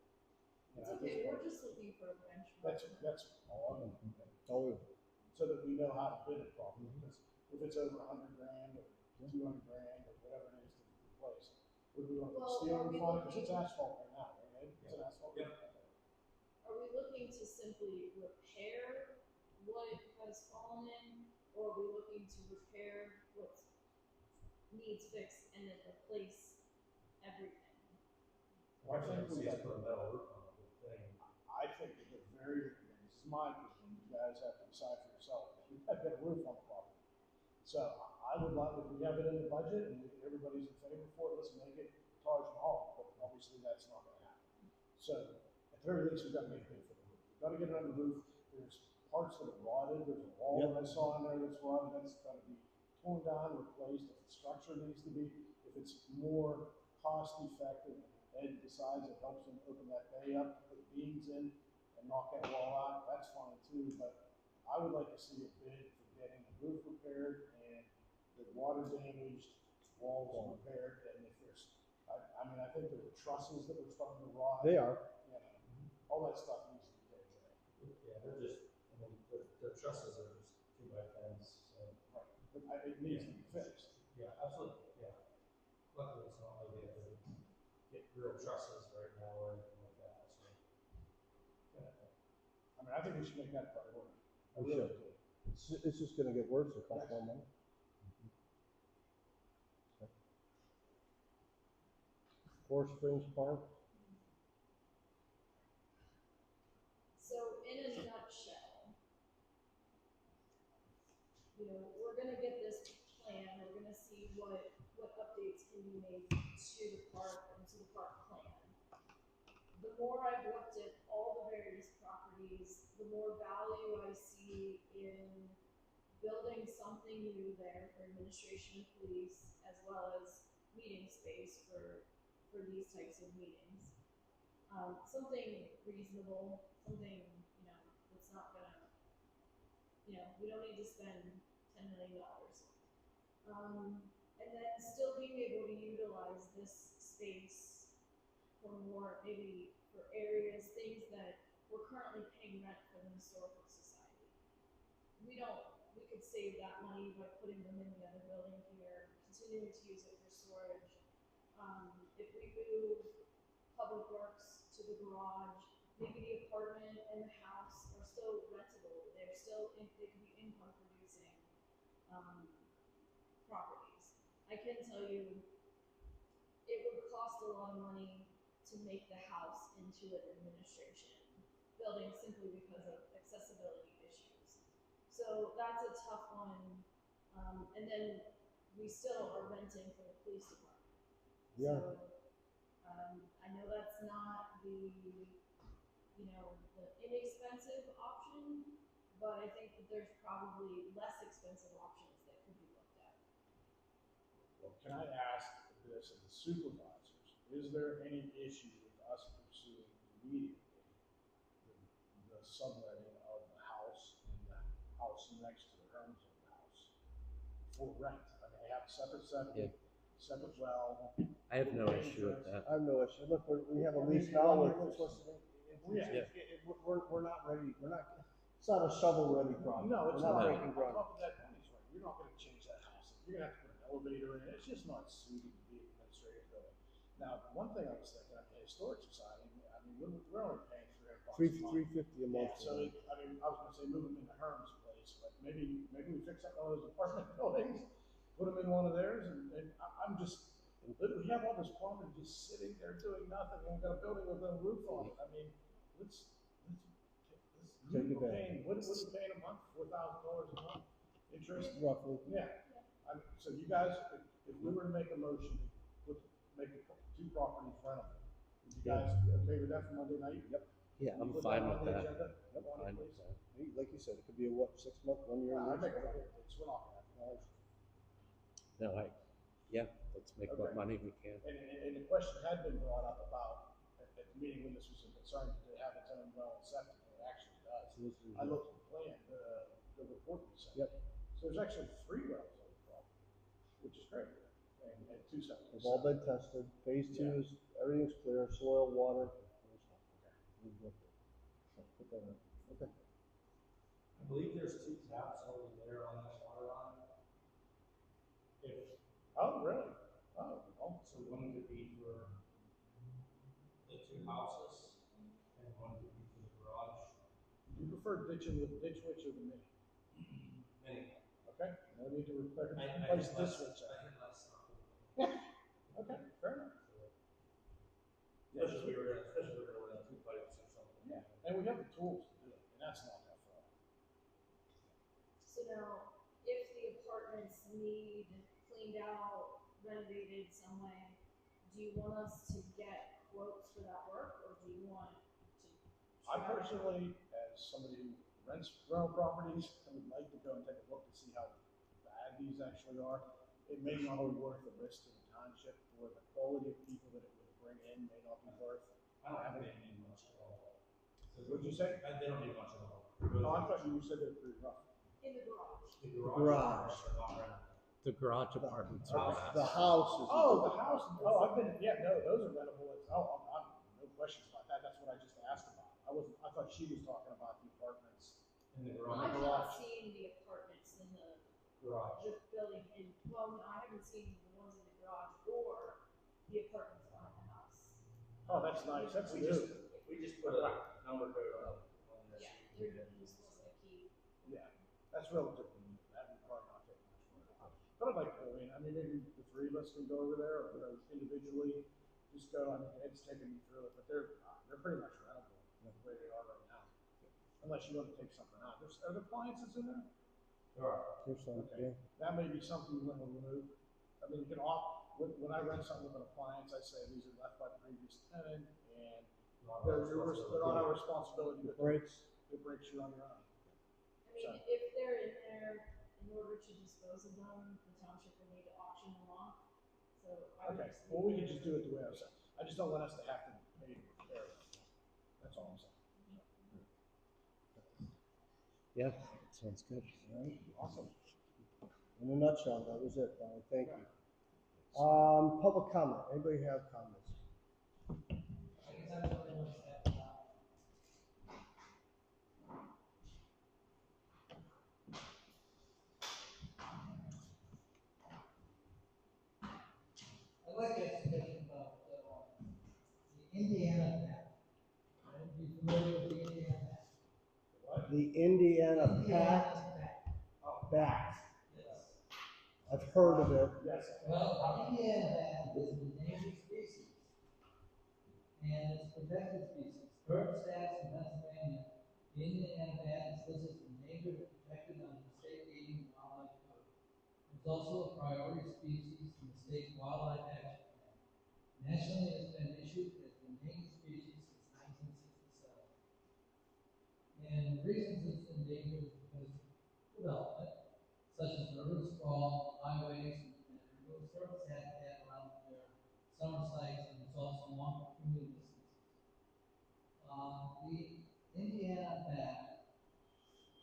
You It's know, okay, we're just looking for a benchmark. That's all I'm, Oh, so that we know how to bid it properly, because if it's over $100,000 or $200,000 or whatever it is to replace, would we want to Well, steel are we fund, because looking- it's asphalt right now, right? It's an asphalt. Yeah. Are we looking to simply repair what has fallen in, or are we looking to repair what needs fixed and then replace everything? I think we See us got, put a metal roof on the whole thing. I think that the very, this is my opinion, you guys have to decide for yourself, we've got to get a roof on the property. So I would like, if we have it in the budget and everybody's in favor for it, let's make it Taj Mahal, but obviously that's not gonna happen. So at the very least, we've got to make it for the roof. We've got to get it on the roof. There's parts that are rotted, there's a wall that I saw in there that's rotted, that's got to be torn down, replaced, if the structure needs to be, if it's more cost effective, Ed decides it helps him open that bay up, put beams in and knock that wall out, that's fine too, but I would like to see a bid for getting the roof repaired and the water damaged walls repaired, and if there's, I mean, I think there were trusses that were starting to rot. they are. You know, all that stuff needs to be taken care of. Yeah, they're just, I mean, their trusses are just 2x10s, so. Right, but it needs to be fixed. Yeah, absolutely, yeah. Luckily, it's not like we have to get real trusses right now or anything like that, so. Yeah. I mean, I think we should make that a priority. I We really should. do. It's just gonna get worse if that's more money. Forest Springs Park, So in a nutshell, you know, we're gonna get this plan, we're gonna see what updates can be made to the park and to the park plan. The more I've looked at all the various properties, the more value I see in building something new there for administration and police, as well as meeting space for these types of meetings. Something reasonable, something, you know, that's not gonna, you know, we don't need to spend $10 million. And then still being able to utilize this space for more, maybe for areas, things that we're currently paying rent for the historical society. We could save that money by putting them in the other building here, continuing to use it for storage. If we move public works to the garage, maybe the apartment and the house are still rentable. They could be income producing properties. I can tell you, it would cost a lot of money to make the house into an administration building simply because of accessibility issues. So that's a tough one. And then we still are renting for the police department. Yeah. So, I know that's not the, you know, the inexpensive option, but I think that there's probably less expensive options that could be looked at. Well, can I ask this of the supervisors? Is there any issue with us pursuing immediately the subletting of the house and the house next to the Herms house for rent? I mean, they have a separate septic, separate well. I have no issue with that. I have no issue. Look, we have a lease now with, we're not ready, it's not a shovel-ready project. No, it's We're not. breaking On ground. top of that, Tony's right. You're not gonna change that house. You're gonna have to put an elevator in. It's just not suited to be an administrative building. Now, one thing I was thinking, I mean, historic society, I mean, we're only paying $300 $350 a month. So, I mean, I was gonna say move them into Herm's place, but maybe we fix up one of those apartment buildings, put them in one of theirs, and I'm just, we have all this plumbing just sitting there doing nothing, and we've got a building with no roof on it. I mean, let's Take we're advantage. paying, what are we paying a month? $4,000 a month interest? Roughly. Yeah. So you guys, if we were to make a motion to make the two properties rentable, would you guys be okay with that for Monday night? Yep. Yeah, I'm Put fine on with the that. agenda? I'm On it, fine with please? that. Like you said, it could be a 6-month, 1 year. I'd make lease. it, we're not gonna have to. No, yeah, let's make what Okay. money we can. And the question had been brought up about, at the meeting when this was a concern, did it have its own well and septic? It actually does. This is- I looked at the plan, the report you sent. Yep. So there's actually 3 wells on the property, which is great, and 2 septic. They've all been tested. Phase 2 Yeah. is, everything's clear, soil, water. We're good. Put that in. Okay. I believe there's 2 taps already there on that water line. If, Oh, really? Oh, so one could be for the 2 houses, and one could be for the garage. you prefer ditch witch or the mini? Many. Okay, no need to replace I this think less, switch. I think less stuff. Okay, fair enough. Especially if we were gonna run 2 pipes or something. Yeah, and we have the tools to do it, and that's not that far. So now, if the apartments need cleaned out, renovated some way, do you want us to get quotes for that work, or do you want to? I personally, as somebody who rents rental properties, I would like to go and take a look to see how bad these actually are. It may not be worth the risk to the township, or the quality of people that it would bring in may not be worth. I don't think they need much at all. What'd you say? They don't need much at all. Oh, I thought you said they're pretty rough. In the garage. The Garage. are not rentable. The garage apartments are bad. The house is. Oh, the house, oh, I've been, yeah, no, those are rentable, I'm, no questions about that, that's what I just asked about. I thought she was talking about the apartments. In the I've garage. not seen the apartments in the Garage. building, well, no, I haven't seen the ones in the garage or the apartments behind the house. Oh, that's nice, that's We new. just put a number code on there. Yeah, they're just supposed to keep. Yeah, that's relatively new, that would probably not take much work. But I'd like to go in, I mean, maybe the 3 of us can go over there, or individually, just go, I mean, it's taking me through it, but they're pretty much rentable, the way they are right now. Unless you want to take something out, are there appliances in there? There are. Here's some, Okay. yeah. That may be something you want to remove. I mean, you can opt, when I rent something with an appliance, I say these are left by the previous tenant, and they're not our responsibility, The but brakes, the breaks you on your own. I mean, if they're in there, in order to dispose of them, the township will need to auction them off. So I would Okay, just. well, we can just do it the way I said. I just don't want us to have to pay to repair it. That's all I'm saying. Yeah, that sounds good. all right? Awesome. In a nutshell, that was it, Donnie, thank you. Public comment, anybody have comments? I guess I don't know what's that about. I'd like to ask a question about, the Indiana map. Are you familiar with the Indiana map? What? The Indiana Pact Back. I've heard of it. Yes. Well, Indiana map is an endangered species. And it's protected species. Current status in Pennsylvania, the Indiana bat is listed as endangered or protected under the state game and wildlife code. It's also a priority species in the state wildlife action plan. Nationally, it's been issued as an endangered species since 1967. And the reasons it's endangered is because of development, such as urban sprawl, highways, and removes surface habitat around their summer sites, and it's also long commuting distances. The Indiana bat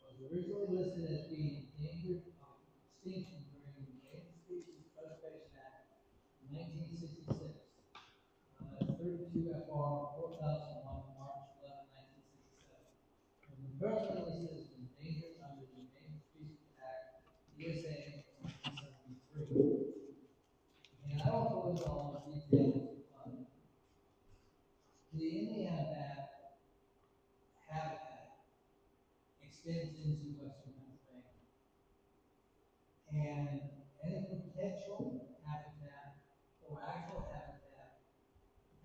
was originally listed as being endangered of extinction during the Endangered Species Preservation Act of 1966. 32 FR 4001, March 11, 1967. And currently listed as endangered under the Endangered Species Act, ESA 1973. And I don't go into all the details. The Indiana bat And any potential habitat or actual habitat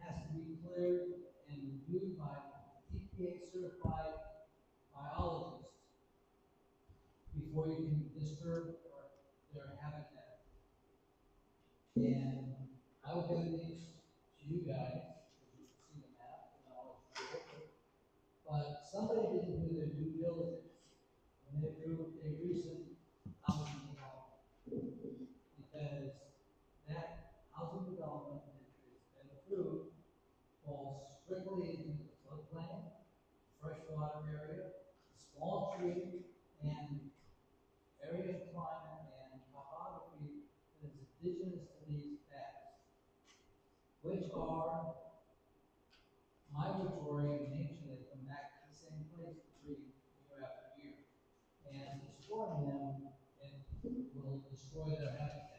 has to be cleared and reviewed by EPA certified biologists before you can disturb their habitat. And I will give these to you guys, because you can see the map and all that. But somebody didn't do their due diligence when they approved a recent housing development. Because that housing development that has been approved falls strictly into the floodplain, freshwater area, small tree, and area of climate and topography that is indigenous to these paths, which are migratory in nature. They come back to the same place to breed year after year. And destroying them, it will destroy their habitat.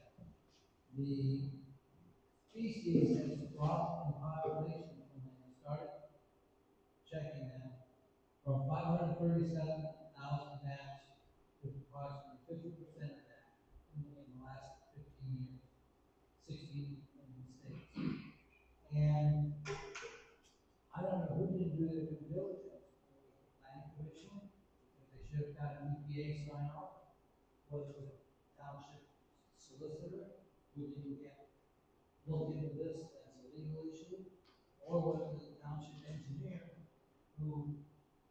The species has dropped in population when they started checking them from 537,000 bats to approximately 50% of that in the last 15 years, 16 in the States. And I don't know who didn't do their due diligence. It was the planning commission, because they should have got an EPA sign off, whether it was a township solicitor who didn't look into this as a legal issue, or whether it was the township engineer who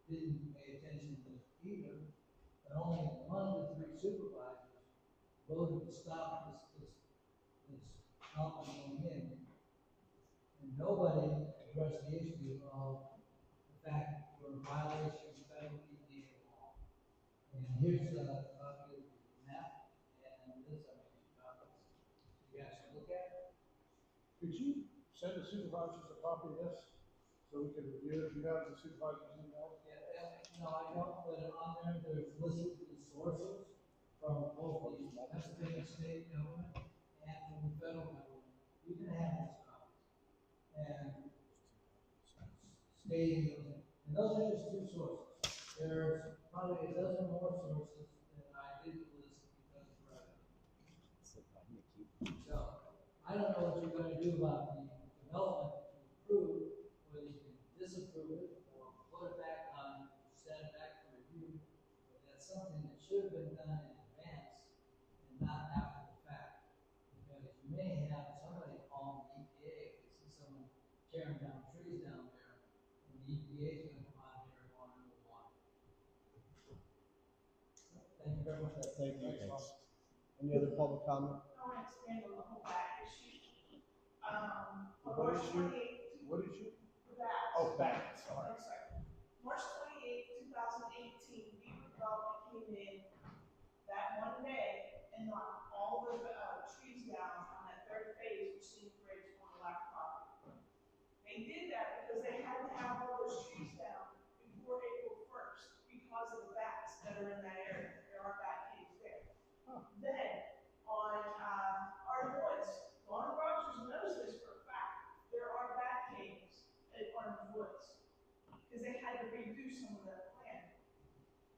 didn't pay attention to this either. But only one of the three supervisors voted to stop this development going in. And nobody addressed the issue of the fact that we're in violation of federal EPA law. And here's a copy of the map, and this I made two copies. You guys can look at it. Could you send the supervisors a copy of this so we can review it? Do you have the supervisor's email? No, I don't, but on there, there's listed the sources from both the Pennsylvania state government and from the federal government. You can have those copies. And stating those, and those are just two sources. There's probably a dozen more sources that I didn't list because of brevity. So, I don't know what you're gonna do about the development to approve, whether you can disapprove it or put it back on, send it back for review. But that's something that should have been done in advance and not after the fact. Because you may have somebody call the EPA, if they see someone tearing down trees down there, and the EPA is gonna come out here and want to know why. Thank you very much. Thank you. Any other public comment? I want to expand on the whole back issue. On What March issue? 28th, What issue? the bats. Oh, back, sorry. I'm sorry. March 28th, 2018, Beaver Development came in that one day and knocked all the trees down on that third phase of Scenic Bridge on the Black property. They did that because they had to have all those trees down before April 1st because of the bats that are in that area. There are bat caves there. Then, on Arden Woods, Lauren Rogers knows this for a fact. There are bat caves at Arden Woods because they had to redo some of that land.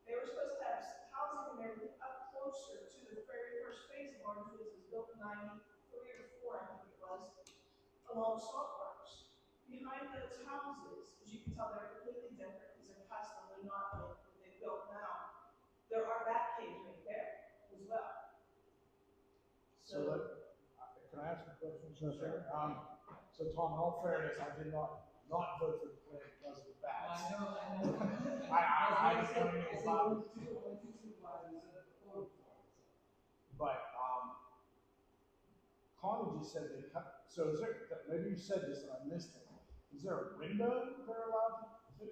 They were supposed to have housing and everything up closer to the very first phase of Arden Woods. It was built in 93 or 4, I think it was, along Salt Works. Behind those houses, as you can tell, they're completely different because they're custom, they're not like what they built now. There are bat caves right there as well. So can I ask a question? Sure. So Tom, in all fairness, I did not vote for the plan because of the bats. I know. I don't know anything about it. Two supervisors at the photo for it. But, Connie just said they cut, so is there, maybe you said this and I missed it. Is there a window they're allowed to?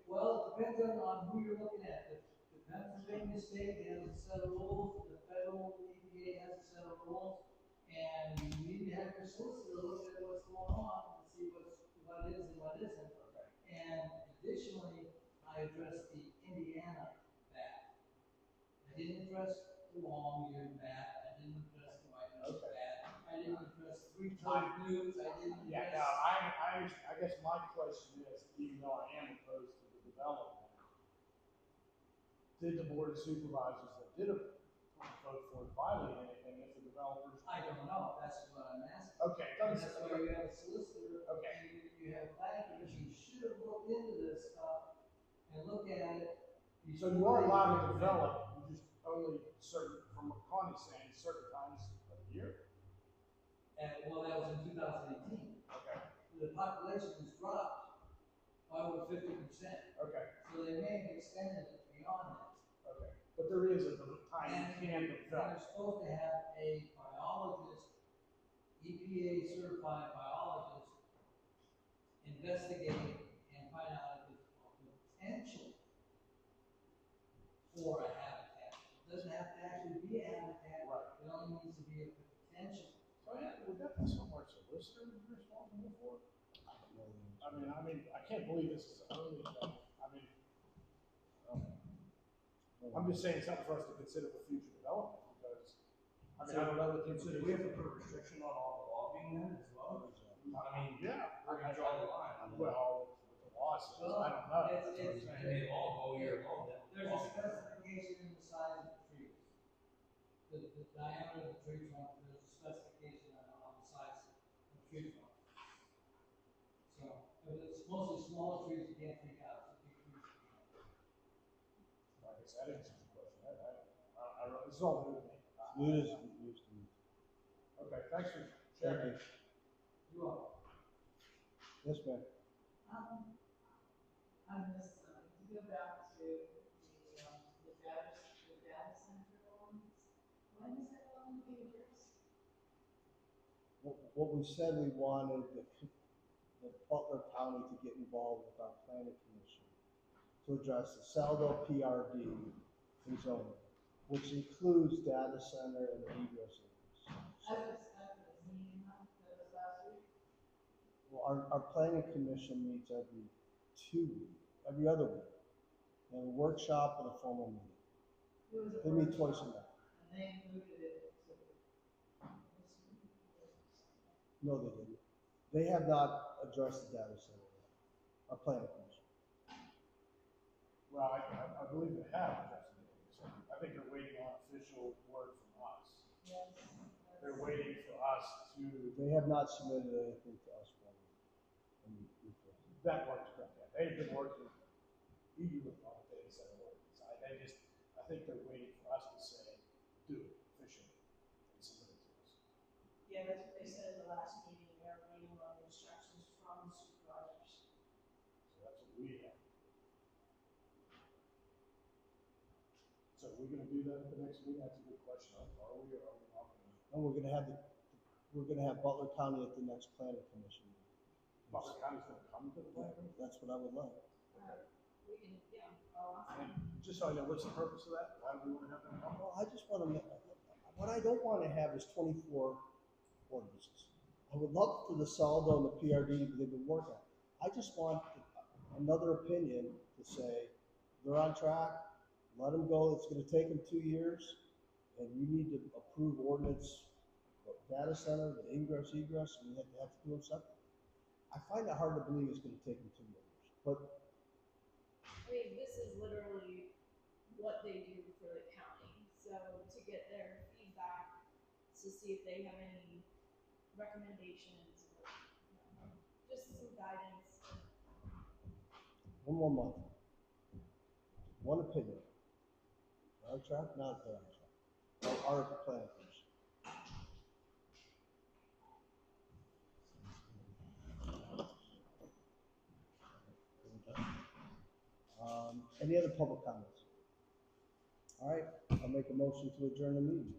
Well, it depends on who you're looking at. The Pennsylvania state has a set of rules, the federal EPA has a set of rules, and you need to have your solicitor look at what's going on and see what is and what isn't. And additionally, I addressed the Indiana bat. I didn't address the long-eared bat. I didn't address the white-nosed bat. I didn't address three-toed blues. I didn't address. Yeah, no, I guess my question is, even though I am opposed to the development, did the board of supervisors that did vote for violating anything if the developers. I don't know, that's what I'm asking. Okay, And that's why you have a solicitor. Okay. And you have a planning commission, you should have looked into this stuff and looked at it. So you are allowed to develop, you just only certain, from what Connie's saying, certain times of the year? And, well, that was in 2018. Okay, The population has dropped by over 50%. okay, So they may have extended it beyond that. okay. But there is a time And you can they're develop. supposed to have a biologist, EPA certified biologist, investigate and find out if there's potential for a habitat. It doesn't have to actually be a habitat. Right. It only needs to be a potential. So would that be something our solicitor is responsible for? I mean, I can't believe this is only, I'm just saying something for us to consider for future development, because, I don't know what the So do we have to put a restriction on all the logging then as well? I mean, Yeah. where do you draw the line? Well, with the law says, I don't know. That's what I'm It's- saying. They log all year long. There's a specification in the size of the trees. The diameter of the tree trunk, there's a specification on the size of the tree trunk. So, if it's mostly smaller trees, you can't take out, so big trees. I guess that answers the question. This is all new to me. It is news to me. Okay, thanks for Thank sharing. you. You are. Yes, ma'am. I missed something, to go back to the data center ones, when is that going to be addressed? What we said, we wanted the Butler County to get involved with our planning commission to address the SALDO PRD zoning, which includes data center and egress areas. I was at the meeting, that was last week. Well, our planning commission meets every other week. They have a workshop and a formal meeting. It was a They meet workshop, twice a month. And they included it, so. No, they didn't. They have not addressed the data center yet. Our planning commission. Well, I believe they have addressed it. I think they're waiting on official word from us. Yes. They're waiting for us to, They have not submitted anything to us formally. that part's correct. Yeah. They've been working eagerly on the data center ordinance. I think they're waiting for us to say, do it officially and submit it to us. Yeah, that's what they said in the last meeting, they're waiting on the instructions from the supervisors. So that's what we have. So we're gonna do that at the next meeting? That's a good question. Are we or are we not gonna? And we're gonna have Butler County at the next planning commission meeting. Butler County's gonna come to the plan? That's what I would love. We can, yeah, I'll ask And them. just so I know, what's the purpose of that? Why do we wanna have them come? Well, I just wanna what I don't wanna have is 24 ordinances. I would love for the SALDO and the PRD, they've been working on it. I just want another opinion to say, they're on track, let them go, it's gonna take them 2 years, and you need to approve ordinance, data center, the egress, and we have to do them separate. I find it hard to believe it's gonna take them 2 years, but I mean, this is literally what they do for the county, so to get their feedback, to see if they have any recommendations, or, just some guidance. one more month. One opinion. On track, not on track. Our planning commission. Any other public comments? All right, I'll make a motion to adjourn the meeting.